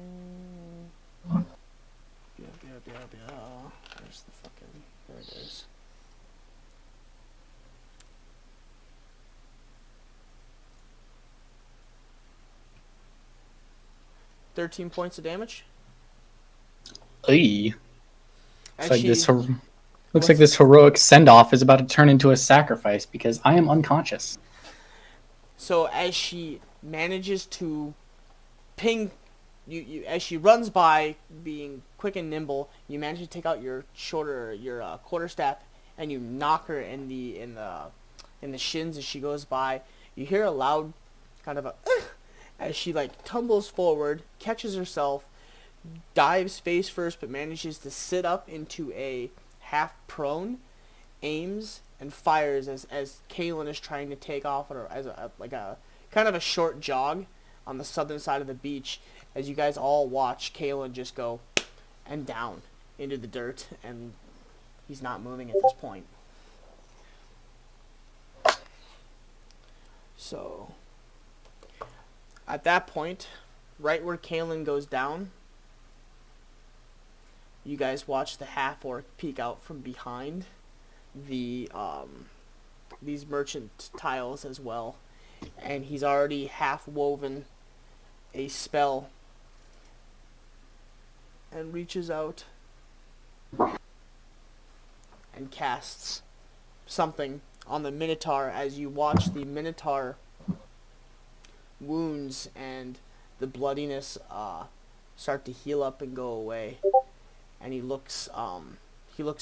Yeah. Where's the fucking. There it is. $13 points of damage. Looks And like she- this. Looks like this heroic send-off is about to turn into a sacrifice because I am unconscious. So as she manages to ping you as she runs by, being quick and nimble, you manage to take out your quarterstaff and you knock her in the shins as she goes by. You hear a loud kind of a as she like tumbles forward, catches herself, dives face first, but manages to sit up into a half prone, aims and fires as Kalen is trying to take off on her as a kind of a short jog on the southern side of the beach, as you guys all watch Kalen just go and down into the dirt, and he's not moving at this point. So at that point, right where Kalen goes down, you guys watch the half-orc peek out from behind the these merchant tiles as well, and he's already half woven a spell and reaches out and casts something on the Minotaur as you watch the Minotaur wounds and the bloodiness start to heal up and go away, and he looks a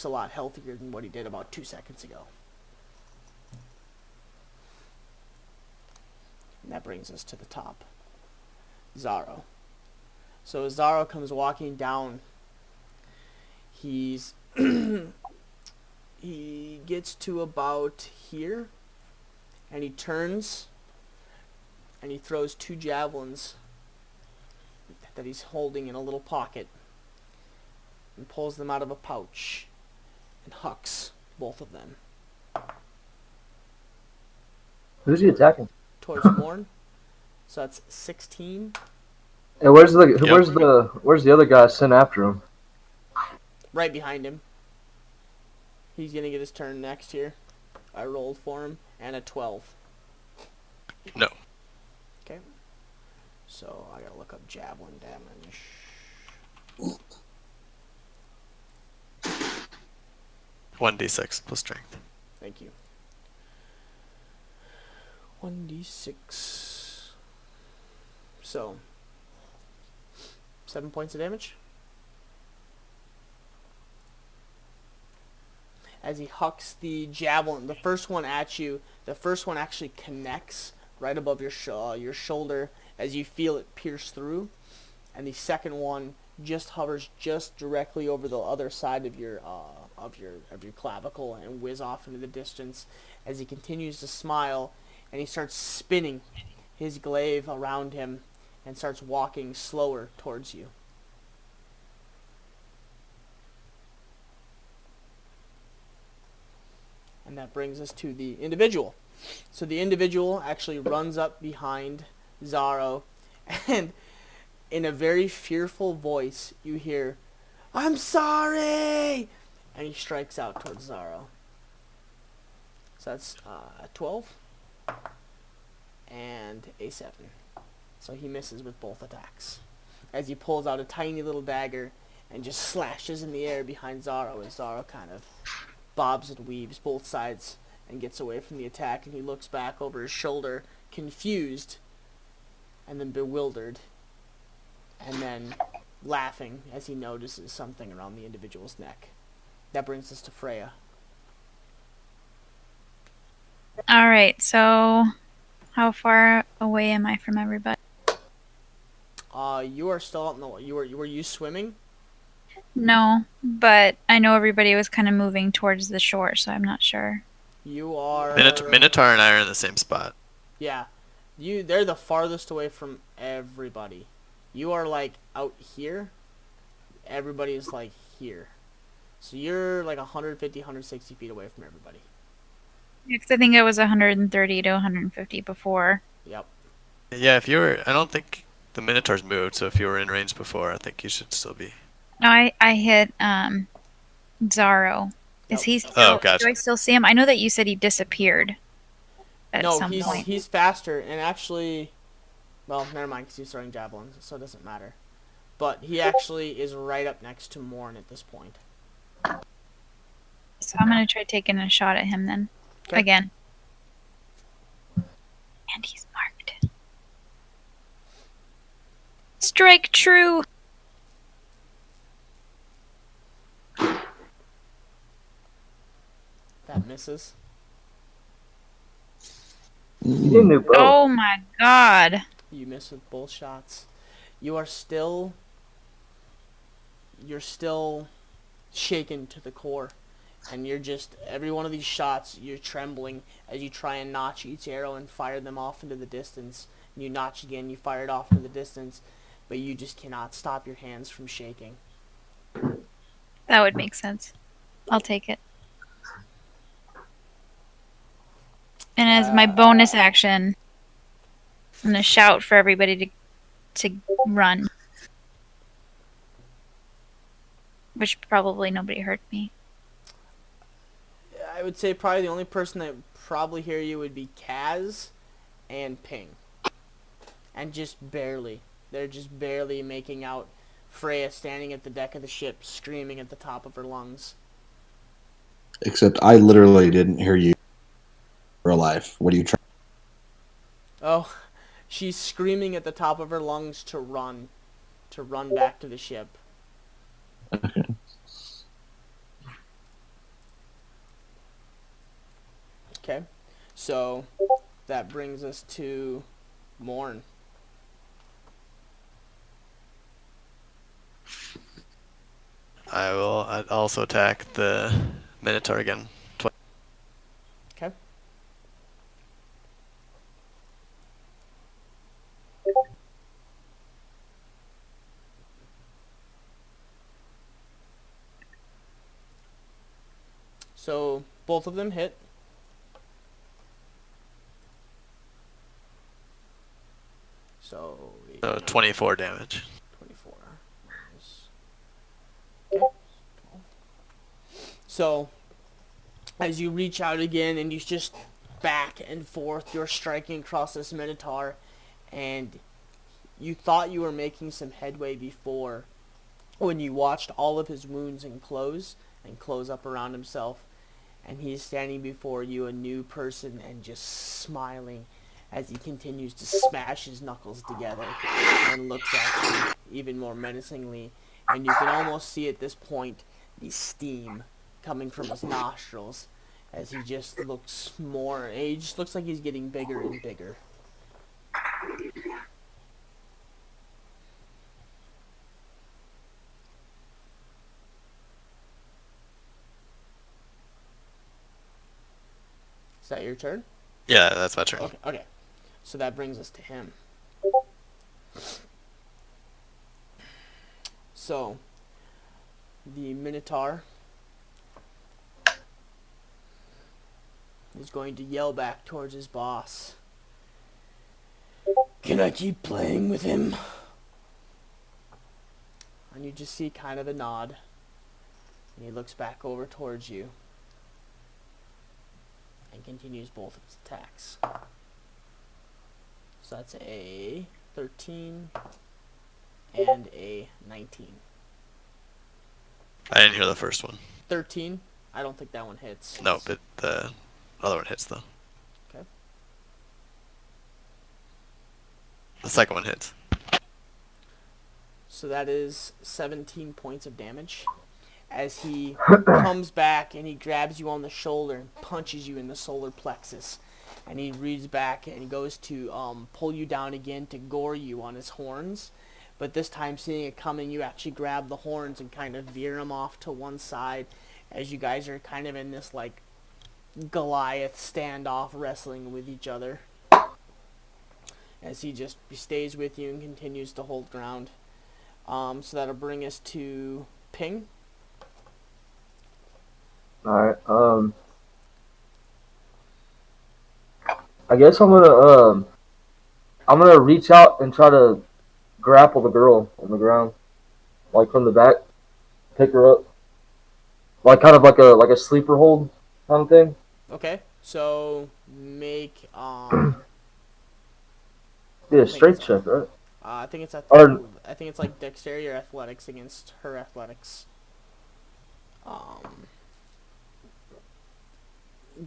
lot healthier than what he did about 2 seconds ago. And that brings us to the top. Zaro. So as Zaro comes walking down, he gets to about here, and he turns and he throws 2 javelins that he's holding in a little pocket and pulls them out of a pouch and hucks both of them Who's he attacking? towards Morn. So that's 16. And where's the other guy sent after him? right behind him. He's gonna get his turn next here. I rolled for him, and a 12. No. Okay. So I gotta look up javelin damage. 1d6 plus strength. Thank you. 1d6. So 7 points of damage. As he hucks the javelin, the first one at you, the first one actually connects right above your shoulder as you feel it pierce through, and the second one just hovers just directly over the other side of your clavicle and whiz off into the distance as he continues to smile, and he starts spinning his glaive around him and starts walking slower towards you. And that brings us to the individual. So the individual actually runs up behind Zaro, and in a very fearful voice, you hear, "I'm sorry!" And he strikes out towards Zaro. So that's 12 and a 7. So he misses with both attacks. As he pulls out a tiny little dagger and just slashes in the air behind Zaro, as Zaro kind of bobs and weaves both sides and gets away from the attack, and he looks back over his shoulder, confused and then bewildered, and then laughing as he notices something around the individual's neck. That brings us to Freya. Alright, so how far away am I from everybody? You are still out in the... Were you swimming? No, but I know everybody was kind of moving towards the shore, so I'm not sure. You are... Minotaur and I are in the same spot. Yeah. They're the farthest away from everybody. You are, like, out here. Everybody is, like, here. So you're, like, 150, 160 feet away from everybody. Because I think it was 130 to 150 before. Yep. Yeah, if you were... I don't think the Minotaur's moved, so if you were in range before, I think you should still be. No, I hit Zaro. Is he still... Oh, gotcha. Do I still see him? I know that you said he disappeared at some point. He's faster, and actually... Well, never mind, because he's throwing javelins, so it doesn't matter. But he actually is right up next to Morn at this point. So I'm going to try taking a shot at him then. Okay. Again. And he's marked. Strike true! That misses. You didn't do both. Oh my god. You miss with both shots. You're still shaken to the core. And you're just, every one of these shots, you're trembling as you try and notch each arrow and fire them off into the distance. And you notch again, you fire it off into the distance. But you just cannot stop your hands from shaking. That would make sense. I'll take it. And as my bonus action, I'm going to shout for everybody to run. Which probably nobody heard me. I would say probably the only person that would probably hear you would be Kaz and Ping. And just barely. They're just barely making out Freya standing at the deck of the ship, screaming at the top of her lungs. Except I literally didn't hear you. Real life. What are you trying? Oh, she's screaming at the top of her lungs to run back to the ship. Okay. Okay, so that brings us to Morn. I'd also attack the Minotaur again. Okay. So both of them hit. So 24 damage. 24. Okay. 12. So as you reach out again and you just back and forth, you're striking across this Minotaur, and you thought you were making some headway before when you watched all of his wounds and close up around himself, and he's standing before you, a new person, and just smiling as he continues to smash his knuckles together and looks at you even more menacingly. And you can almost see at this point the steam coming from his nostrils as he just looks more, he just looks like he's getting bigger and bigger. Is that your turn? Yeah, that's my turn. Okay. So that brings us to him. So, the Minotaur is going to yell back towards his boss. Can I keep playing with him? And you just see kind of a nod. And he looks back over towards you. And continues both of his attacks. So that's a 13 and a 19. I didn't hear the first one. 13? I don't think that one hits. No, but the other one hits though. Okay. The second one hits. So that is 17 points of damage. As he comes back and he grabs you on the shoulder and punches you in the solar plexus. And he reads back and he goes to pull you down again to gore you on his horns. But this time, seeing it coming, you actually grab the horns and kind of veer him off to one side as you guys are kind of in this, like, Goliath standoff wrestling with each other. As he just stays with you and continues to hold ground. So that'll bring us to Ping. Alright, I guess I'm gonna reach out and try to grapple the girl on the ground. Like from the back. Pick her up. Like kind of like a sleeper hold kind of thing. Okay, so make Yeah, strength check, right? I think it's Or- I think it's like dexterity or athletics against her athletics.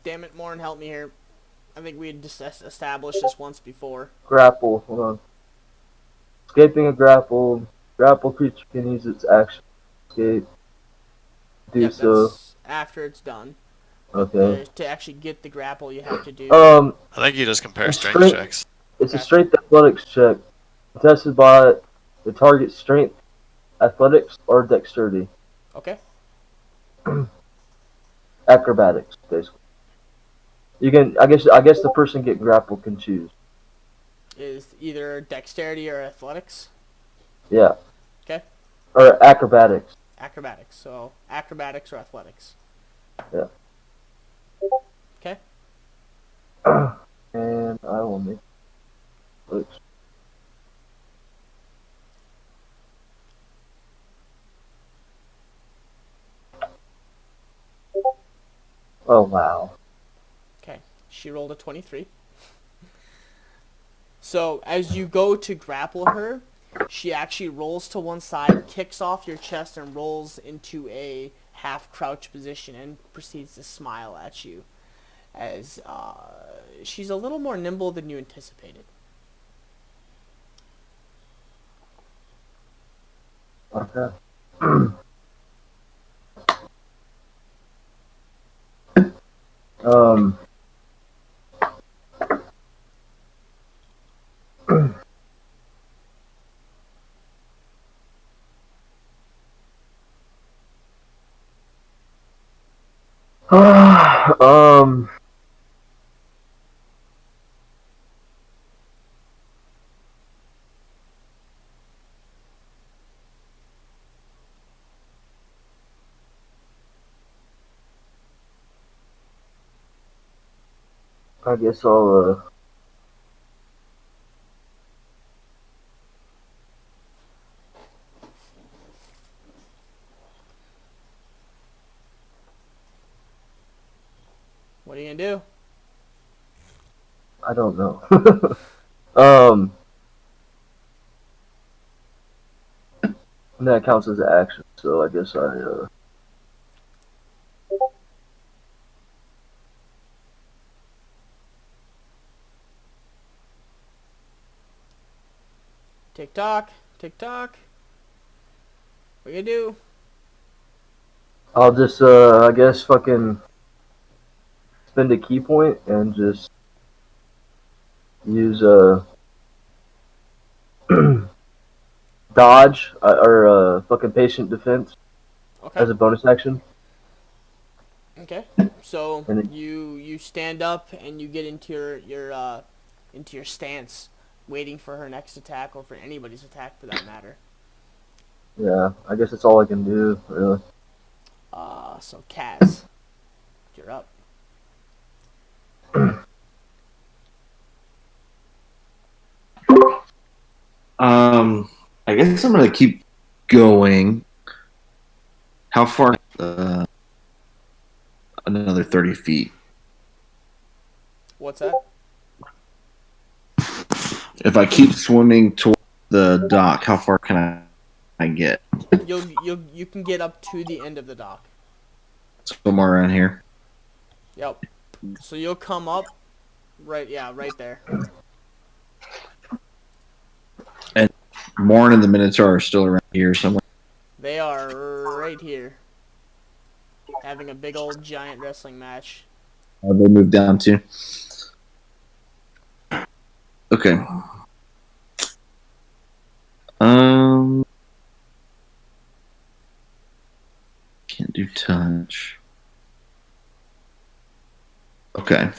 Damn it, Morin, help me here. I think we had just established this once before. Grapple, hold on. Escaping a grapple. Grapple creature can use its action. Escape. Do Yep, so. that's after it's done. Okay. To actually get the grapple, you have to do. I think you just compare strength Strength- checks. It's a strength athletics check. Contested by the target's strength, athletics, or dexterity. Okay. Acrobatics, basically. You can, I guess the person getting grappled can choose. Is either dexterity or athletics. Yeah. Okay. Or acrobatics. Acrobatics. So acrobatics or athletics. Yeah. Okay. And I will make. Oops. Oh wow. Okay. She rolled a 23. So as you go to grapple her, she actually rolls to one side, kicks off your chest, and rolls into a half crouch position and proceeds to smile at you. As she's a little more nimble than you anticipated. Okay. um. um. I guess I'll are you gonna do? I don't know. um, and that counts as an action, so I guess Tick tock, tick tock. What you gonna do? I'll just I guess fucking spend a key point and just use dodge or fucking patient defense Okay. as a bonus action. Okay. So And it- you stand up and you get into your stance, waiting for her next attack or for anybody's attack for that matter. Yeah, I guess that's all I can do, really. So Kaz, you're up. I guess I'm gonna keep going. How far? Another 30 feet. What's that? If I keep swimming toward the dock, how far can I get? You can get up to the end of the dock. Somewhere around here. Yep. So you'll come up, right there. And Morn and the Minotaur are still around here somewhere. They are right here, having a big old giant wrestling match. They moved down too. Okay. Can't do touch. Okay.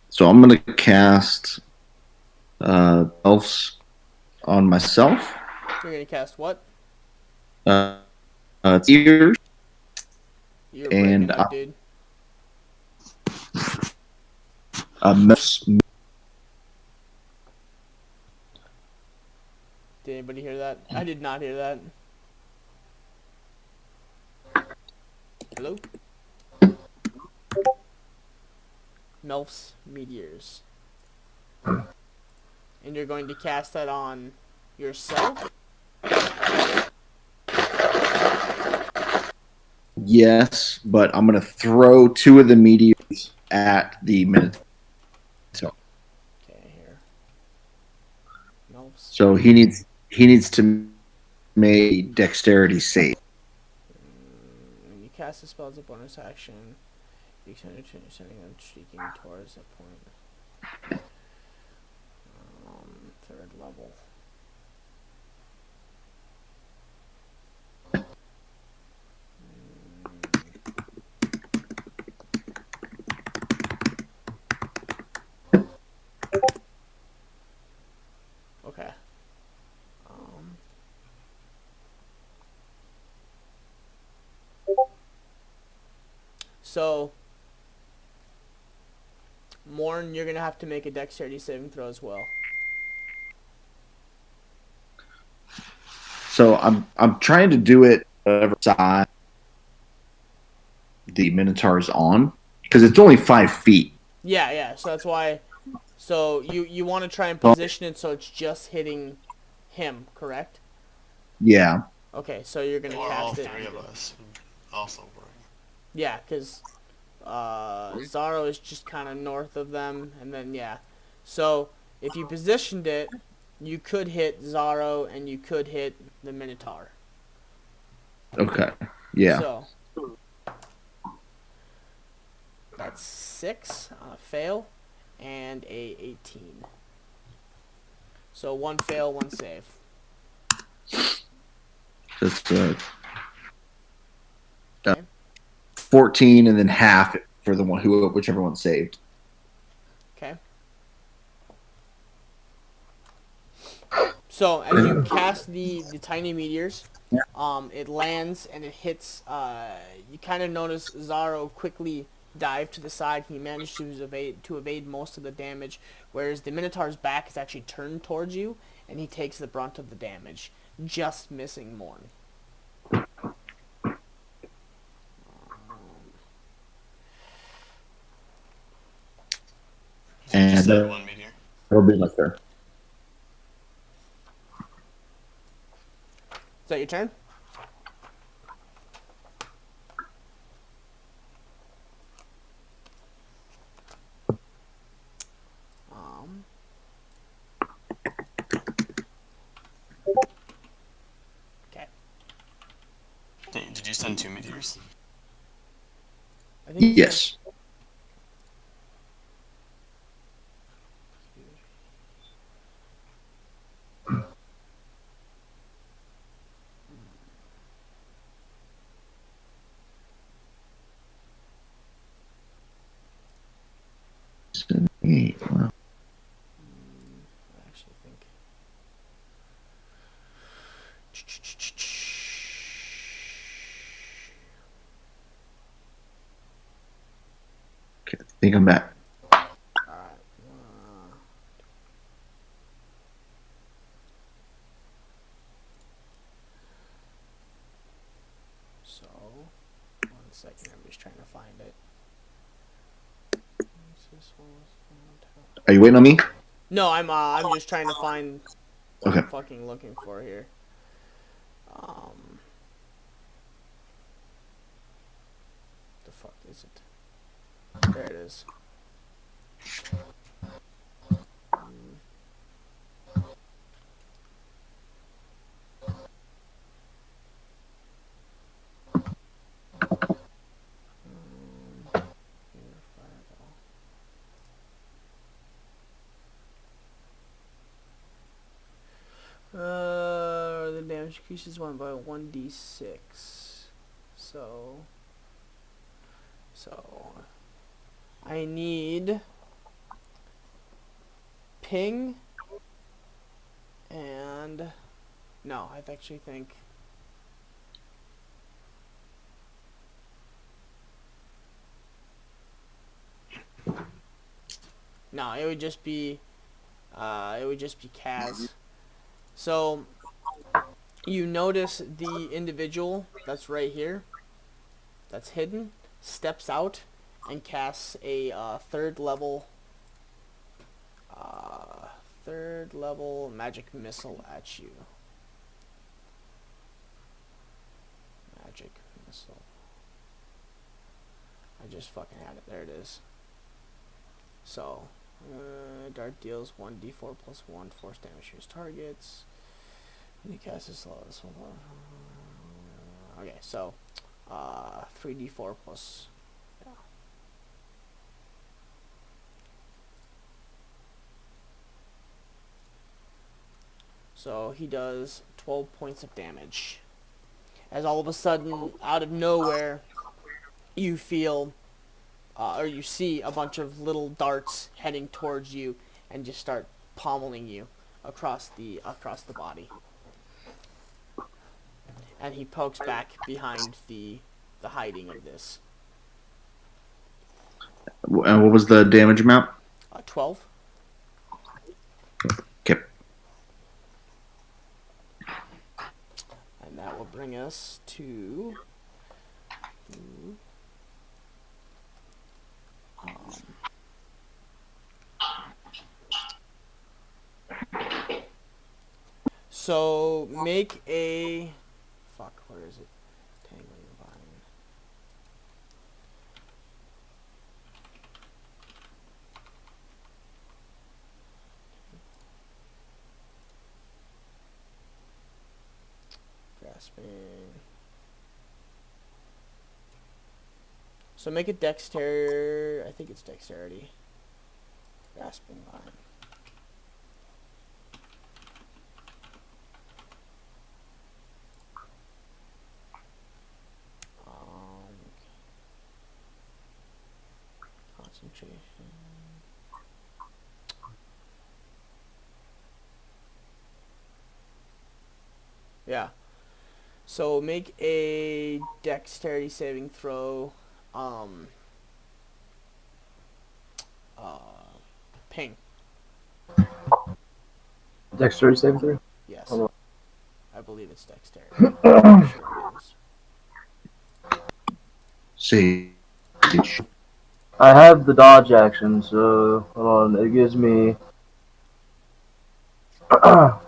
So I'm gonna cast elves on myself. You're gonna cast what? It's ears. You're And, breaking up, dude. Did anybody hear that? I did not hear that. Hello? Melf's Meteors. And you're going to cast that on yourself? Yes, but I'm gonna throw 2 of the meteors at the Minotaur. Okay, here. Melf's. So he needs to make dexterity save. When you cast a spell as a bonus action, you can sending them streaking towards that point. 3rd level. Okay. So, Morn, you're gonna have to make a dexterity saving throw as well. So I'm trying to do it whatever side the Minotaur's on because it's only 5 feet. Yeah. So that's why. So you want to try and position it so it's just hitting him, correct? Yeah. Okay, so you're gonna Or all cast it. 3 of us would also work. Yeah, because Zaro is just kind of north of them, and then yeah. So if you positioned it, you could hit Zaro and you could hit the Minotaur. Okay. Yeah. So that's 6 on a fail and a 18. So 1 fail, 1 save. Just Okay. 14 and then half for the one whichever one saved. Okay. So as you cast the tiny meteors, it lands and it hits. You kind of notice Zaro quickly dive to the side. He managed to evade most of the damage, whereas the Minotaur's back is actually turned towards you, and he takes the brunt of the damage, just missing Morn. send one meteor. That'll be my turn. Is that your turn? Okay. Did you send 2 meteors? I think you said- Yes. Wow. I actually think. Okay, I think I'm back. Alright. So, 1 second, I'm just trying to find it. Are you waiting on me? No, I'm just trying to find what Okay. I'm fucking looking for here. The fuck is it? There it is. The damage increases one by 1d6. So I need ping and no, I actually think no, it would just be Kaz. So you notice the individual that's right here, that's hidden, steps out and casts a third level magic missile at you. Magic missile. I just fucking had it. There it is. So, dart deals 1d4 plus 1 force damage to his targets. And he casts his slow. Okay, so 3d4 plus. Yeah. So he does 12 points of damage. As all of a sudden, out of nowhere, you feel, or you see a bunch of little darts heading towards you and just start pommeling you across the body. And he pokes back behind the hiding of this. And what was the damage amount? 12. Okay. And that will bring us to so make a where is it? Tangling vine. Grasping. So make it dexterity. I think it's dexterity. Grasping vine. Concentration. Yeah. So make a dexterity saving throw. Ping. Dexterity saving throw? Yes. Hold on. I believe it's dexterity. I'm sure it is. See. I have the dodge action, so hold on. It gives me. I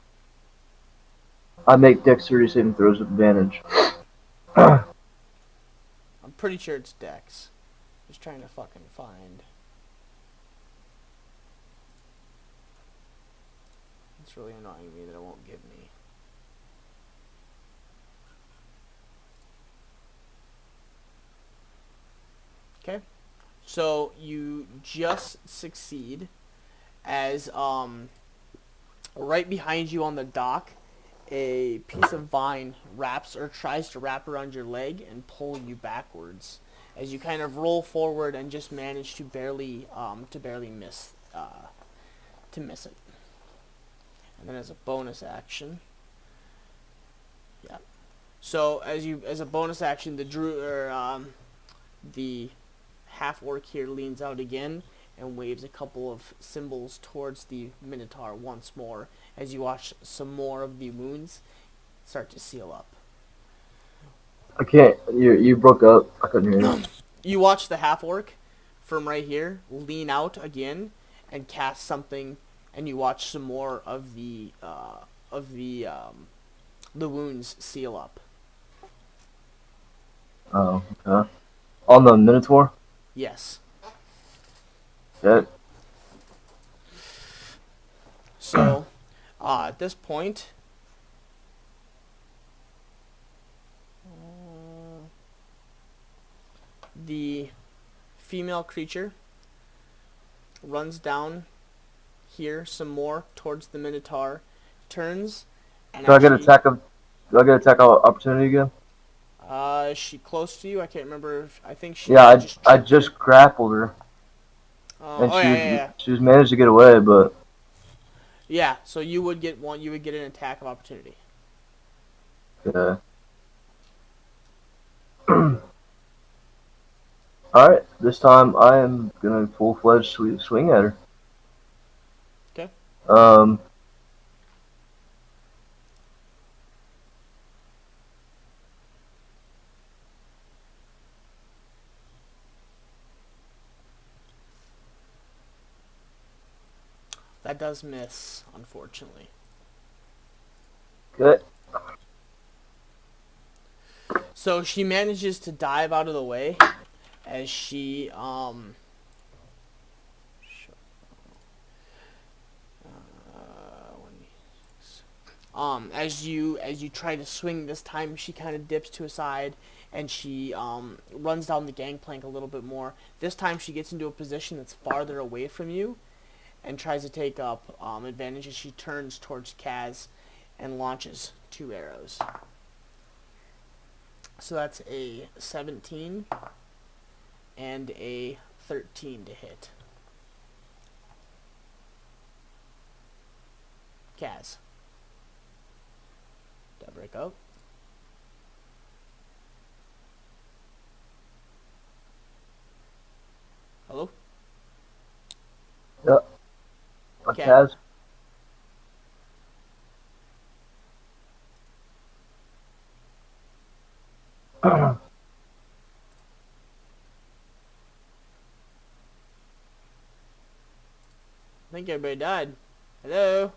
make dexterity saving throws with advantage. I'm pretty sure it's Dex. Just trying to fucking find. It's really annoying me that it won't give me. Okay. So you just succeed as right behind you on the dock, a piece of vine wraps or tries to wrap around your leg and pull you backwards as you kind of roll forward and just manage to barely miss it. And then as a bonus action, yeah. So as a bonus action, the half orc here leans out again and waves a couple of symbols towards the Minotaur once more as you watch some more of the wounds start to seal up. I can't. You broke up. I couldn't hear you. You watch the half orc from right here lean out again and cast something, and you watch some more of the wounds seal up. Oh, okay. On the Minotaur? Yes. Okay. So, at this point, the female creature runs down here some more towards the Minotaur, turns, and Do I get attack opportunity again? Is she close to you? I can't remember. I think she. Yeah, Just I just grappled her, and yeah. she was managed to get away, but Yeah, so you would get one. You would get an attack of opportunity. yeah. All right, this time I am gonna full-fledged swing at her. Okay. That does miss, unfortunately. Okay. So she manages to dive out of the way as she as you try to swing this time, she kind of dips to a side and she runs down the gangplank a little bit more. This time she gets into a position that's farther away from you and tries to take up advantage as she turns towards Kaz and launches 2 arrows. So that's a 17 and a 13 to hit. Kaz. Did I break up? Hello? Yep. Okay. Kaz. I think everybody died. Hello?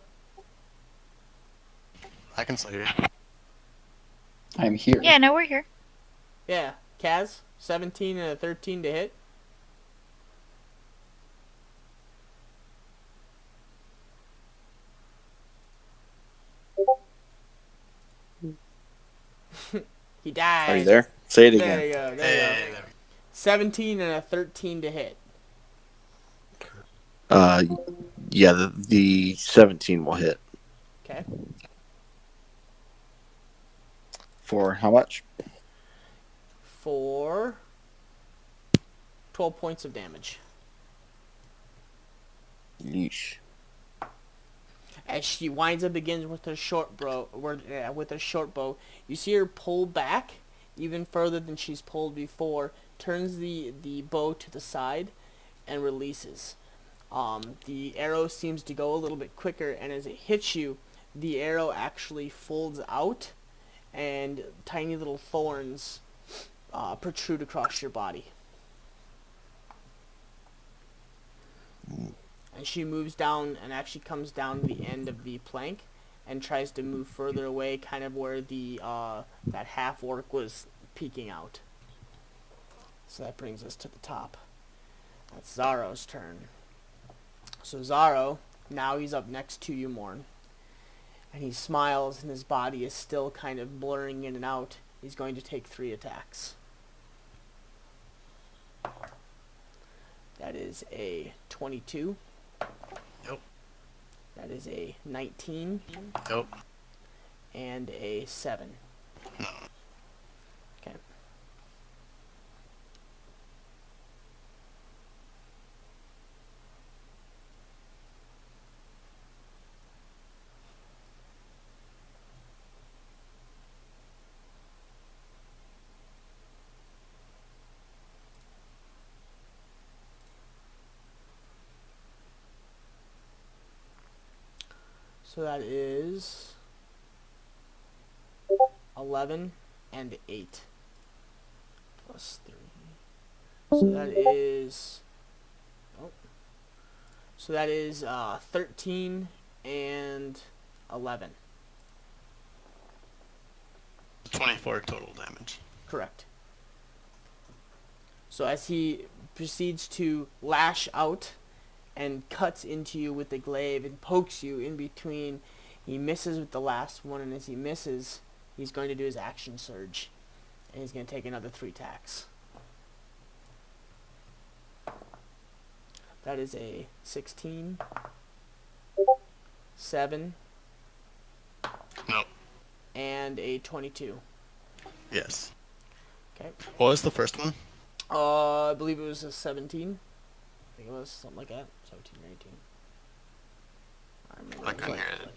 I can still hear you. I'm here. Yeah, no, we're here. Yeah. Kaz, 17 and a 13 to hit. He died. Are you there? Say it There again. you go. There you go. 17 and a 13 to hit. Yeah, the 17 will hit. Okay. For how much? For 12 points of damage. Yeesh. As she winds up again with her short bow, you see her pull back even further than she's pulled before, turns the bow to the side, and releases. The arrow seems to go a little bit quicker, and as it hits you, the arrow actually folds out, and tiny little thorns protrude across your body. And she moves down and actually comes down the end of the plank and tries to move further away, kind of where the that half orc was peeking out. So that brings us to the top. That's Zaro's turn. So Zaro, now he's up next to you, Morn. And he smiles and his body is still kind of blurring in and out. He's going to take 3 attacks. That is a 22. Nope. That is a 19. Nope. And a 7. No. Okay. So that is 11 and 8 plus 3. So that is 13 and 11. 24 total damage. Correct. So as he proceeds to lash out and cuts into you with the glaive and pokes you in between, he misses with the last one, and as he misses, he's going to do his action surge. And he's going to take another 3 attacks. That is a 16, 7, Nope. and a 22. Yes. Okay. What was the first one? I believe it was a 17. I think it was something like that. 17 or 18. I remember. I It was couldn't like- hear it.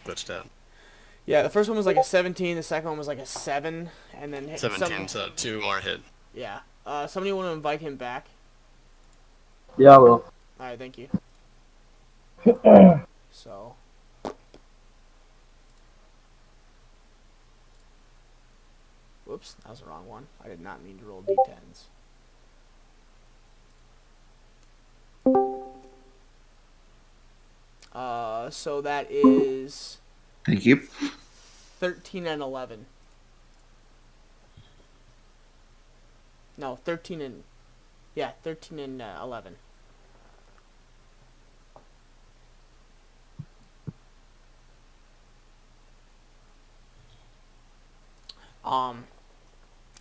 Glitched out. Yeah, the first one was like a 17. The second one was like a 7, and then 17, so 2 more hit. Yeah. Somebody want to invite him back? Yeah, I will. All right, thank you. So. Whoops, that was the wrong one. I did not mean to roll d10s. So that is Thank you. 13 and 11. No, 13 and... Yeah, 13 and 11.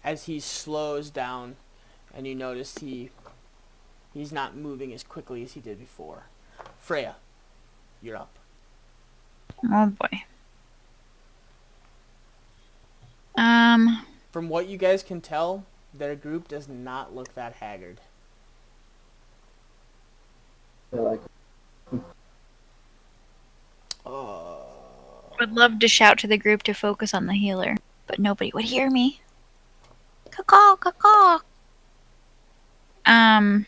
As he slows down, and you notice he's not moving as quickly as he did before. Freya, you're up. Oh boy. From what you guys can tell, their group does not look that haggard. Yeah, like, Would love to shout to the group to focus on the healer, but nobody would hear me. Caw, caw, caw. Trying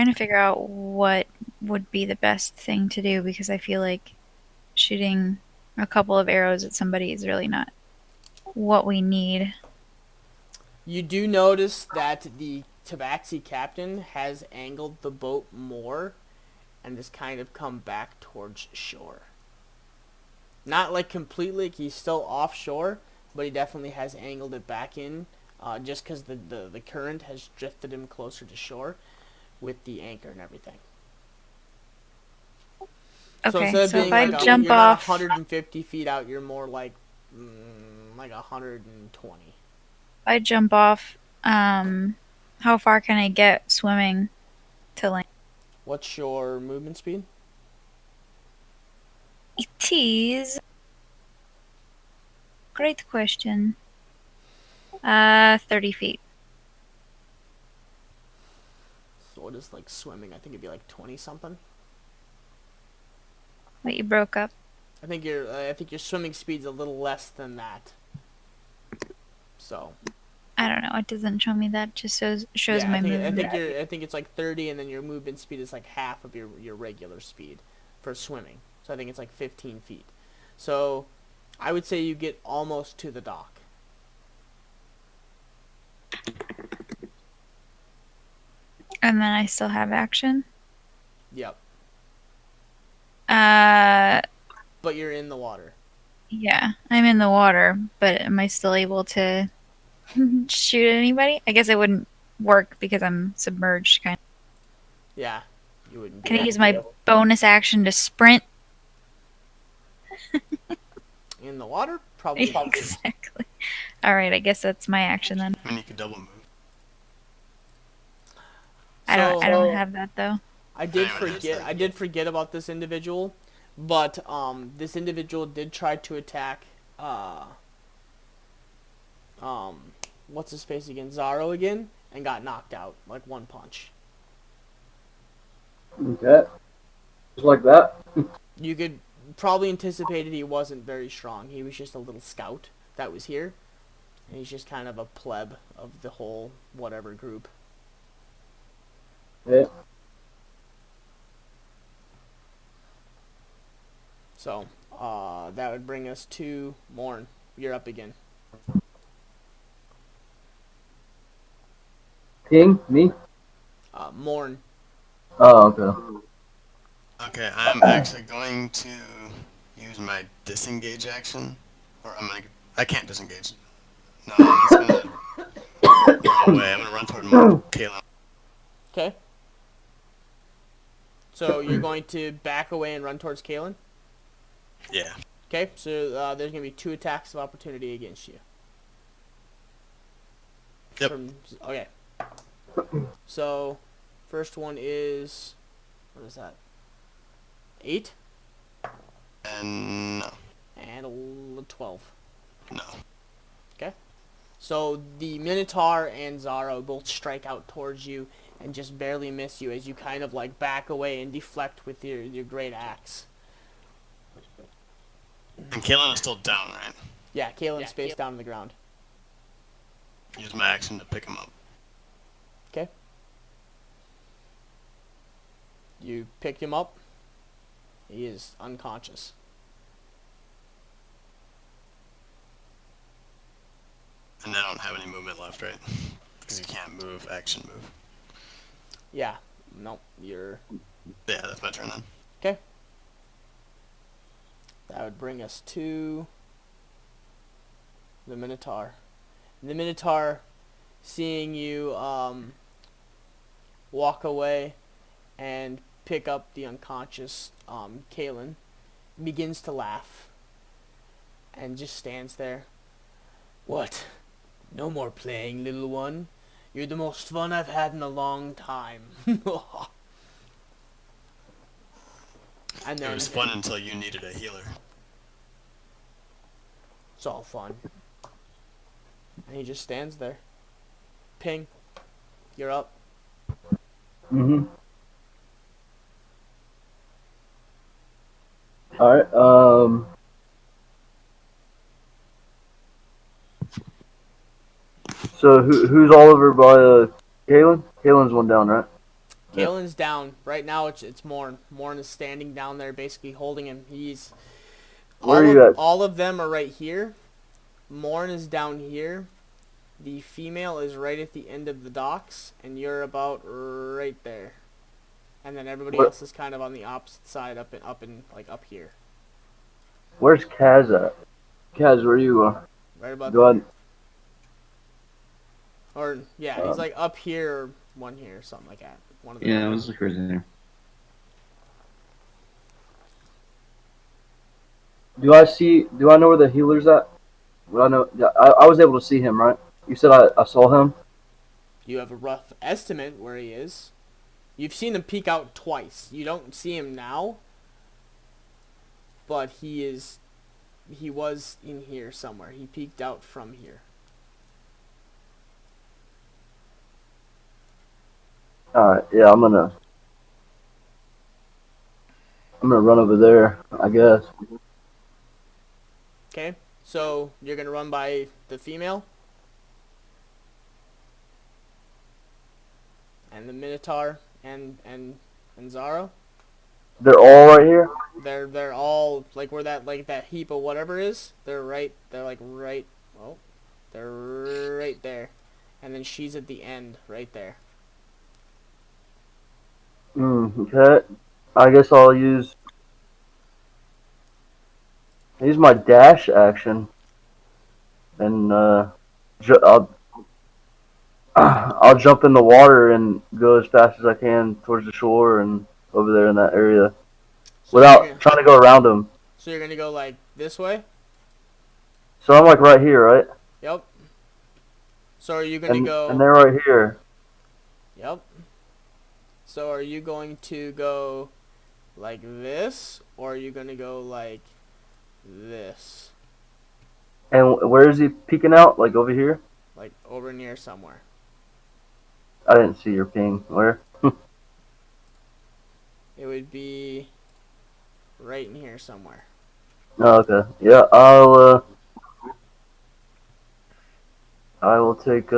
to figure out what would be the best thing to do, because I feel like shooting a couple of arrows at somebody is really not what we need. You do notice that the Tabaxi captain has angled the boat more and has kind of come back towards shore. Not like completely, like he's still offshore, but he definitely has angled it back in, just because the current has drifted him closer to shore with the anchor and everything. Okay, instead of so if being I like jump you're not off, 150 feet out, you're more like 120. if I jump off, how far can I get swimming to land? What's your movement speed? It is. Great question. 30 feet. So what is like swimming? I think it'd be like 20 something. Wait, you broke up. I think your swimming speed's a little less than that. So. I don't know. It doesn't show me that. It just shows Yeah, my I movement. think it's like 30, and then your movement speed is like half of your regular speed for swimming. So I think it's like 15 feet. So I would say you get almost to the dock. And then I still have action. Yep. Uh, But you're in the water. yeah, I'm in the water, but am I still able to shoot at anybody? I guess it wouldn't work because I'm submerged, kind of. Yeah. You wouldn't be Can I able use to my bonus action to sprint? in the water? Probably not. Exactly. All right, I guess that's my action then. I mean, you could double move. I don't have that though. I did Anyway, forget. I did forget about this individual, but this individual did try to attack. What's his face again? Zaro again, and got knocked out like one punch. Okay. Just like that. You could probably anticipated he wasn't very strong. He was just a little scout that was here, and he's just kind of a pleb of the whole whatever group. Yeah. So, that would bring us to Morn. You're up again. Ping? Me? Morn. Oh, okay. Okay, I'm actually going to use my disengage action. Or I can't disengage. No, I'm just gonna run away. I'm gonna run toward Kalen. Okay. So you're going to back away and run towards Kalen? Yeah. Okay, so there's going to be 2 attacks of opportunity against you. Yep. Okay. So, first one is... What is that? 8? And no. And 12. No. Okay. So, the Minotaur and Zaro both strike out towards you and just barely miss you as you kind of like back away and deflect with your great axe. And Kalen is still down, right? Yeah, Kalen's face down on the ground. Use my action to pick him up. Okay. You picked him up. He is unconscious. And I don't have any movement left, right? Because you can't move, action move. Yeah. Nope. You're... Yeah, that's my turn then. Okay. That would bring us to the Minotaur. The Minotaur, seeing you walk away and pick up the unconscious Kalen, begins to laugh and just stands there. What? No more playing, little one. You're the most fun I've had in a long time. And then It was fun until you needed a healer. it's all fun. And he just stands there. Ping. You're up. Mm-hmm. Alright, so who's all over by Kalen? Kalen's one down, right? Kalen's down. Right now it's Morn. Morn is standing down there basically holding him. He's Where are you at? all of them are right here. Morn is down here. The female is right at the end of the docks, and you're about right there. And then everybody else is kind of on the opposite side, up here. Where's Kaz at? Kaz, where are you? Right about Go ahead. Or yeah, he's like up here, or one here, something like that. One of the Yeah, I was like right there. Do I know where the healer's at? Would I know? Yeah, I was able to see him, right? You said I saw him? You have a rough estimate where he is. You've seen him peek out twice. You don't see him now, but he was in here somewhere. He peeked out from here. Alright, yeah, I'm gonna run over there, I guess. Okay, so you're gonna run by the female and the Minotaur and Zaro. They're all right here? They're all like where that heap of whatever is. They're right there, and then she's at the end right there. Okay. I guess I'll use my dash action, and I'll I'll jump in the water and go as fast as I can towards the shore and over there in that area So you're without gonna trying to go around them. so you're gonna go like this way. So I'm like right here, right? Yep. So are you gonna And go? they're right here. Yep. So are you going to go like this, or are you gonna go like this, And where is he peeking out? Like over here? like over near somewhere? I didn't see your ping. Where? It would be right in here somewhere. Oh, okay. Yeah, I will take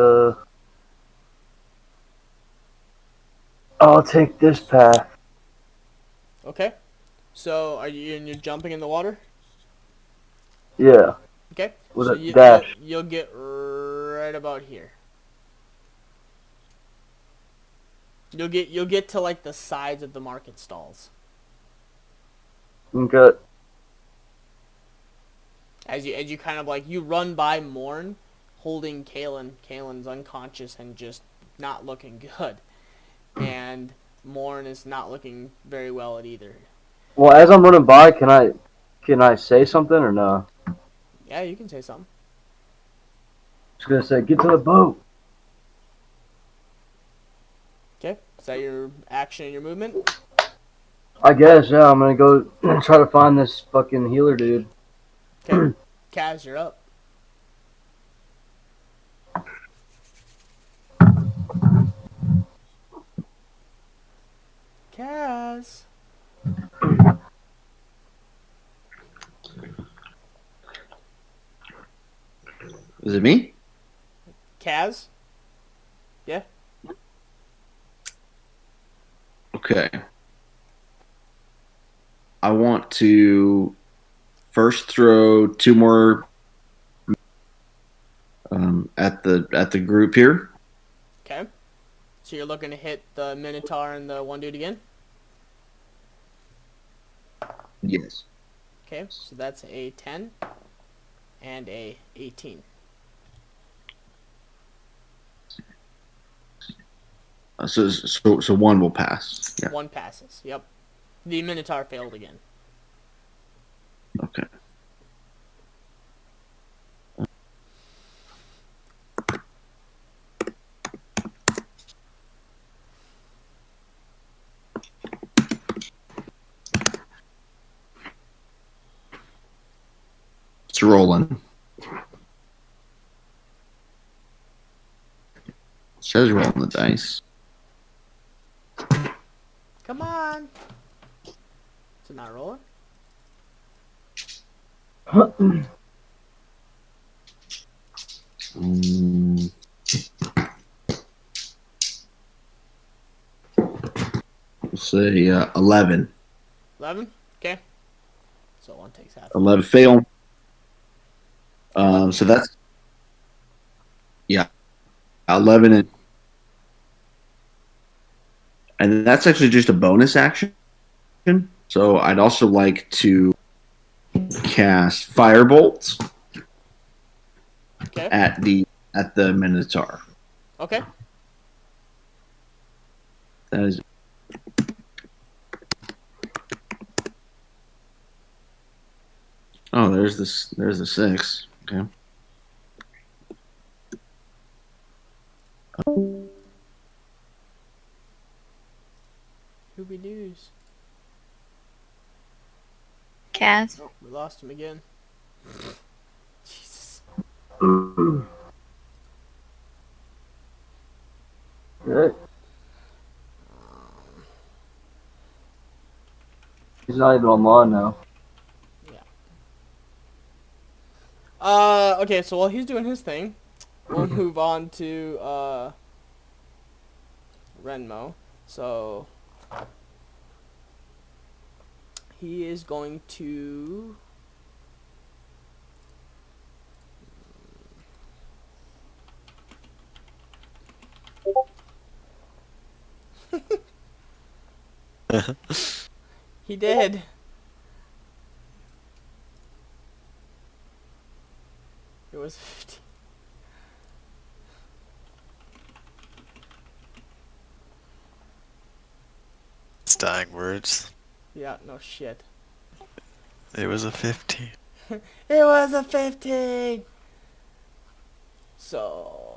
I'll take this path. Okay. So are you and you're jumping in the water? Yeah, Okay. with So a you dash. you'll get right about here. You'll get to like the sides of the market stalls. Okay. As you kind of like you run by Morn holding Kalen. Kalen's unconscious and just not looking good. And Morn is not looking very well at either. Well, as I'm running by, can I say something or no? Yeah, you can say something. Just gonna say, get to the boat. Okay. Is that your action and your movement? I guess, yeah. I'm gonna go try to find this fucking healer dude. Okay. Kaz, you're up. Kaz. Is it me? Kaz? Yeah? Okay. I want to first throw two more at the group here. Okay. So you're looking to hit the Minotaur and the one dude again? Yes. Okay, so that's a 10 and a 18. So one will pass. Yeah. One passes. Yep. The Minotaur failed again. Okay. It's rolling. It says rolling the dice. Come on. Is it not rolling? Mm, we'll say 11. 11? Okay. So one takes half. 11 fail. Yep. So that's 11 and that's actually just a bonus action. So I'd also like to cast Firebolt Okay. at the Minotaur. Okay. That is Oh, there's the 6. Okay. Who we lose? Kaz. Oh, we lost him again. Jesus. Right. He's not even online now. Okay, so while he's doing his thing, we'll move on to, Renmo. So, he is going to... He did. It was 15. It's dying words. Yeah, no shit. It was a 15. It was a 15. So.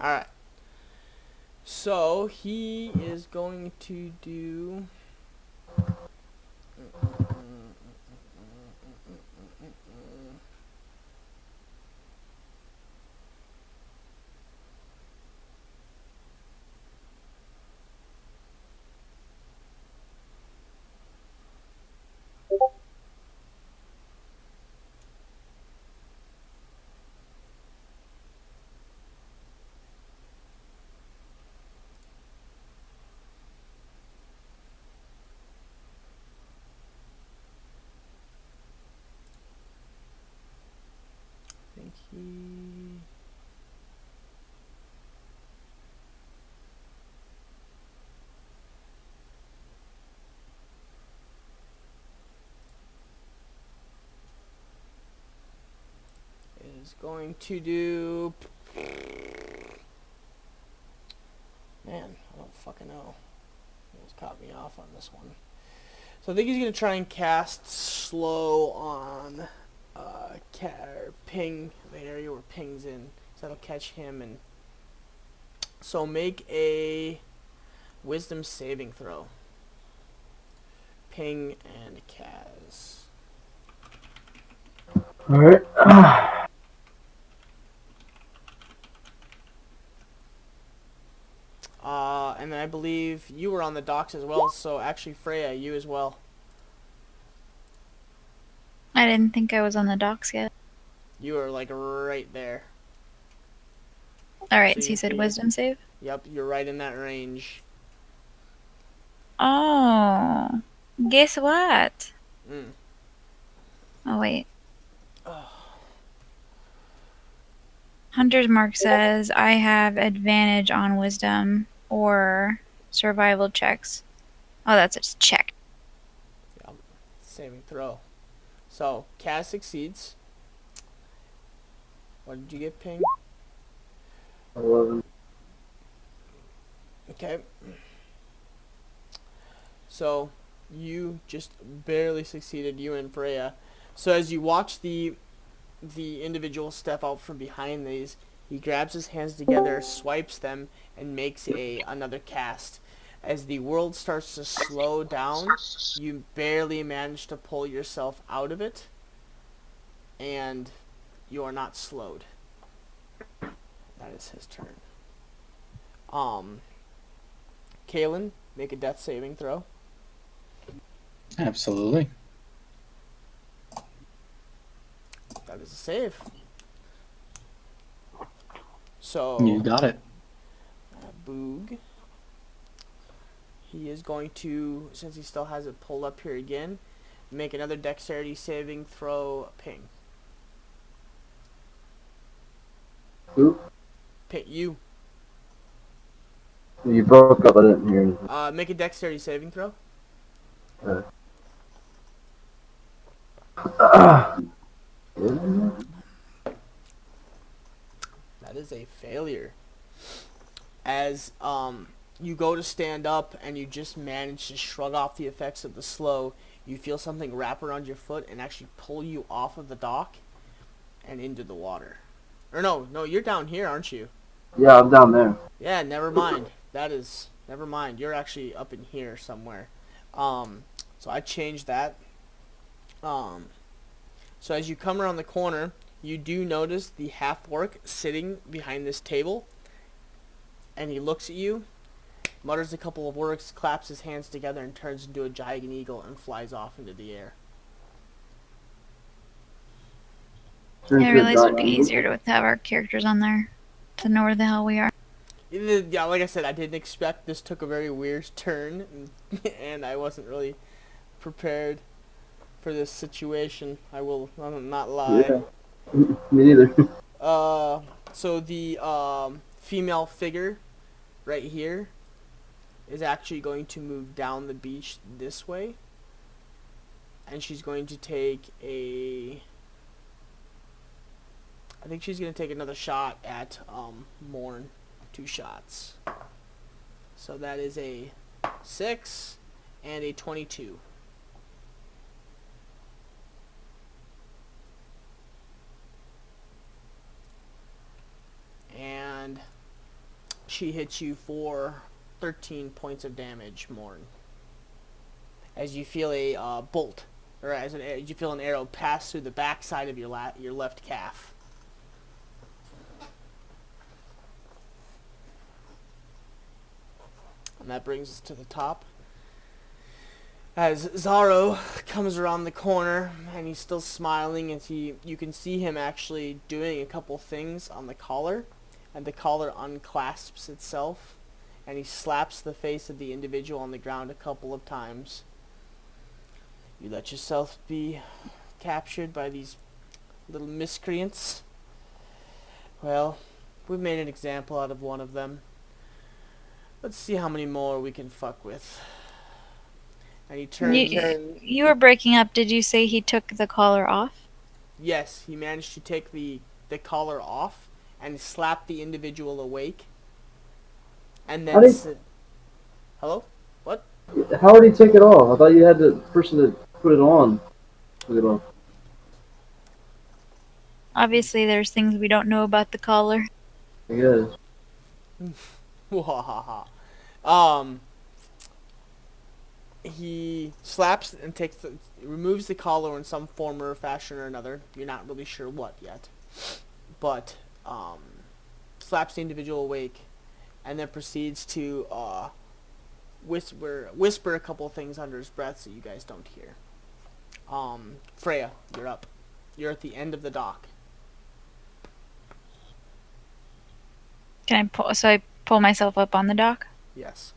Alright. So he is going to do. I think he. Is going to do. Man, I don't fucking know. He's caught me off on this one. So I think he's going to try and cast slow on Ping, the area where Ping's in. So that'll catch him. And so make a wisdom saving throw. Ping and Kaz. Alright. And then I believe you were on the docks as well, so actually Freya, you as well. I didn't think I was on the docks yet. You were like right there. Alright, So so you you said feel- wisdom save? Yep, you're right in that range. Oh. Guess what? Mm. Oh, wait. Hunter's Mark says I have advantage on wisdom or survival checks. Oh, that's a check. Yep. Saving throw. So, Kaz succeeds. What did you get, Ping? 11. Okay. So, you just barely succeeded, you and Freya. So as you watch the individual step out from behind these, he grabs his hands together, swipes them, and makes another cast. As the world starts to slow down, you barely manage to pull yourself out of it, and you are not slowed. That is his turn. Kalen, make a death saving throw. Absolutely. That is a save. So You got it. Boog. He is going to, since he still has it pulled up here again, make another dexterity saving throw. Ping. Who? You. You broke up, I didn't hear anything. Make a dexterity saving throw. That is a failure. As you go to stand up and you just manage to shrug off the effects of the slow, you feel something wrap around your foot and actually pull you off of the dock and into the water. Or no, you're down here, aren't you? Yeah, I'm down there. Yeah, never mind. Never mind. You're actually up in here somewhere. So I changed that. So as you come around the corner, you do notice the half-orc sitting behind this table, and he looks at you, mutters a couple of words, claps his hands together, and turns into a giant eagle and flies off into the air. I realized it would be easier to have our characters on there to know where the hell we are. Yeah, like I said, I didn't expect this took a very weird turn, and I wasn't really prepared for this situation. I'll not lie. Yeah. Me neither. So the female figure right here is actually going to move down the beach this way, and she's going to take I think she's going to take another shot at Morn. 2 shots. So that is a 6 and a 22. And she hits you for 13 points of damage, Morn. As you feel a bolt, or as you feel an arrow pass through the back side of your left calf. And that brings us to the top. As Zaro comes around the corner, and he's still smiling, and you can see him actually doing a couple things on the collar, and the collar unclasps itself, and he slaps the face of the individual on the ground a couple of times. You let yourself be captured by these little miscreants. Well, we've made an example out of one of them. Let's see how many more we can fuck with. And he turns. You were breaking up. Did you say he took the collar off? Yes, he managed to take the collar off and slap the individual awake. And then. Hello? What? How did he take it off? I thought you had the person that put it on. Took it off. Obviously, there's things we don't know about the collar. I guess. He slaps and removes the collar in some form or fashion or another. You're not really sure what yet. But, slaps the individual awake and then proceeds to, whisper a couple of things under his breath so you guys don't hear. Freya, you're up. You're at the end of the dock. Can I pull myself up on the dock? Yes.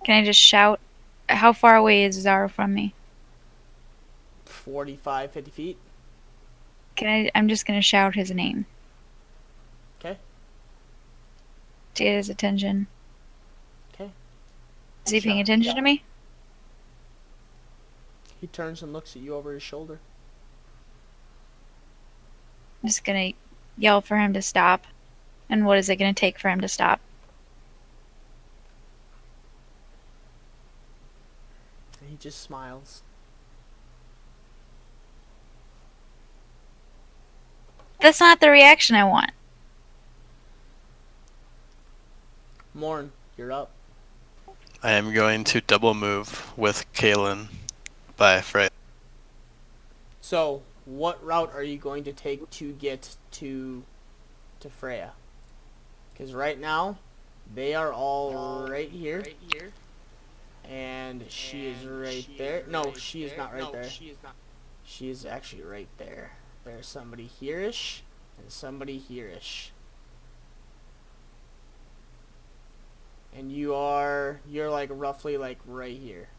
Can I just shout? How far away is Zaro from me? 45, 50 feet. I'm just gonna shout his name. Okay. To get his attention. Okay. Is he paying attention to me? He turns and looks at you over his shoulder. I'm just gonna yell for him to stop. And what is it gonna take for him to stop? And he just smiles. That's not the reaction I want. Morn, you're up. I am going to double move with Kalen by Frey. So, what route are you going to take to get to Freya? Because right now, they are all right here. And she is right there. No, she is not right there. She is actually right there. There's somebody here-ish and somebody here-ish. And you're like roughly like right here.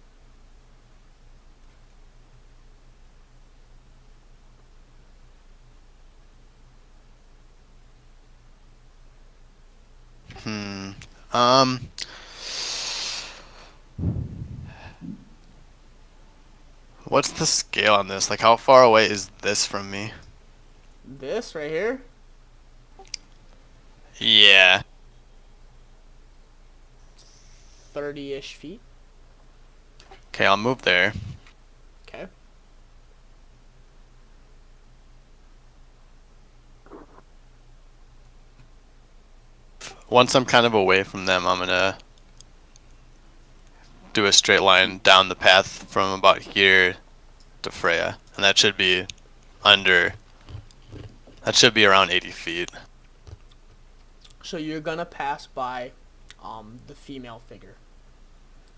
What's the scale on this? Like, how far away is this from me? This right here? Yeah. 30-ish feet. Okay, I'll move there. Okay. Once I'm kind of away from them, I'm gonna do a straight line down the path from about here to Freya, and that should be under. That should be around 80 feet. So you're gonna pass by the female figure.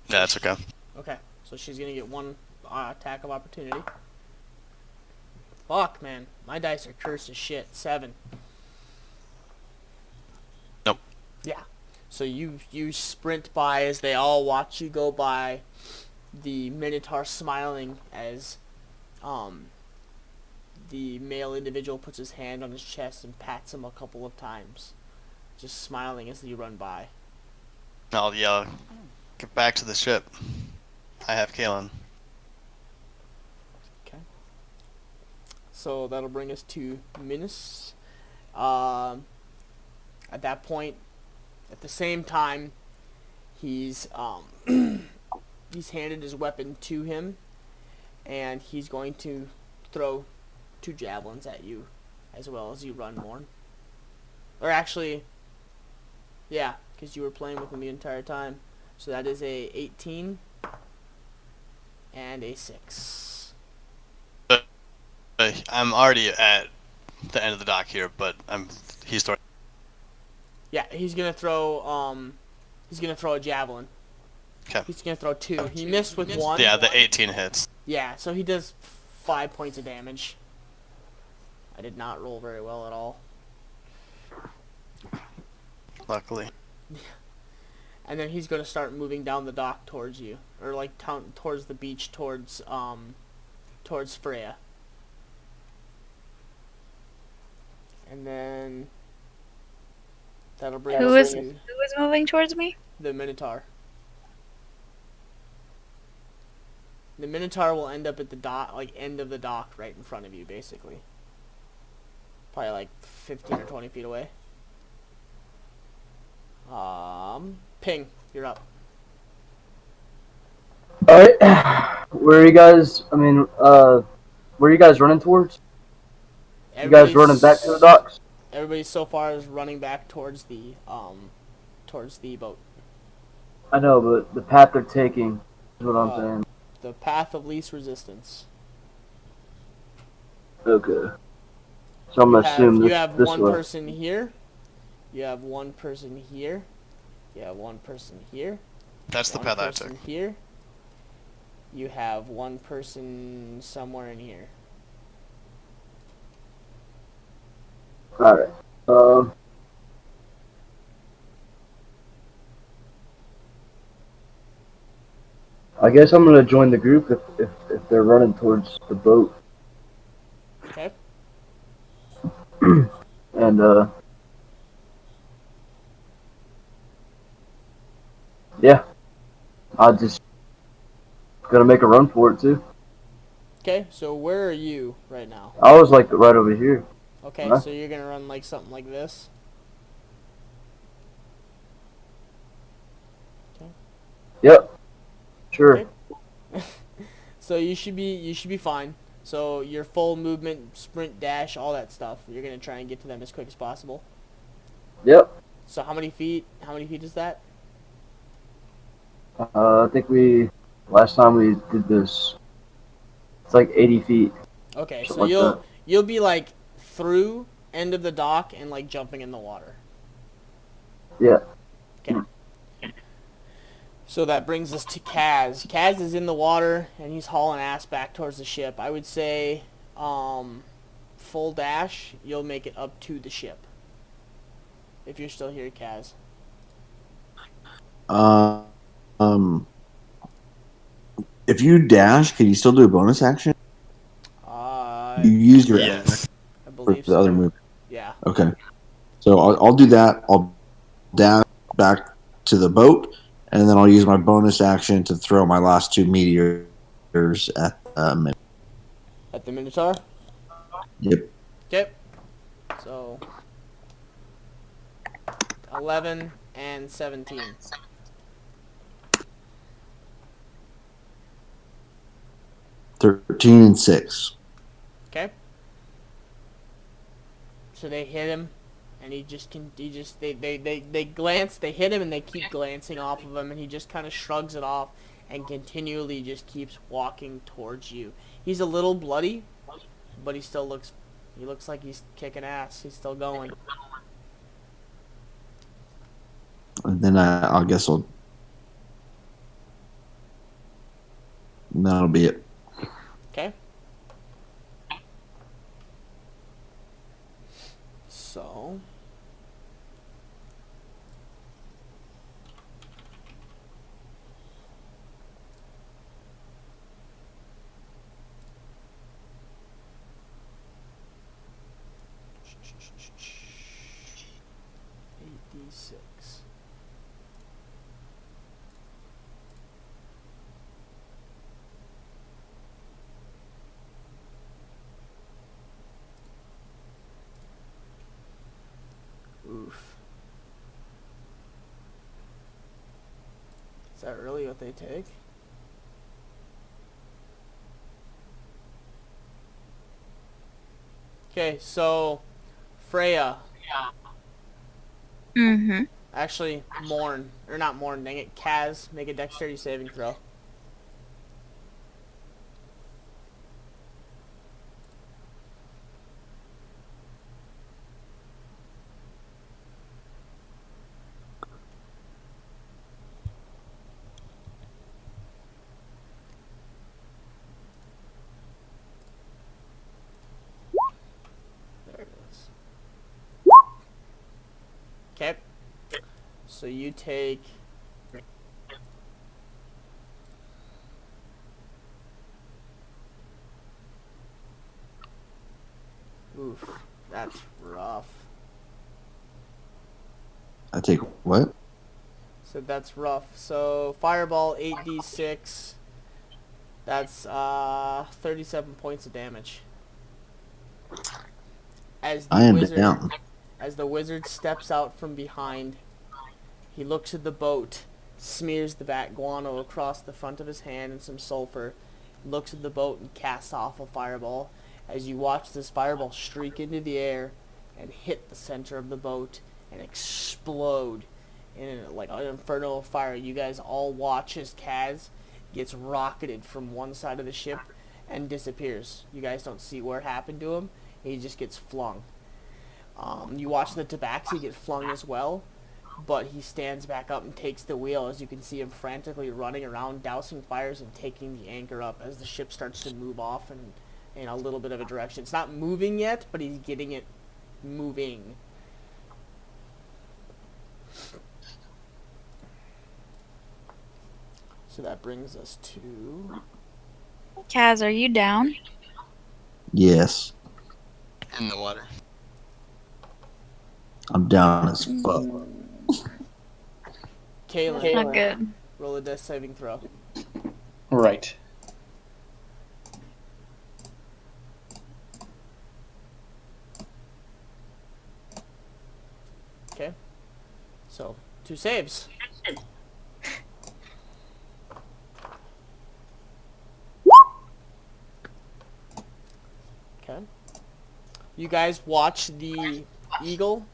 Yeah, that's okay. Okay, so she's gonna get one attack of opportunity. Fuck, man. My dice are cursed as shit. 7. Nope. Yeah. So you sprint by as they all watch you go by. The Minotaur smiling as the male individual puts his hand on his chest and pats him a couple of times. Just smiling as you run by. I'll yell, "Get back to the ship. I have Kalen." Okay. So that'll bring us to Minas. At that point, at the same time, he's he's handed his weapon to him, and he's going to throw 2 javelins at you, as well as you run more. Or actually, yeah, because you were playing with him the entire time. So that is a 18 and a 6. I'm already at the end of the dock here, but he's throwing. Yeah, he's gonna throw a javelin. Okay. He's gonna throw 2. He missed with 1. Yeah, the 18 hits. Yeah, so he does 5 points of damage. I did not roll very well at all. Luckily. And then he's gonna start moving down the dock towards you, or like towards the beach, towards Freya. And then that'll bring Who us is to moving towards me? the Minotaur. The Minotaur will end up at the dock, like end of the dock, right in front of you, basically. Probably like 15 or 20 feet away. Ping, you're up. Alright. Where are you guys, where are you guys running towards? You guys running back to the docks? Everybody so far is running back towards the boat. I know, but the path they're taking is what I'm saying. The path of least resistance. Okay. So I'm gonna assume You have this one way. person here. You have one person here. You have one person here. That's the path I took. One person here. You have one person somewhere in here. Alright. I guess I'm gonna join the group if they're running towards the boat. Okay. And yeah. I just gonna make a run for it too. Okay, so where are you right now? I was like right over here. Okay, Huh? so you're gonna run like something like this. Yep. Sure. Okay. So you should be fine. So your full movement, sprint, dash, all that stuff. You're gonna try and get to them as quick as possible. Yep. So how many feet? How many feet is that? I think last time we did this, it's like 80 feet. Okay, so Something like you'll be like through end of the dock and like jumping in the water. Yeah. Okay. So that brings us to Kaz. Kaz is in the water and he's hauling ass back towards the ship. I would say full dash, you'll make it up to the ship. If you're still here, Kaz. If you dash, can you still do a bonus action? You use your action Yes. I for believe the so. other move. Yeah. Okay. So I'll do that. I'll dash back to the boat, and then I'll use my bonus action to throw my last 2 meteors at At the Minotaur? Yep. Okay. So 11 and 17. $13 and 6. Okay. So they hit him, and they glance, they hit him, and they keep glancing off of him, and he just kind of shrugs it off, and continually just keeps walking towards you. He's a little bloody, but he looks like he's kicking ass. He's still going. And then I guess that'll be it. Okay. So D6. Oof. Is that really what they take? Okay, so Freya. Mm-hmm. Actually, Morn. Or not Morn, dang it. Kaz, make a dexterity saving throw. There it is. Okay. So you take... Oof, that's rough. I take what? So that's rough. So Fireball 8d6. That's 37 points of damage. As I am down. As the wizard steps out from behind, he looks at the boat, smears the bat guano across the front of his hand and some sulfur, looks at the boat and casts off a fireball. As you watch this fireball streak into the air and hit the center of the boat and explode in like an inferno of fire, you guys all watch as Kaz gets rocketed from one side of the ship and disappears. You guys don't see what happened to him. He just gets flung. You watch the Tabaxi get flung as well, but he stands back up and takes the wheel as you can see him frantically running around, dousing fires and taking the anchor up as the ship starts to move off in a little bit of a direction. It's not moving yet, but he's getting it moving. So that brings us to... Kaz, are you down? Yes, In the water. I'm down as fuck. Kaylin. Not good. Roll a death saving throw. Right. Okay. So, 2 saves. Okay. You guys watch the eagle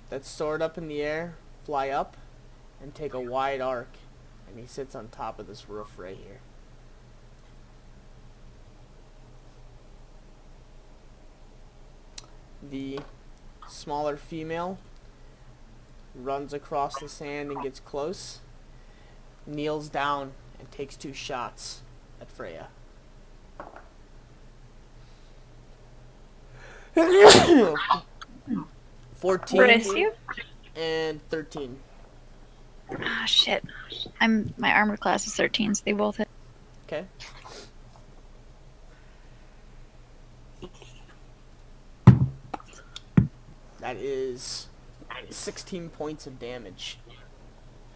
that's soared up in the air fly up and take a wide arc, and he sits on top of this roof right here. The smaller female runs across the sand and gets close, kneels down and takes 2 shots at Freya. Bless you. And 13. Ah, shit. My armor class is 13, so they both hit. Okay. That is 16 points of damage.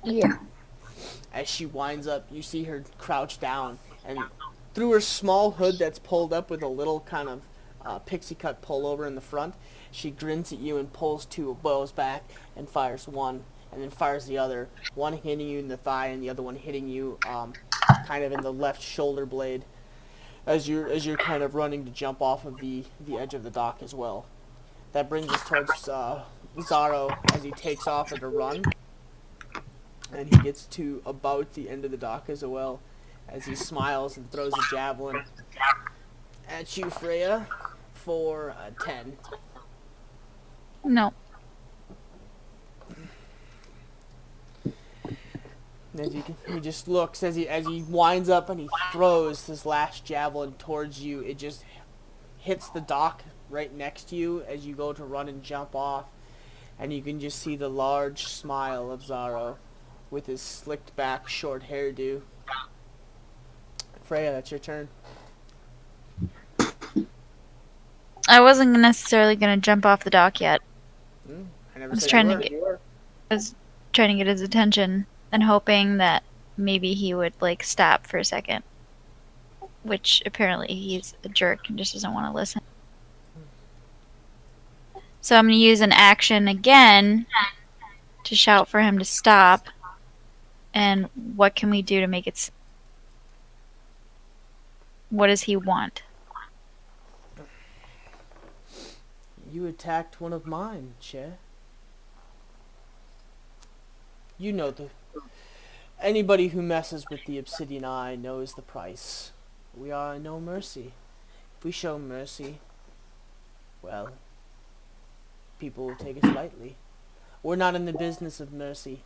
Yeah. As she winds up, you see her crouch down, and through her small hood that's pulled up with a little kind of pixie cut pullover in the front, she grins at you and pulls 2 bows back and fires one, and then fires the other, one hitting you in the thigh and the other one hitting you kind of in the left shoulder blade as you're kind of running to jump off of the edge of the dock as well. That brings us towards Zaro as he takes off at a run. And he gets to about the end of the dock as well, as he smiles and throws a javelin at you, Freya, for a 10. No. As he just looks as he winds up and he throws this last javelin towards you. It just hits the dock right next to you as you go to run and jump off, and you can just see the large smile of Zaro with his slicked back short hairdo. Freya, that's your turn. I wasn't necessarily gonna jump off the dock yet. I never I was said trying you to were. get I was trying to get his attention and hoping that maybe he would like stop for a second. Which apparently he's a jerk and just doesn't want to listen. So I'm gonna use an action again to shout for him to stop. And what can we do to make it? What does he want? You attacked one of mine, Che. You know anybody who messes with the Obsidian Eye knows the price. We are no mercy. If we show mercy, well, people will take us lightly. We're not in the business of mercy.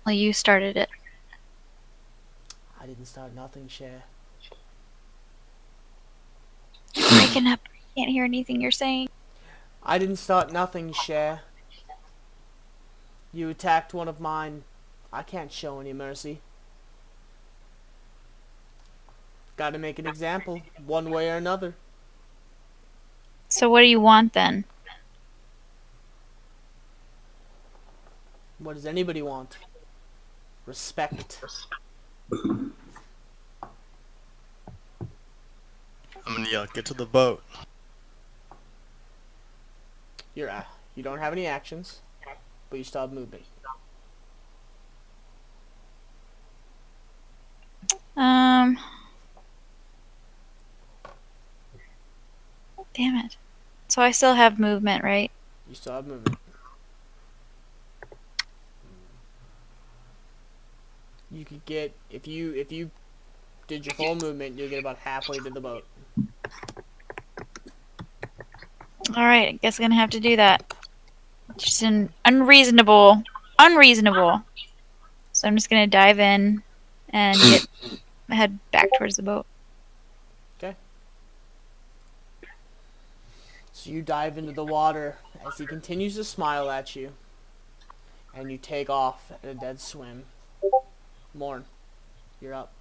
Well, you started it. I didn't start nothing, Che. You're breaking up. I can't hear anything you're saying. I didn't start nothing, Che. You attacked one of mine. I can't show any mercy. Gotta make an example, one way or another. So what do you want then? What does anybody want? Respect. I'm gonna yell, get to the boat. You don't have any actions, but you still have movement. Damn it. So I still have movement, right? You still have movement. You could get if you did your full movement, you'll get about halfway to the boat. Alright, I guess I'm gonna have to do that. Just unreasonable. So I'm just gonna dive in and head back towards the boat. Okay. So you dive into the water as he continues to smile at you, and you take off at a dead swim. Morn, you're up.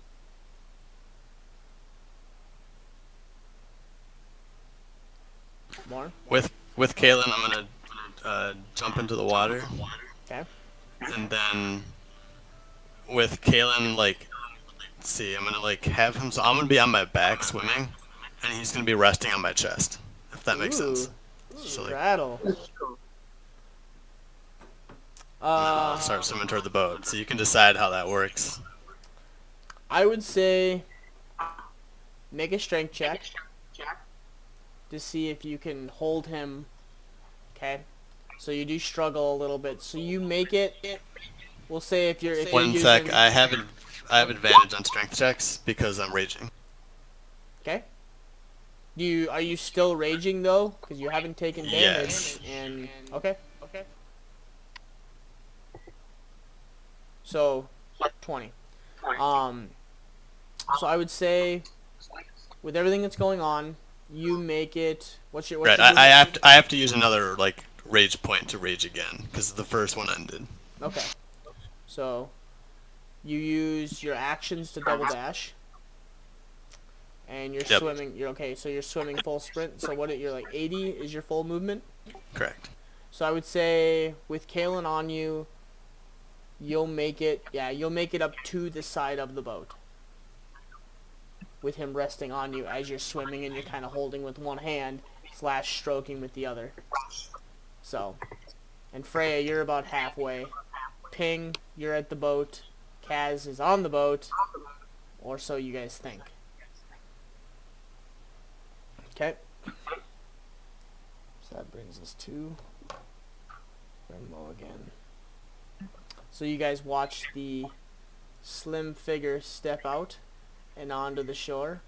Morn? With Kalen, I'm gonna jump into the water, Okay. and then with Kalen, like, let's see, I'm gonna like have him. So I'm gonna be on my back swimming, and he's gonna be resting on my chest. If that makes sense. So like, Rattle. I'll start swimming toward the boat. So you can decide how that works. I would say make a strength check to see if you can hold him. Okay. So you do struggle a little bit. So you make it. We'll say if you're One sec, I have advantage on strength checks because I'm raging. Okay. Are you still raging though? Because you haven't taken damage. Yes. And okay. So 20. So I would say with everything that's going on, you make it. What's your Right, movement? I have to use another like rage point to rage again because the first one ended. Okay. So you use your actions to double dash. And you're Yep. swimming. You're okay. So you're swimming full sprint. So you're like 80 is your full movement. Correct. So I would say with Kalen on you, you'll make it. Yeah, you'll make it up to the side of the boat. With him resting on you as you're swimming and you're kind of holding with one hand / stroking with the other. So, and Freya, you're about halfway. Ping, you're at the boat. Kaz is on the boat, or so you guys think. Okay. So that brings us to Run low again. So you guys watch the slim figure step out and onto the shore,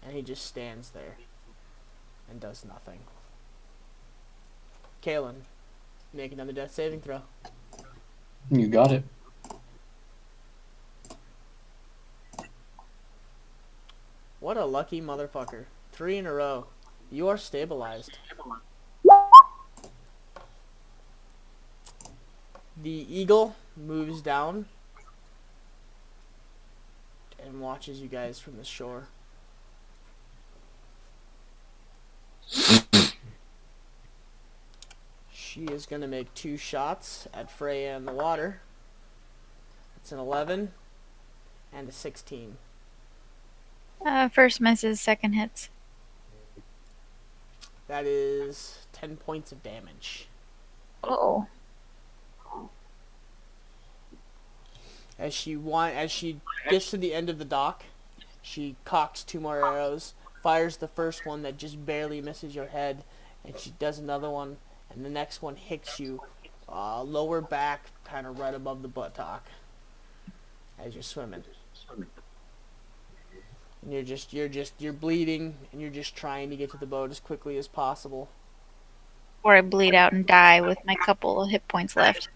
and he just stands there and does nothing. Kalen, make another death saving throw. You got it. What a lucky motherfucker. 3 in a row. You are stabilized. The eagle moves down and watches you guys from the shore. She is going to make 2 shots at Freya in the water. It's an 11 and a 16. First misses, second hits. That is 10 points of damage. Oh. As she gets to the end of the dock, she cocks 2 more arrows, fires the first one that just barely misses your head, and she does another one, and the next one hits you lower back, kind of right above the buttock, as you're swimming. And you're bleeding, and you're just trying to get to the boat as quickly as possible. Or I bleed out and die with my couple of hit points left.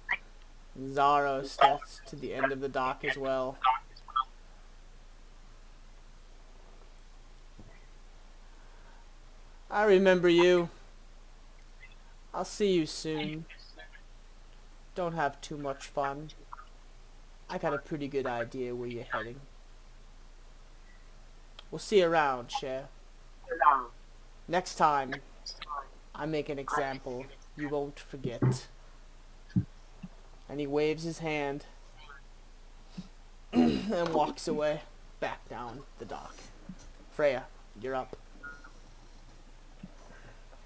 Zaro steps to the end of the dock as well. I remember you. I'll see you soon. Don't have too much fun. I got a pretty good idea where you're heading. We'll see you around, Cher. Next time, I make an example you won't forget. And he waves his hand and walks away back down the dock. Freya, you're up.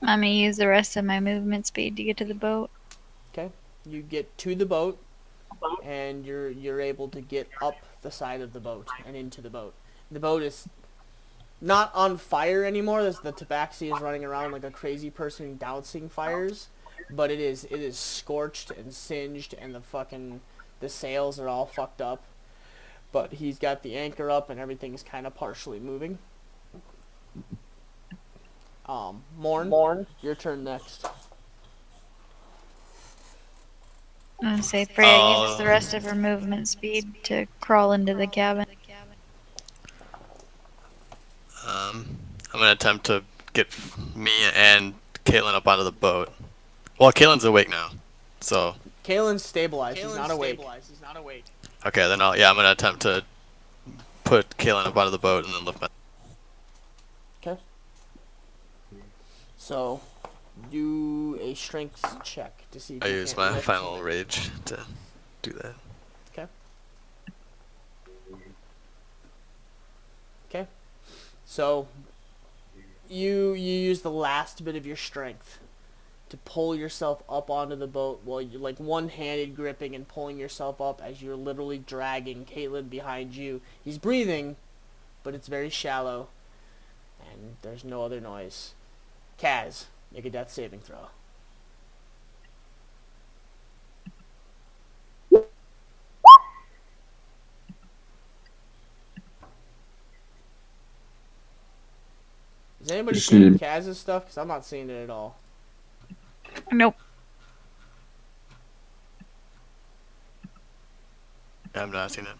I'm gonna use the rest of my movement speed to get to the boat. Okay. You get to the boat, and you're able to get up the side of the boat and into the boat. The boat is not on fire anymore. The tabaxi is running around like a crazy person dousing fires, but it is scorched and singed, and the sails are all fucked up. But he's got the anchor up, and everything's kind of partially moving. Morn, your turn next. I'm gonna say Freya uses the rest of her movement speed to crawl into the cabin. I'm gonna attempt to get me and Caitlin up onto the boat. Well, Caitlin's awake now, so. Caitlin's stabilized. He's not awake. Okay, then I'm gonna attempt to put Caitlin up onto the boat and then lift my. Okay. So, do a strength check to see if I you use can my lift. final rage to do that. Okay. Okay. So, you use the last bit of your strength to pull yourself up onto the boat while you're like one-handed gripping and pulling yourself up as you're literally dragging Caitlin behind you. He's breathing, but it's very shallow, and there's no other noise. Kaz, make a death saving throw. Is anybody seeing Kaz's stuff? Because I'm not seeing it at all. Nope. I'm not seeing it.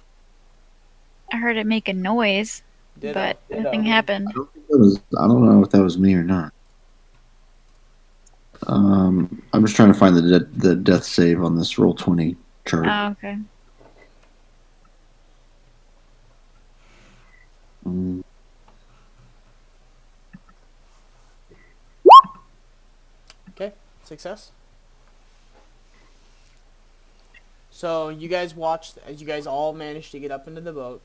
I heard it make a noise, but nothing happened. I don't know if that was me or not. I'm just trying to find the death save on this Roll20 chart. Oh, okay. Okay, success. So you guys watched as you guys all managed to get up into the boat.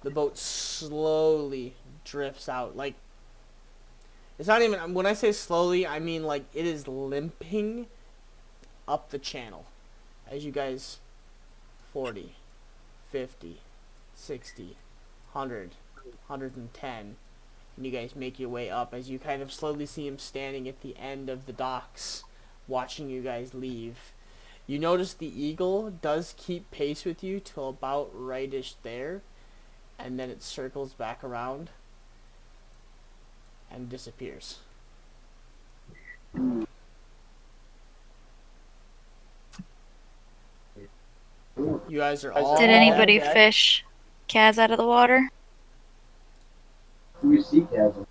The boat slowly drifts out. Like, it's not even, when I say slowly, I mean like it is limping up the channel. As you guys 40, 50, 60, 100, 110. And you guys make your way up as you kind of slowly see him standing at the end of the docks, watching you guys leave. You notice the eagle does keep pace with you till about rightish there, and then it circles back around and disappears. You guys are all Did anybody dead. fish Kaz out of the water? Do we see Kaz?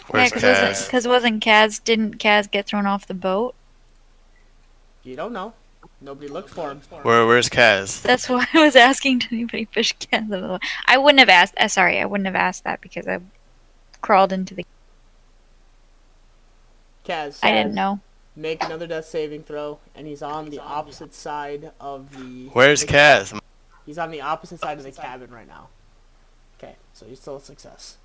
Where's Yeah, Kaz? because wasn't Kaz, didn't Kaz get thrown off the boat? You don't know. Nobody looked for him. Where's Kaz? That's why I was asking, did anybody fish Kaz out of the water? I wouldn't have asked, sorry, I wouldn't have asked that because I crawled into the... Kaz, I didn't know. make another death saving throw, and he's on the opposite side of the... Where's Kaz? He's on the opposite side of the cabin right now. Okay, so he's still a success.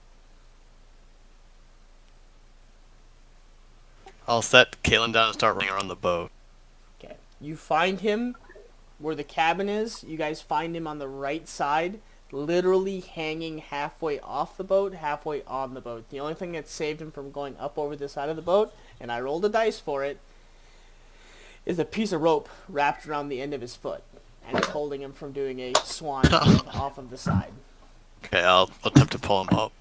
I'll set Kalen down and start running around the boat. Okay, you find him where the cabin is. You guys find him on the right side, literally hanging halfway off the boat, halfway on the boat. The only thing that saved him from going up over the side of the boat, and I rolled a dice for it, is a piece of rope wrapped around the end of his foot, and it's holding him from doing a swan dive off of the side. Okay, I'll attempt to pull him up.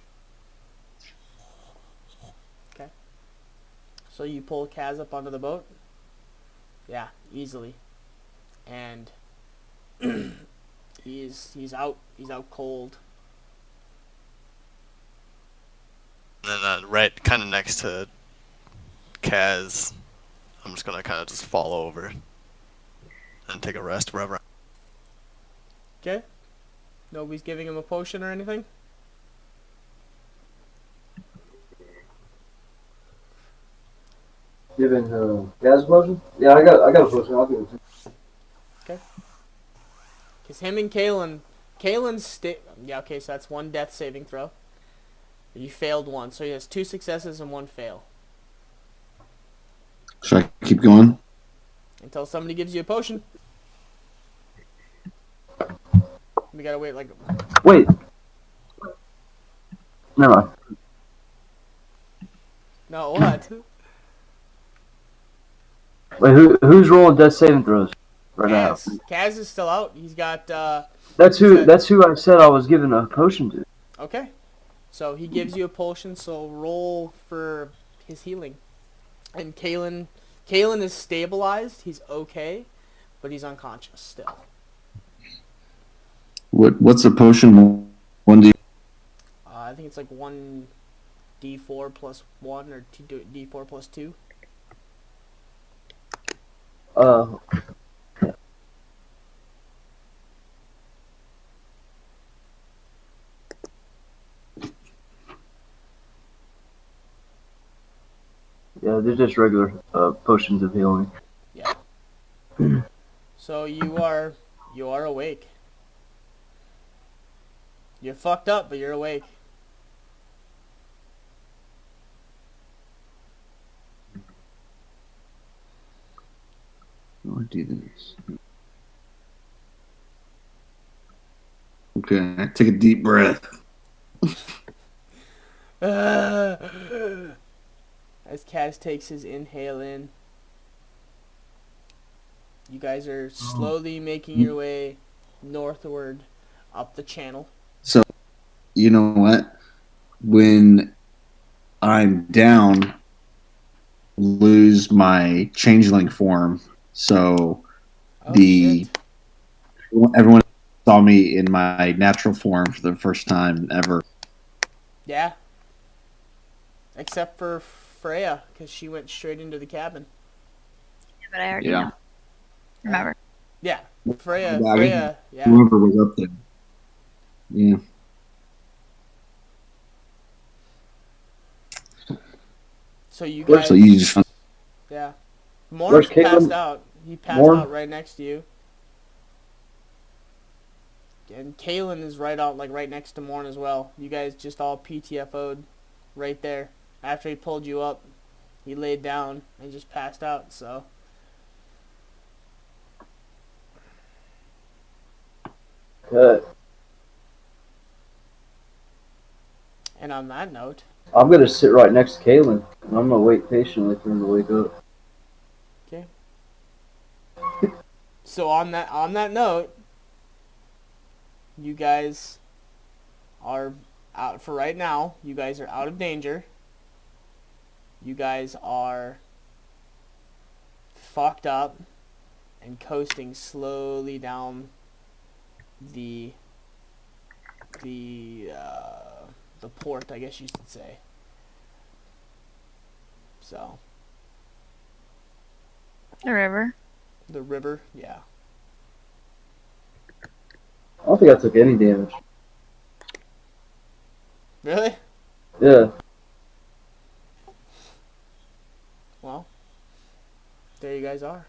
Okay. So you pull Kaz up onto the boat? Yeah, easily. And he's out cold. And then right kind of next to Kaz, I'm just gonna kind of just fall over and take a rest wherever. Okay? Nobody's giving him a potion or anything? Giving Kaz potion? Yeah, I got a potion. I'll give it to you. Okay. Because him and yeah, okay, so that's one death saving throw. You failed one, so he has 2 successes and 1 fail. Should I keep going? Until somebody gives you a potion. We gotta wait like... Wait. Never mind. No, what? Wait, who's rolling death saving throws right now? Kaz is still out. He's got, That's who I said I was giving a potion to. Okay. So he gives you a potion, so roll for his healing. And Kalen is stabilized. He's okay, but he's unconscious still. What's a potion? 1d. I think it's like 1d4 plus 1 or d4 plus 2. Yeah. Yeah, they're just regular potions of healing. Yeah. So you are awake. You're fucked up, but you're awake. How do I do this? Okay, take a deep breath. As Kaz takes his inhale in, you guys are slowly making your way northward up the channel. So, you know what? When I'm down, lose my changeling form. So Shit. everyone saw me in my natural form for the first time ever. Yeah. Except for Freya, because she went straight into the cabin. Yeah, but I already know. Remember. Yeah. Yeah, Freya, yeah. Whoever was up there. Yeah. So you guys... So you just... Yeah. Morn's Where's passed Caitlin? out. He passed Morn? out right next to you. And Kalen is right next to Morn as well. You guys just all PTFO'd right there. After he pulled you up, he laid down and just passed out, so... Good. And on that note... I'm gonna sit right next to Kalen, and I'm gonna wait patiently for him to wake up. Okay. So on that note, you guys are out for right now. You guys are out of danger. You guys are fucked up and coasting slowly down the port, I guess you should say. So The river. the river, yeah. I don't think I took any damage. Really? Yeah. Well, there you guys are.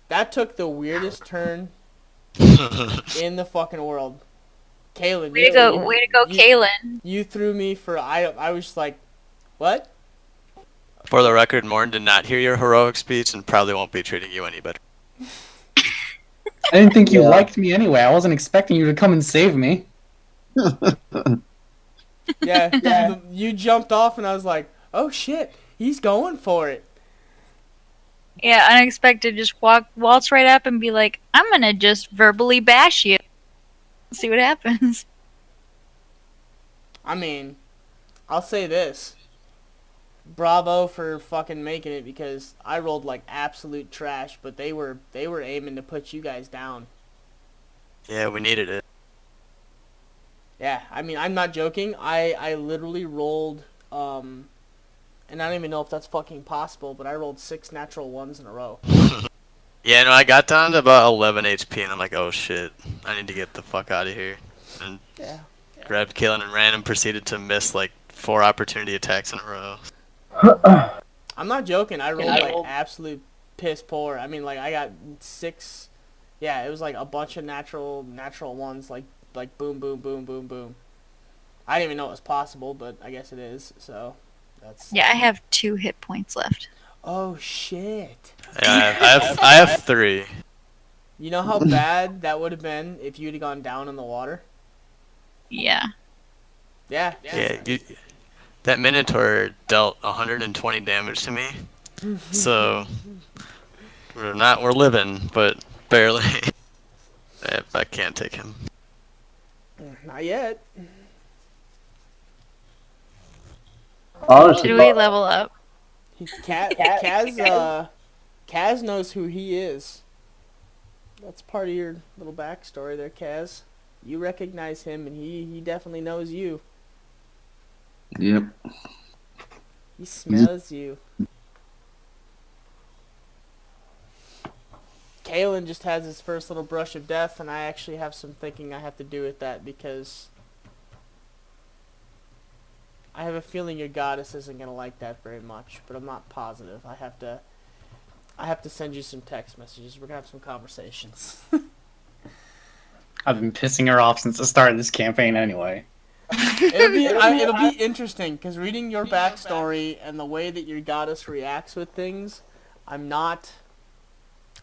That took the weirdest turn in the fucking world. Kaylin, Way to go, Kaylin. You threw me for I was just like, what? For the record, Morn did not hear your heroic speech and probably won't be treating you any better. I didn't think you Yeah. liked me anyway. I wasn't expecting you to come and save me. Yeah, you jumped off and I was like, oh shit, he's going for it. Yeah, unexpected. Just waltz right up and be like, I'm gonna just verbally bash you. See what happens. I mean, I'll say this. Bravo for fucking making it, because I rolled like absolute trash, but they were aiming to put you guys down. Yeah, we needed it. Yeah, I mean, I'm not joking. I literally rolled, and I don't even know if that's fucking possible, but I rolled 6 natural ones in a row. Yeah, no, I got down to about 11 HP and I'm like, oh shit, I need to get the fuck out of here. And Yeah. grabbed Kaylin and ran and proceeded to miss like 4 opportunity attacks in a row. I'm not joking. I rolled like absolute piss poor. I mean, like I got 6. Yeah, it was like a bunch of natural ones, like boom, boom, boom, boom, boom. I didn't even know it was possible, but I guess it is. So that's. Yeah, I have 2 hit points left. Oh shit! Yeah, I have 3. You know how bad that would have been if you'd have gone down in the water. Yeah. Yeah. Yeah, that Minotaur dealt 120 damage to me. So we're living, but barely. I can't take him. Not yet. Honestly, Should we level up? Kaz knows who he is. That's part of your little backstory there, Kaz. You recognize him, and he definitely knows you. Yep. He smells you. Kalen just has his first little brush of death, and I actually have some thinking I have to do with that, because I have a feeling your goddess isn't gonna like that very much, but I'm not positive. I have to send you some text messages. We're gonna have some conversations. I've been pissing her off since the start of this campaign anyway. It'll be interesting, because reading your backstory and the way that your goddess reacts with things, I'm not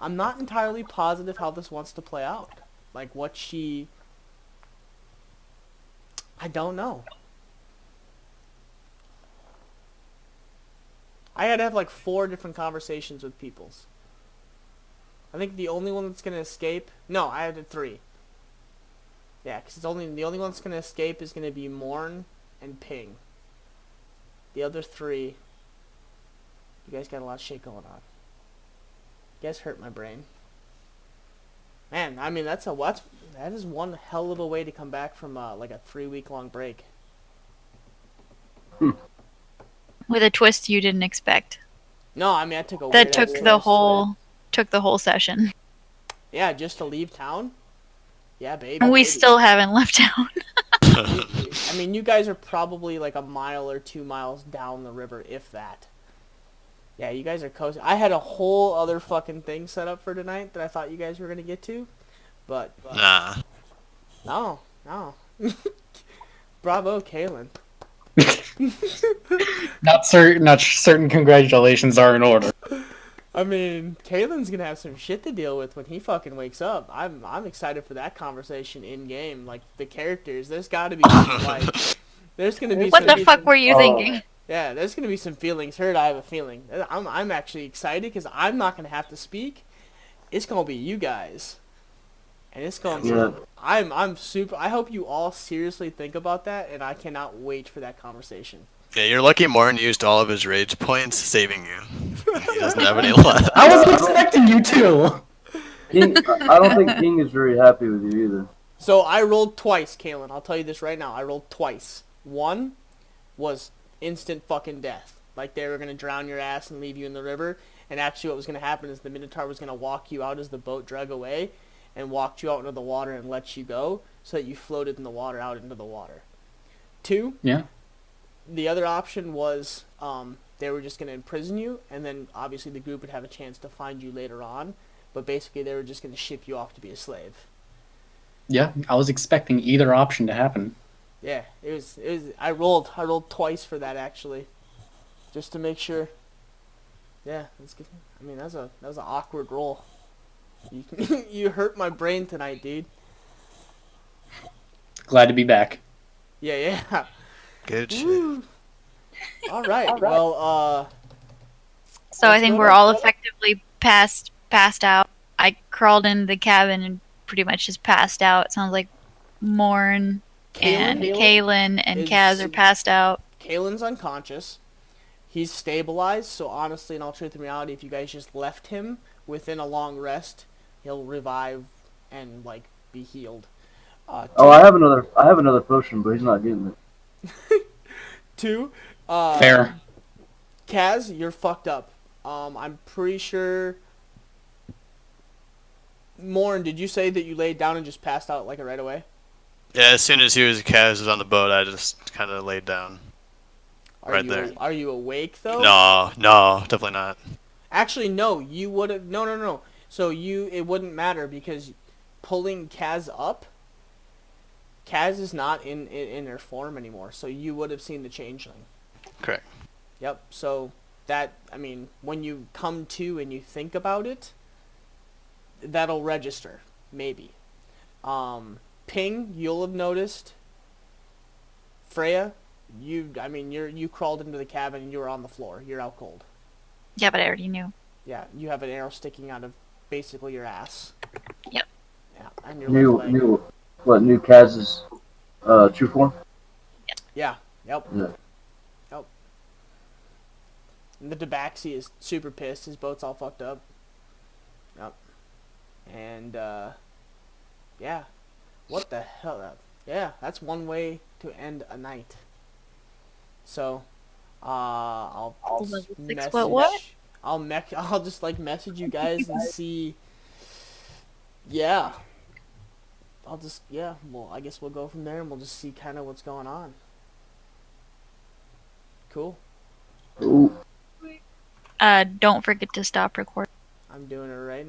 entirely positive how this wants to play out. Like I don't know. I had to have like 4 different conversations with peoples. I think the only one that's gonna escape. No, I had 3. Yeah, because the only one that's gonna escape is gonna be Morn and Ping. The other 3, you guys got a lot of shit going on. You guys hurt my brain. Man, I mean that is one hell of a way to come back from like a 3-week-long break. With a twist you didn't expect. No, I mean I took a That weird took ass the whole session. Yeah, just to leave town. Yeah, baby. We still haven't left town. I mean, you guys are probably like a mile or 2 miles down the river, if that. Yeah, you guys are coasting. I had a whole other fucking thing set up for tonight that I thought you guys were gonna get to, but Nah. no. Bravo, Kalen. Not certain congratulations are in order. I mean, Kalen's gonna have some shit to deal with when he fucking wakes up. I'm excited for that conversation in game. Like the characters, there's got to be some, like, there's gonna be. What the fuck were you thinking? Yeah, there's gonna be some feelings hurt. I have a feeling. I'm actually excited because I'm not gonna have to speak, it's gonna be you guys, and it's gonna be. Yeah. I'm super. I hope you all seriously think about that, and I cannot wait for that conversation. Yeah, you're lucky Morn used all of his rage points saving you. He doesn't have any left. I wasn't expecting you to. King, I don't think King is very happy with you either. So I rolled twice, Kalen. I'll tell you this right now. I rolled twice. One was instant fucking death. Like they were gonna drown your ass and leave you in the river. And actually what was gonna happen is the Minotaur was gonna walk you out as the boat drug away and walked you out into the water and let you go so that you floated in the water out into the water. Two, Yeah. the other option was they were just gonna imprison you and then obviously the group would have a chance to find you later on. But basically they were just gonna ship you off to be a slave. Yeah, I was expecting either option to happen. Yeah, it was. I rolled twice for that actually, just to make sure. Yeah, that's good. I mean, that was an awkward roll. You hurt my brain tonight, dude. Glad to be back. Yeah. Good shit. Woo. All right. Well, So I What's think going we're on? all effectively passed out. I crawled into the cabin and pretty much just passed out. Sounds like Morn and Kaylin and is- Kaz are passed out. Kalen's unconscious. He's stabilized. So honestly, in all truth and reality, if you guys just left him within a long rest, he'll revive and like be healed. Oh, I have another potion, but he's not getting it. Two. Fair. Kaz, you're fucked up. I'm pretty sure. Morn, did you say that you laid down and just passed out like right away? Yeah, as soon as Kaz was on the boat, I just kind of laid down. Are Right you, there. Are you awake though? No, definitely not. Actually, no. You would have. No. So it wouldn't matter because pulling Kaz up. Kaz is not in her form anymore, so you would have seen the changeling. Correct. Yep. So that when you come to and you think about it, that'll register maybe. Ping, you'll have noticed. Freya, you crawled into the cabin and you were on the floor. You're out cold. Yeah, but I already knew. Yeah, you have an arrow sticking out of basically your ass. Yep. Yeah, and your left leg. New Kaz's true form? Yeah. Yep. Yeah. Yep. And the Tabaxi is super pissed. His boat's all fucked up. Yep. And yeah. What the hell? Yeah, that's one way to end a night. So, I'll Level 6 message. what? I'll just like message you guys and see. Yeah. Well, I guess we'll go from there and we'll just see kind of what's going on. Cool. Ooh. Don't forget to stop recording. I'm doing it right